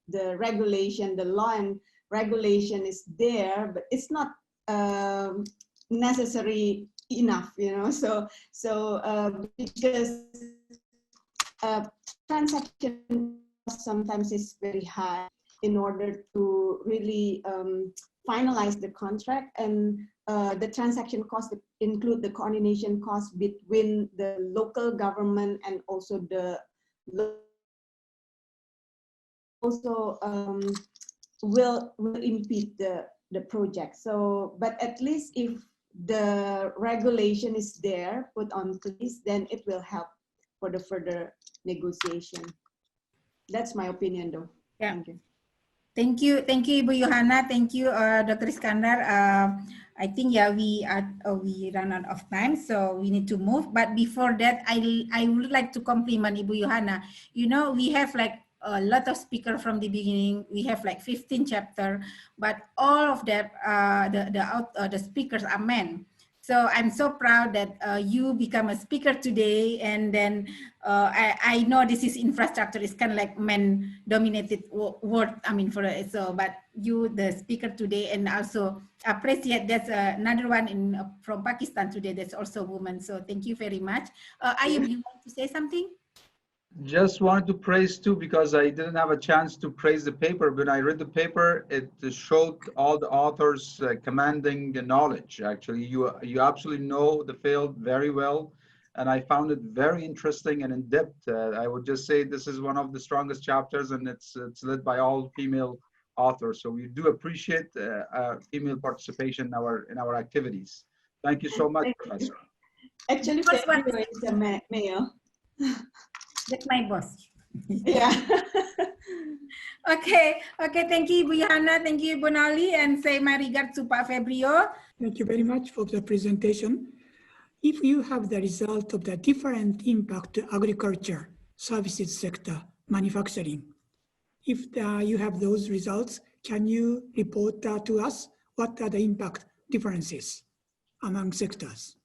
the regulation, the law and regulation is there, but it's not necessary enough, you know. So because transaction sometimes is very high in order to really finalize the contract, and the transaction cost include the coordination cost between the local government and also the will impede the project. So, but at least if the regulation is there, put on place, then it will help for the further negotiation. That's my opinion, though. Yeah. Thank you. Thank you, Ibu Johanna. Thank you, Dr. Iskandar. I think we run out of time, so we need to move. But before that, I would like to compliment Ibu Johanna. You know, we have like a lot of speakers from the beginning. We have like 15 chapters, but all of that, the speakers are men. So I'm so proud that you become a speaker today. And then I know this is infrastructure, is kind of like men-dominated word. I mean, for so, but you, the speaker today, and also appreciate there's another one from Pakistan today. That's also a woman. So thank you very much. Ayub, you want to say something? Just wanted to praise too, because I didn't have a chance to praise the paper. When I read the paper, it showed all the authors commanding the knowledge. Actually, you absolutely know the field very well, and I found it very interesting and in depth. I would just say this is one of the strongest chapters, and it's led by all female authors. So we do appreciate female participation in our activities. Thank you so much, Professor. Actually, Febio is a male. That's my boss. Yeah. Okay. Thank you, Ibu Yohana. Thank you, Ibu Nali, and say my regards to Pak Febrio. Thank you very much for the presentation. If you have the result of the different impact to agriculture, services sector, manufacturing, if you have those results, can you report to us what are the impact differences among sectors?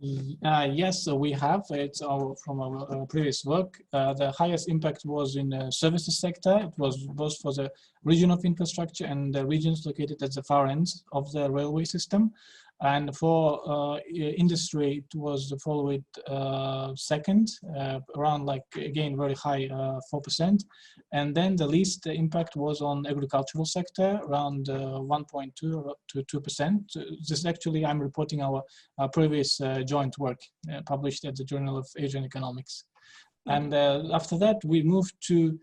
Yes, we have. It's from our previous work. The highest impact was in the services sector. It was both for the region of infrastructure and the regions located at the far ends of the railway system. And for industry, it was followed second, around like, again, very high, 4%. And then the least impact was on agricultural sector, around 1.2 to 2%. This actually, I'm reporting our previous joint work published at the Journal of Asian Economics. And after that, we moved to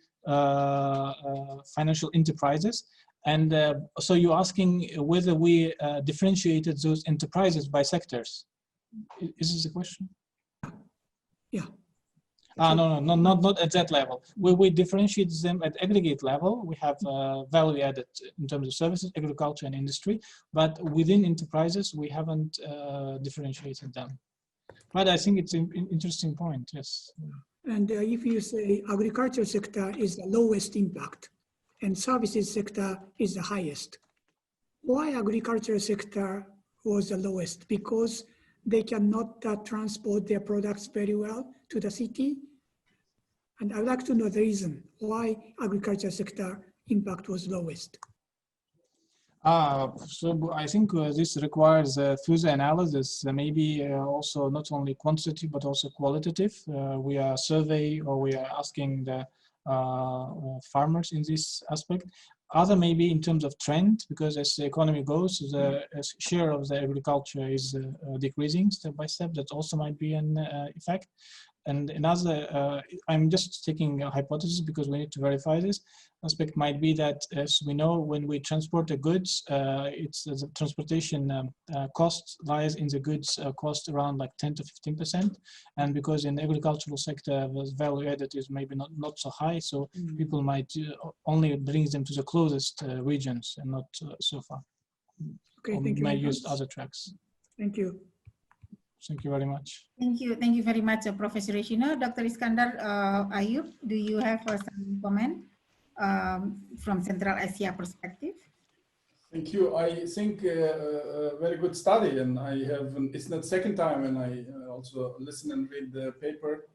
financial enterprises. And so you're asking whether we differentiated those enterprises by sectors. Is this a question? Yeah. No, not at that level. We differentiate them at aggregate level. We have value added in terms of services, agriculture, and industry. But within enterprises, we haven't differentiated them. But I think it's an interesting point, yes. And if you say agriculture sector is the lowest impact, and services sector is the highest. Why agriculture sector was the lowest? Because they cannot transport their products very well to the city. And I'd like to know the reason why agriculture sector impact was lowest. So I think this requires further analysis, maybe also not only quantitative, but also qualitative. We are survey or we are asking the farmers in this aspect. Other maybe in terms of trend, because as the economy goes, the share of the agriculture is decreasing step by step. That also might be an effect. And another, I'm just taking a hypothesis because we need to verify this aspect, might be that, as we know, when we transport the goods, it's the transportation cost lies in the goods cost around like 10 to 15%. And because in the agricultural sector, the value added is maybe not so high, so people might only bring them to the closest regions and not so far. Okay, or thank you. may use other tracks. Thank you. Thank you very much. Thank you very much, Professor Reshino. Dr. Iskandar Ayub, do you have some comment from Central Asia perspective? Thank you. I think a very good study, and I have, it's not second time, and I also listen and read the paper.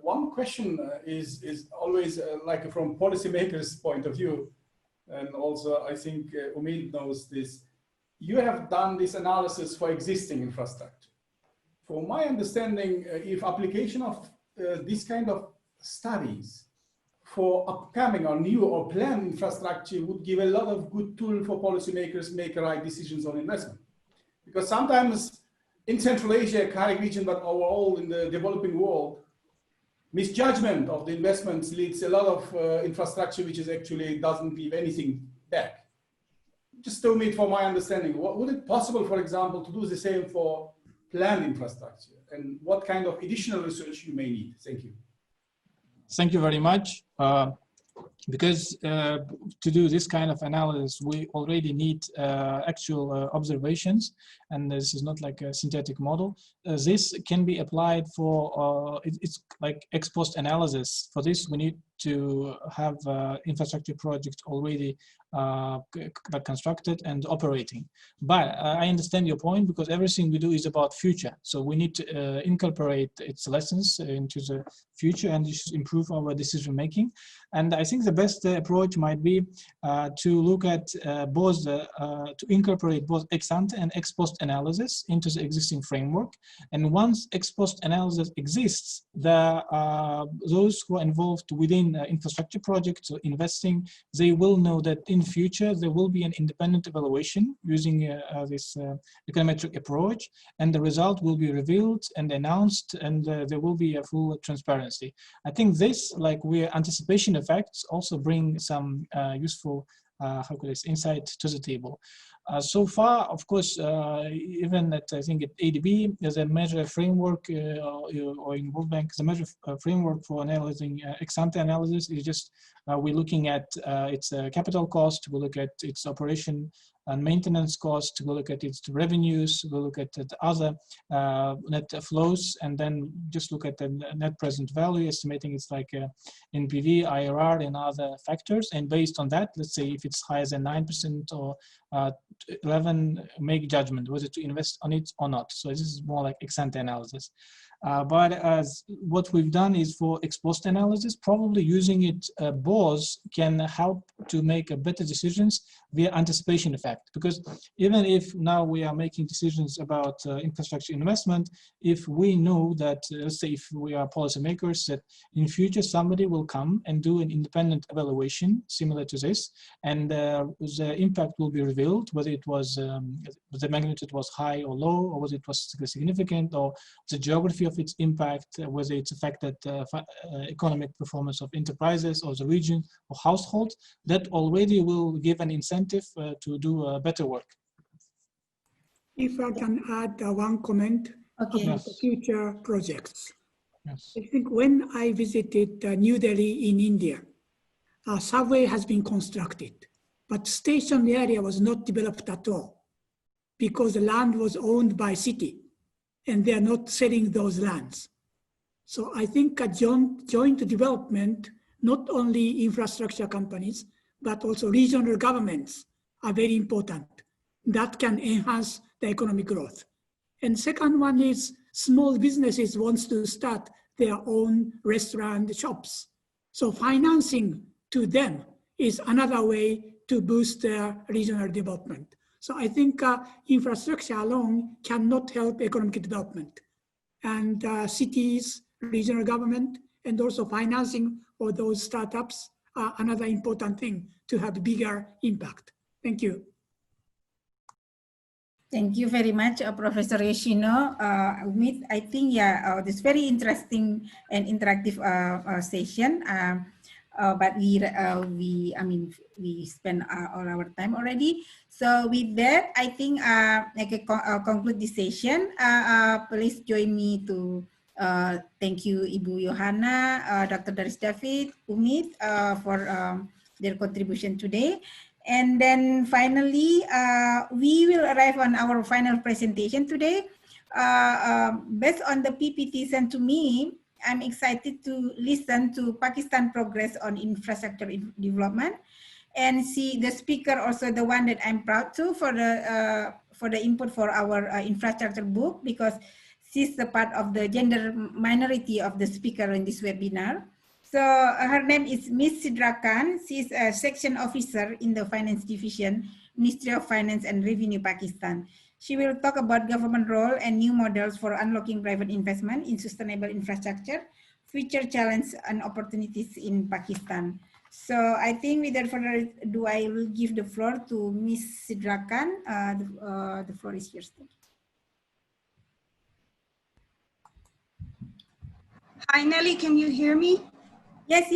One question is always like from policymakers' point of view, and also I think Umid knows this. You have done this analysis for existing infrastructure. From my understanding, if application of this kind of studies for upcoming or new or planned infrastructure would give a lot of good tool for policymakers make right decisions on investment. Because sometimes in Central Asia, CARIC region, but overall in the developing world, misjudgment of the investments leads a lot of infrastructure which is actually doesn't give anything back. Just to me, for my understanding, would it possible, for example, to do the same for planned infrastructure, and what kind of additional research you may need? Thank you. Thank you very much. because to do this kind of analysis, we already need actual observations, and this is not like a synthetic model. This can be applied for, it's like ex post analysis. For this, we need to have infrastructure project already constructed and operating. But I understand your point, because everything we do is about future. So we need to incorporate its lessons into the future, and this should improve our decision making. And I think the best approach might be to look at both, to incorporate both ex ante and ex post analysis into the existing framework. And once ex post analysis exists, those who are involved within infrastructure projects or investing, they will know that in future there will be an independent evaluation using this econometric approach, and the result will be revealed and announced, and there will be a full transparency. I think this, like anticipation effects, also bring some useful insight to the table. So far, of course, even at, I think at ADB, there's a measure framework, or in World Bank, the measure framework for analyzing ex-ante analysis is just, we're looking at its capital cost, we look at its operation and maintenance cost, we'll look at its revenues, we'll look at the other net flows, and then just look at the net present value, estimating it's like NPV, IRR, and other factors. And based on that, let's say if it's higher than 9% or 11, make judgment whether to invest on it or not. So this is more like ex-ante analysis. But as what we've done is for ex post analysis, probably using it both can help to make better decisions via anticipation effect. Because even if now we are making decisions about infrastructure investment, if we know that, let's say if we are policymakers, that in future somebody will come and do an independent evaluation similar to this, and the impact will be revealed, whether it was, the magnitude was high or low, or whether it was significant, or the geography of its impact, whether it's affected economic performance of enterprises or the region or households, that already will give an incentive to do better work. If I can add one comment about the future projects. Yes. I think when I visited New Delhi in India, a subway has been constructed, but station area was not developed at all because the land was owned by city, and they are not selling those lands. So I think a joint development, not only infrastructure companies, but also regional governments are very important. That can enhance the economic growth. And second one is small businesses wants to start their own restaurant shops. So financing to them is another way to boost their regional development. So I think infrastructure alone cannot help economic development. And cities, regional government, and also financing for those startups are another important thing to have bigger impact. Thank you. Thank you very much, Professor Yoshino. I think, this very interesting and interactive session. But we spent all our time already. So with that, I think I can conclude this session. Please join me to thank you, Ibu Yohana, Dr. Daris David, Umit, for their contribution today. And then finally, we will arrive on our final presentation today. Based on the PPT sent to me, I'm excited to listen to Pakistan progress on infrastructure development, and see the speaker also the one that I'm proud to for the input for our infrastructure book, because she's the part of the gender minority of the speaker in this webinar. So her name is Miss Sidra Khan. She's a section officer in the Finance Division, Ministry of Finance and Revenue, Pakistan. She will talk about government role and new models for unlocking private investment in sustainable infrastructure, future challenges and opportunities in Pakistan. So I think without further ado, I will give the floor to Miss Sidra Khan. The floor is yours. Thank you. Hi, Nelly, can you hear me? Yes,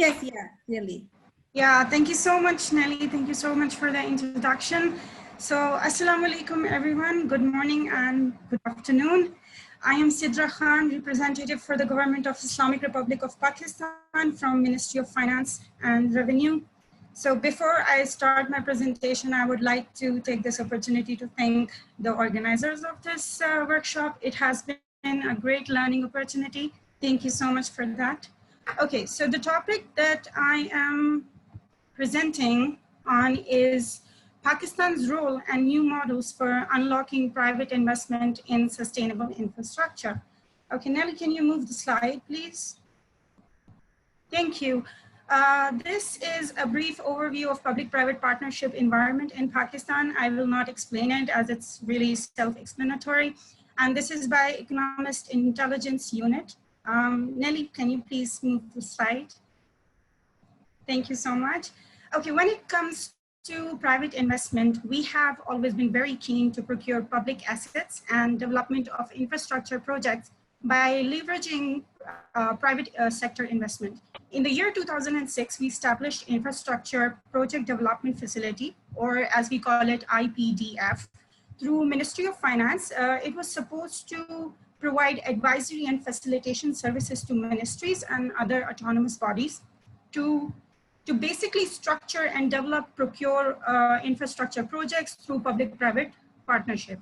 clearly. Yeah, thank you so much, Nelly. Thank you so much for the introduction. So, Assalamu alaikum, everyone. Good morning and good afternoon. I am Sidra Khan, representative for the Government of Islamic Republic of Pakistan from Ministry of Finance and Revenue. So before I start my presentation, I would like to take this opportunity to thank the organizers of this workshop. It has been a great learning opportunity. Thank you so much for that. Okay, so the topic that I am presenting on is Pakistan's role and new models for unlocking private investment in sustainable infrastructure. Okay, Nelly, can you move the slide, please? Thank you. This is a brief overview of public-private partnership environment in Pakistan. I will not explain it as it's really self-explanatory. And this is by Economist Intelligence Unit. Nelly, can you please move the slide? Thank you so much. Okay, when it comes to private investment, we have always been very keen to procure public assets and development of infrastructure projects by leveraging private sector investment. In the year 2006, we established Infrastructure Project Development Facility, or as we call it, IPDF, through Ministry of Finance. It was supposed to provide advisory and facilitation services to ministries and other autonomous bodies to basically structure and develop, procure infrastructure projects through public-private partnership.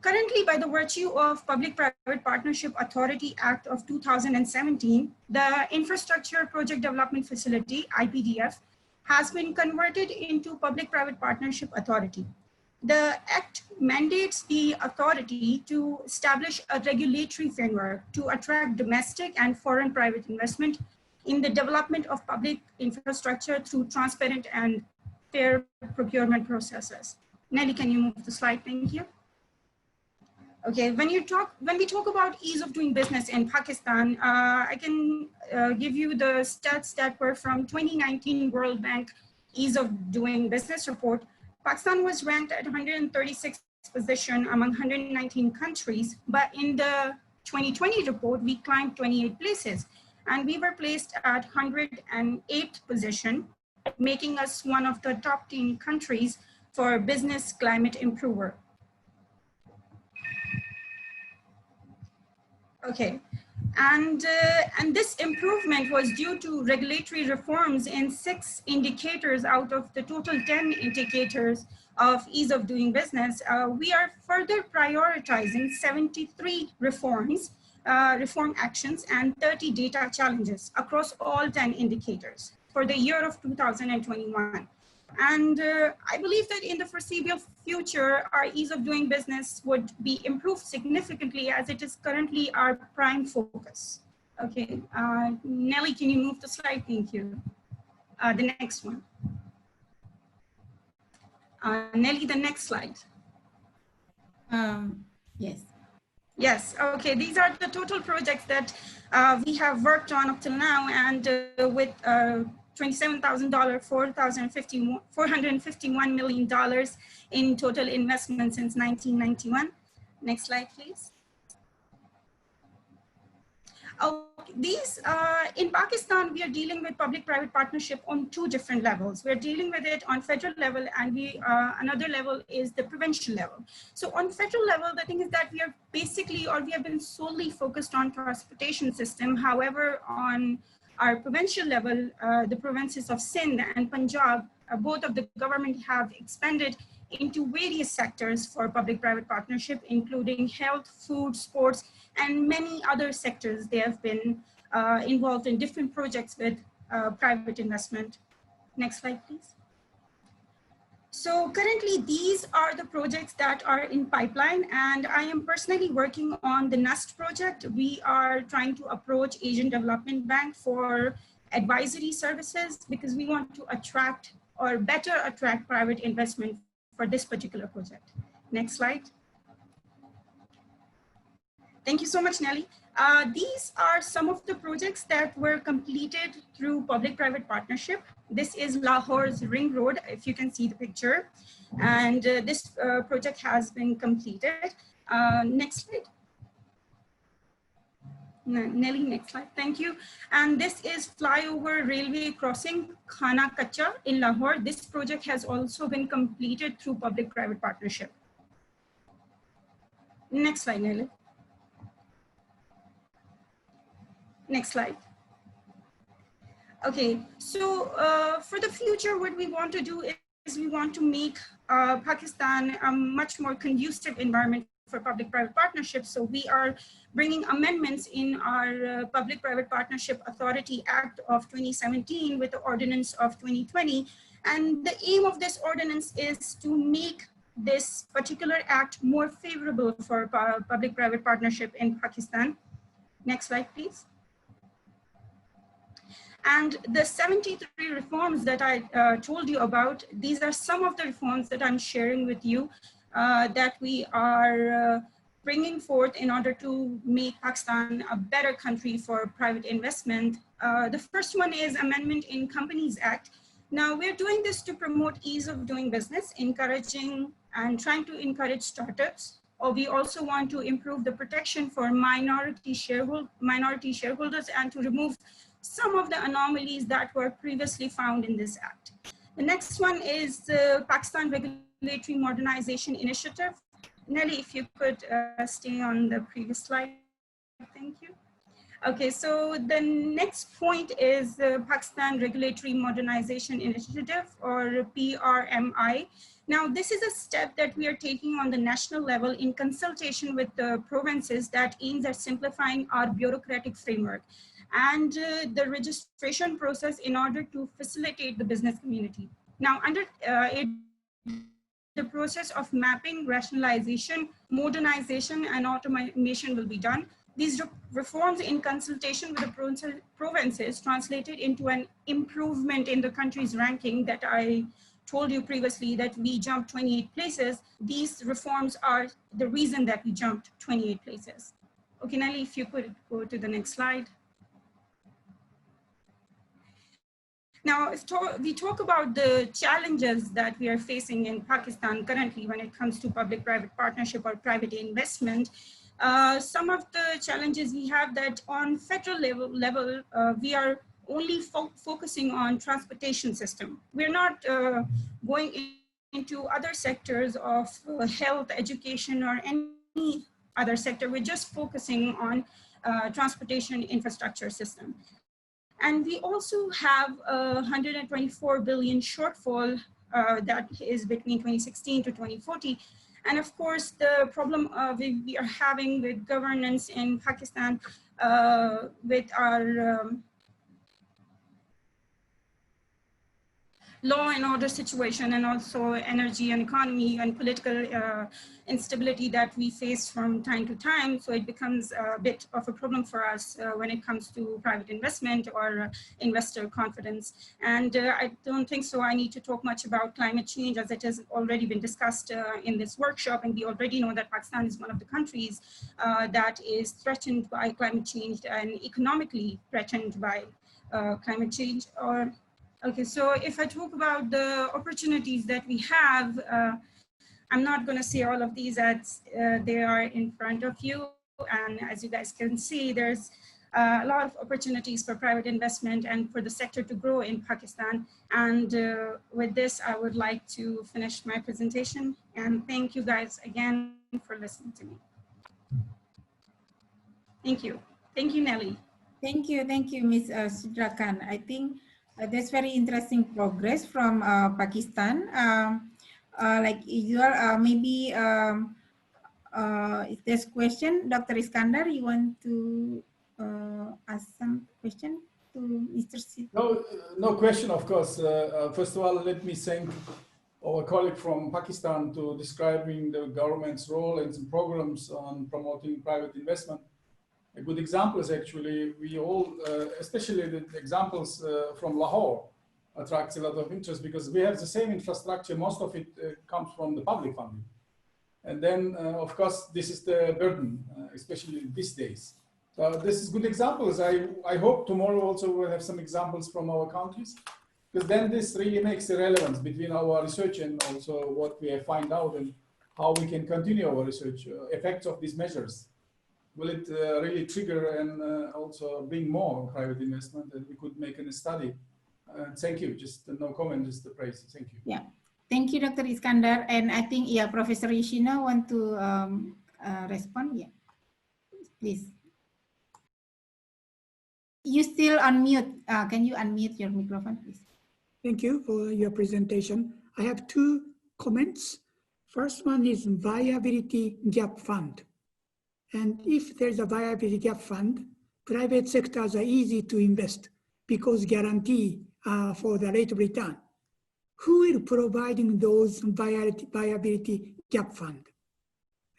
Currently, by the virtue of Public-Private Partnership Authority Act of 2017, the Infrastructure Project Development Facility, IPDF, has been converted into Public-Private Partnership Authority. The Act mandates the authority to establish a regulatory framework to attract domestic and foreign private investment in the development of public infrastructure through transparent and fair procurement processes. Nelly, can you move the slide? Thank you. Okay, when we talk about ease of doing business in Pakistan, I can give you the stats that were from 2019 World Bank Ease of Doing Business report. Pakistan was ranked at 136th position among 119 countries, but in the 2020 report, we climbed 28 places, and we were placed at 108th position, making us one of the top 10 countries for business climate improver. Okay, and this improvement was due to regulatory reforms in 6 indicators out of the total 10 indicators of ease of doing business. We are further prioritizing 73 reforms, reform actions, and 30 data challenges across all 10 indicators for the year of 2021. And I believe that in the foreseeable future, our ease of doing business would be improved significantly as it is currently our prime focus. Okay, Nelly, can you move the slide? Thank you. The next one. Nelly, the next slide. Yes. Yes, okay, these are the total projects that we have worked on up till now, and with $27,000, $451 million in total investment since 1991. Next slide, please. These, in Pakistan, we are dealing with public-private partnership on 2 different levels. We're dealing with it on federal level, and another level is the provincial level. So on federal level, the thing is that we are basically, or we have been solely focused on transportation system. However, on our provincial level, the provinces of Sindh and Punjab, both of the government have expanded into various sectors for public-private partnership, including health, food, sports, and many other sectors. They have been involved in different projects with private investment. Next slide, please. So currently, these are the projects that are in pipeline, and I am personally working on the NEST project. We are trying to approach Asian Development Bank for advisory services because we want to attract or better attract private investment for this particular project. Next slide. Thank you so much, Nelly. These are some of the projects that were completed through public-private partnership. This is Lahore's Ring Road, if you can see the picture. And this project has been completed. Next slide. Nelly, next slide, thank you. And this is flyover railway crossing Khana Kacha in Lahore. This project has also been completed through public-private partnership. Next slide, Nelly. Next slide. Okay, so for the future, what we want to do is we want to make Pakistan a much more conducive environment for public-private partnerships. So we are bringing amendments in our Public-Private Partnership Authority Act of 2017 with the Ordinance of 2020. And the aim of this ordinance is to make this particular act more favorable for public-private partnership in Pakistan. Next slide, please. And the 73 reforms that I told you about, these are some of the reforms that I'm sharing with you that we are bringing forth in order to make Pakistan a better country for private investment. The first one is Amendment in Companies Act. Now we're doing this to promote ease of doing business, encouraging and trying to encourage startups. Or we also want to improve the protection for minority shareholders and to remove some of the anomalies that were previously found in this act. The next one is the Pakistan Regulatory Modernization Initiative. Nelly, if you could stay on the previous slide, thank you. Okay, so the next point is the Pakistan Regulatory Modernization Initiative, or PRMI. Now, this is a step that we are taking on the national level in consultation with the provinces that aims at simplifying our bureaucratic framework and the registration process in order to facilitate the business community. Now, under the process of mapping, rationalization, modernization, and automation will be done. These reforms in consultation with the provinces translated into an improvement in the country's ranking that I told you previously that we jumped 28 places. These reforms are the reason that we jumped 28 places. Okay, Nelly, if you could go to the next slide. Now, if we talk about the challenges that we are facing in Pakistan currently when it comes to public-private partnership or private investment, some of the challenges we have that on federal level we are only focusing on transportation system. We're not going into other sectors of health, education, or any other sector. We're just focusing on transportation infrastructure system. And we also have a 124 billion shortfall that is between 2016 to 2040. And of course, the problem we are having with governance in Pakistan with our law and order situation, and also energy and economy and political instability that we face from time to time. So it becomes a bit of a problem for us when it comes to private investment or investor confidence. And I don't think so I need to talk much about climate change, as it has already been discussed in this workshop. And we already know that Pakistan is one of the countries that is threatened by climate change and economically threatened by climate change. Okay, so if I talk about the opportunities that we have, I'm not going to say all of these as they are in front of you. And as you guys can see, there's a lot of opportunities for private investment and for the sector to grow in Pakistan. And with this, I would like to finish my presentation. And thank you guys again for listening to me. Thank you. Thank you, Nelly. Thank you, Ms. Sudrakan. I think that's very interesting progress from Pakistan. Like usual, maybe if there's question, Dr. Iskandar, you want to ask some question to Mr. Sid? No question, of course. First of all, let me thank our colleague from Pakistan to describing the government's role and some programs on promoting private investment. A good example is actually, we all, especially the examples from Lahore, attracts a lot of interest because we have the same infrastructure. Most of it comes from the public funding. And then, of course, this is the burden, especially these days. So this is good examples. I hope tomorrow also we'll have some examples from our countries, because then this really makes a relevance between our research and also what we find out and how we can continue our research, effects of these measures. Will it really trigger and also bring more private investment, and we could make a study? Thank you. Just no comment, just the praise. Thank you. Yeah, thank you, Dr. Iskandar. And I think, yeah, Professor Ishina want to respond. Yeah, please. You still unmute. Can you unmute your microphone, please? Thank you for your presentation. I have two comments. First one is viability gap fund. And if there's a viability gap fund, private sectors are easy to invest because guarantee for the rate of return. Who is providing those viability gap fund?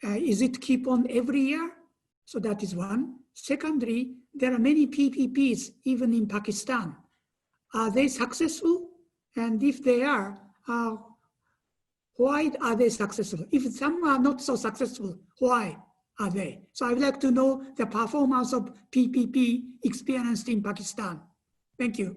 Is it keep on every year? So that is one. Secondly, there are many PPPs even in Pakistan. Are they successful? And if they are, why are they successful? If some are not so successful, why are they? So I would like to know the performance of PPP experienced in Pakistan. Thank you.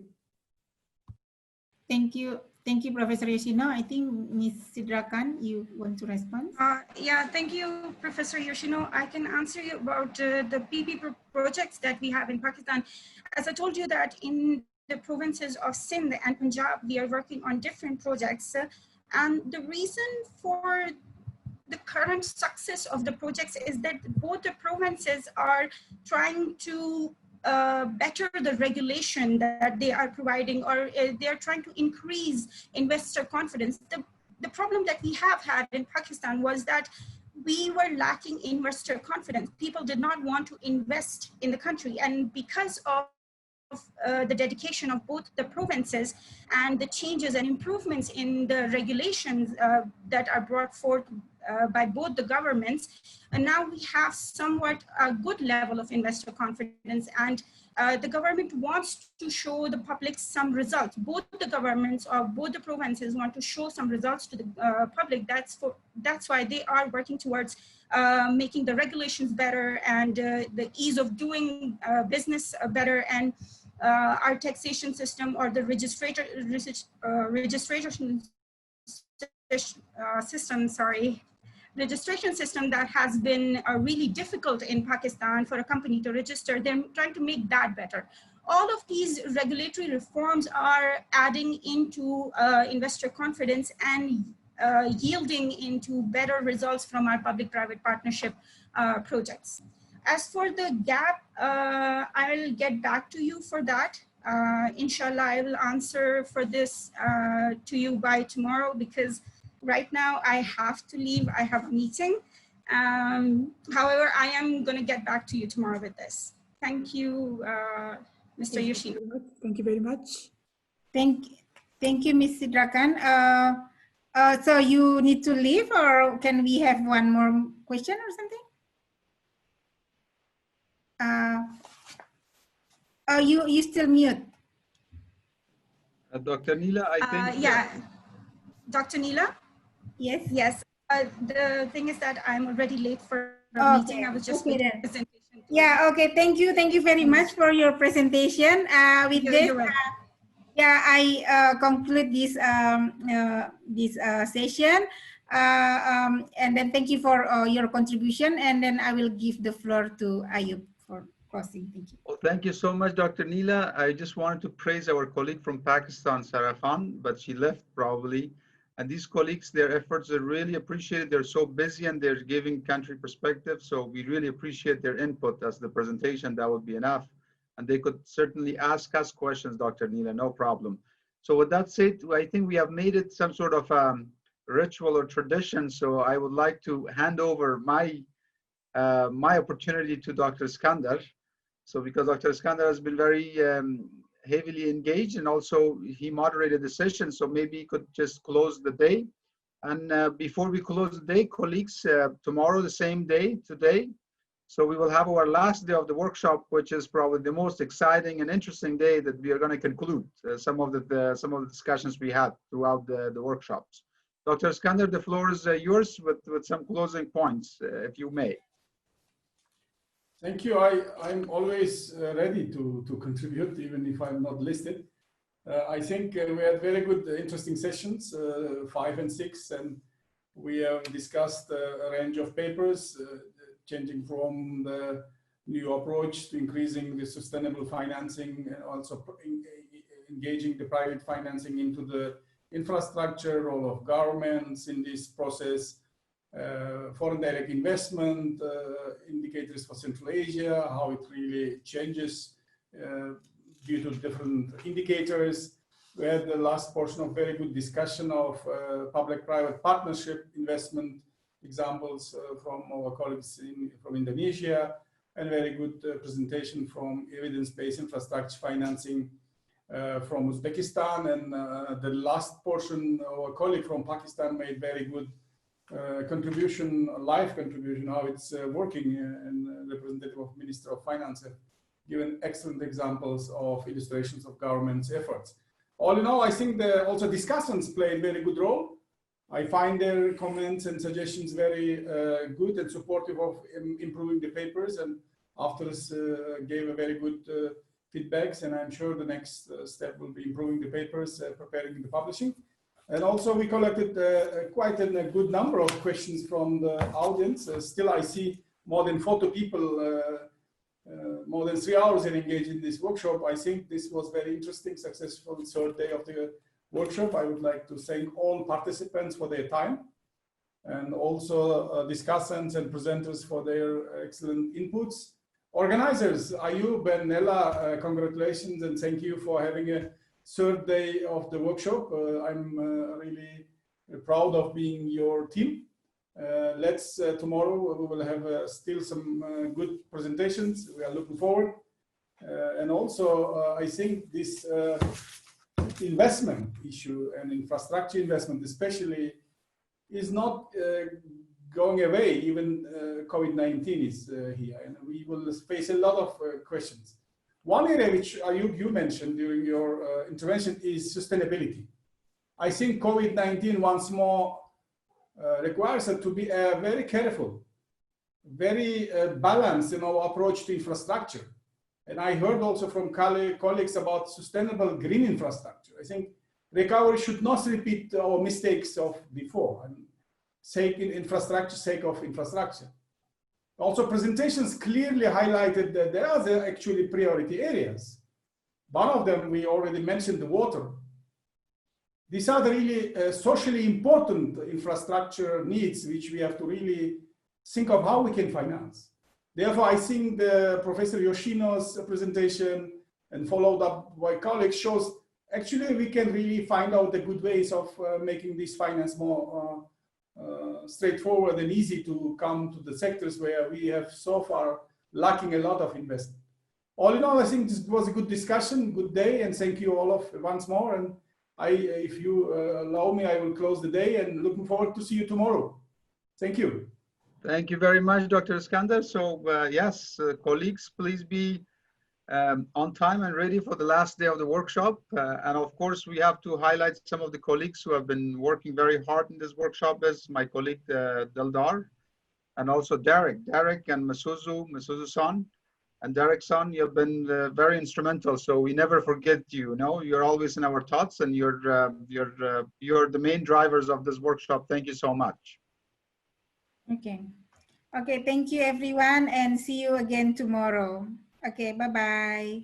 Thank you. Thank you, Professor Yoshino. I think Ms. Sidrakan, you want to respond? Yeah, thank you, Professor Yoshino. I can answer you about the PP projects that we have in Pakistan. As I told you that in the provinces of Sindh and Punjab, we are working on different projects. And the reason for the current success of the projects is that both the provinces are trying to better the regulation that they are providing, or they are trying to increase investor confidence. The problem that we have had in Pakistan was that we were lacking investor confidence. People did not want to invest in the country. And because of the dedication of both the provinces and the changes and improvements in the regulations that are brought forth by both the governments, and now we have somewhat a good level of investor confidence, and the government wants to show the public some results. Both the governments or both the provinces want to show some results to the public. That's why they are working towards making the regulations better and the ease of doing business better, and our taxation system or the registration system that has been really difficult in Pakistan for a company to register. They're trying to make that better. All of these regulatory reforms are adding into investor confidence and yielding into better results from our public-private partnership projects. As for the gap, I'll get back to you for that. Inshallah, I will answer for this to you by tomorrow, because right now I have to leave. I have a meeting. However, I am going to get back to you tomorrow with this. Thank you, Mr. Yoshino. Thank you very much. Thank you, Ms. Sidrakan. So you need to leave, or can we have one more question or something? You still mute. Dr. Neela, I think. Yeah, Dr. Neela? Yes. Yes. The thing is that I'm already late for the meeting. I was just okay then. presentation. Yeah, okay. Thank you. Thank you very much for your presentation. With this, yeah, I conclude this session. And then thank you for your contribution. And then I will give the floor to Ayub for closing. Thank you. Well, thank you so much, Dr. Neela. I just wanted to praise our colleague from Pakistan, Sarah Khan, but she left probably. And these colleagues, their efforts are really appreciated. They're so busy and they're giving country perspective. So we really appreciate their input as the presentation. That would be enough. And they could certainly ask us questions, Dr. Neela, no problem. So with that said, I think we have made it some sort of ritual or tradition. So I would like to hand over my opportunity to Dr. Iskandar. So because Dr. Iskandar has been very heavily engaged, and also he moderated the session, so maybe he could just close the day. And before we close the day, colleagues, tomorrow, the same day, today, so we will have our last day of the workshop, which is probably the most exciting and interesting day that we are going to conclude some of the discussions we had throughout the workshops. Dr. Iskandar, the floor is yours with some closing points, if you may. Thank you. I'm always ready to contribute, even if I'm not listed. I think we had very good, interesting sessions, 5 and 6, and we have discussed a range of papers, changing from the new approach to increasing the sustainable financing, and also engaging the private financing into the infrastructure, role of governments in this process, foreign direct investment, indicators for Central Asia, how it really changes due to different indicators. We had the last portion of very good discussion of public-private partnership investment examples from our colleagues from Indonesia, and very good presentation from evidence-based infrastructure financing from Uzbekistan. And the last portion, our colleague from Pakistan made very good contribution, live contribution, how it's working, and representative of Minister of Finance have given excellent examples of illustrations of government's efforts. All in all, I think also discussants play a very good role. I find their comments and suggestions very good and supportive of improving the papers, and afterwards gave a very good feedbacks, and I'm sure the next step will be improving the papers, preparing the publishing. And also we collected quite a good number of questions from the audience. Still I see more than 40 people, more than 3 hours engaged in this workshop. I think this was very interesting, successful third day of the workshop. I would like to thank all participants for their time, and also discussants and presenters for their excellent inputs. Organizers, Ayub and Nella, congratulations and thank you for having a third day of the workshop. I'm really proud of being your team. Tomorrow we will have still some good presentations. We are looking forward. And also I think this investment issue and infrastructure investment especially is not going away. Even COVID-19 is here, and we will face a lot of questions. One area which you mentioned during your intervention is sustainability. I think COVID-19 once more requires us to be very careful, very balanced in our approach to infrastructure. And I heard also from colleagues about sustainable green infrastructure. I think recovery should not repeat our mistakes of before, and sake of infrastructure. Also, presentations clearly highlighted that there are actually priority areas. One of them, we already mentioned, the water. These are the really socially important infrastructure needs which we have to really think of how we can finance. Therefore, I think the Professor Yoshino's presentation and followed up by colleagues shows actually we can really find out the good ways of making this finance more straightforward and easy to come to the sectors where we have so far lacking a lot of investment. All in all, I think this was a good discussion, good day, and thank you all of once more. And if you allow me, I will close the day and looking forward to see you tomorrow. Thank you. Thank you very much, Dr. Iskander. So yes, colleagues, please be on time and ready for the last day of the workshop. And of course, we have to highlight some of the colleagues who have been working very hard in this workshop, as my colleague Deldar, and also Derek and Masuzu-san. And Derek-san, you've been very instrumental, so we never forget you. You're always in our thoughts, and you're the main drivers of this workshop. Thank you so much. Okay. Okay, thank you everyone, and see you again tomorrow. Okay, bye-bye.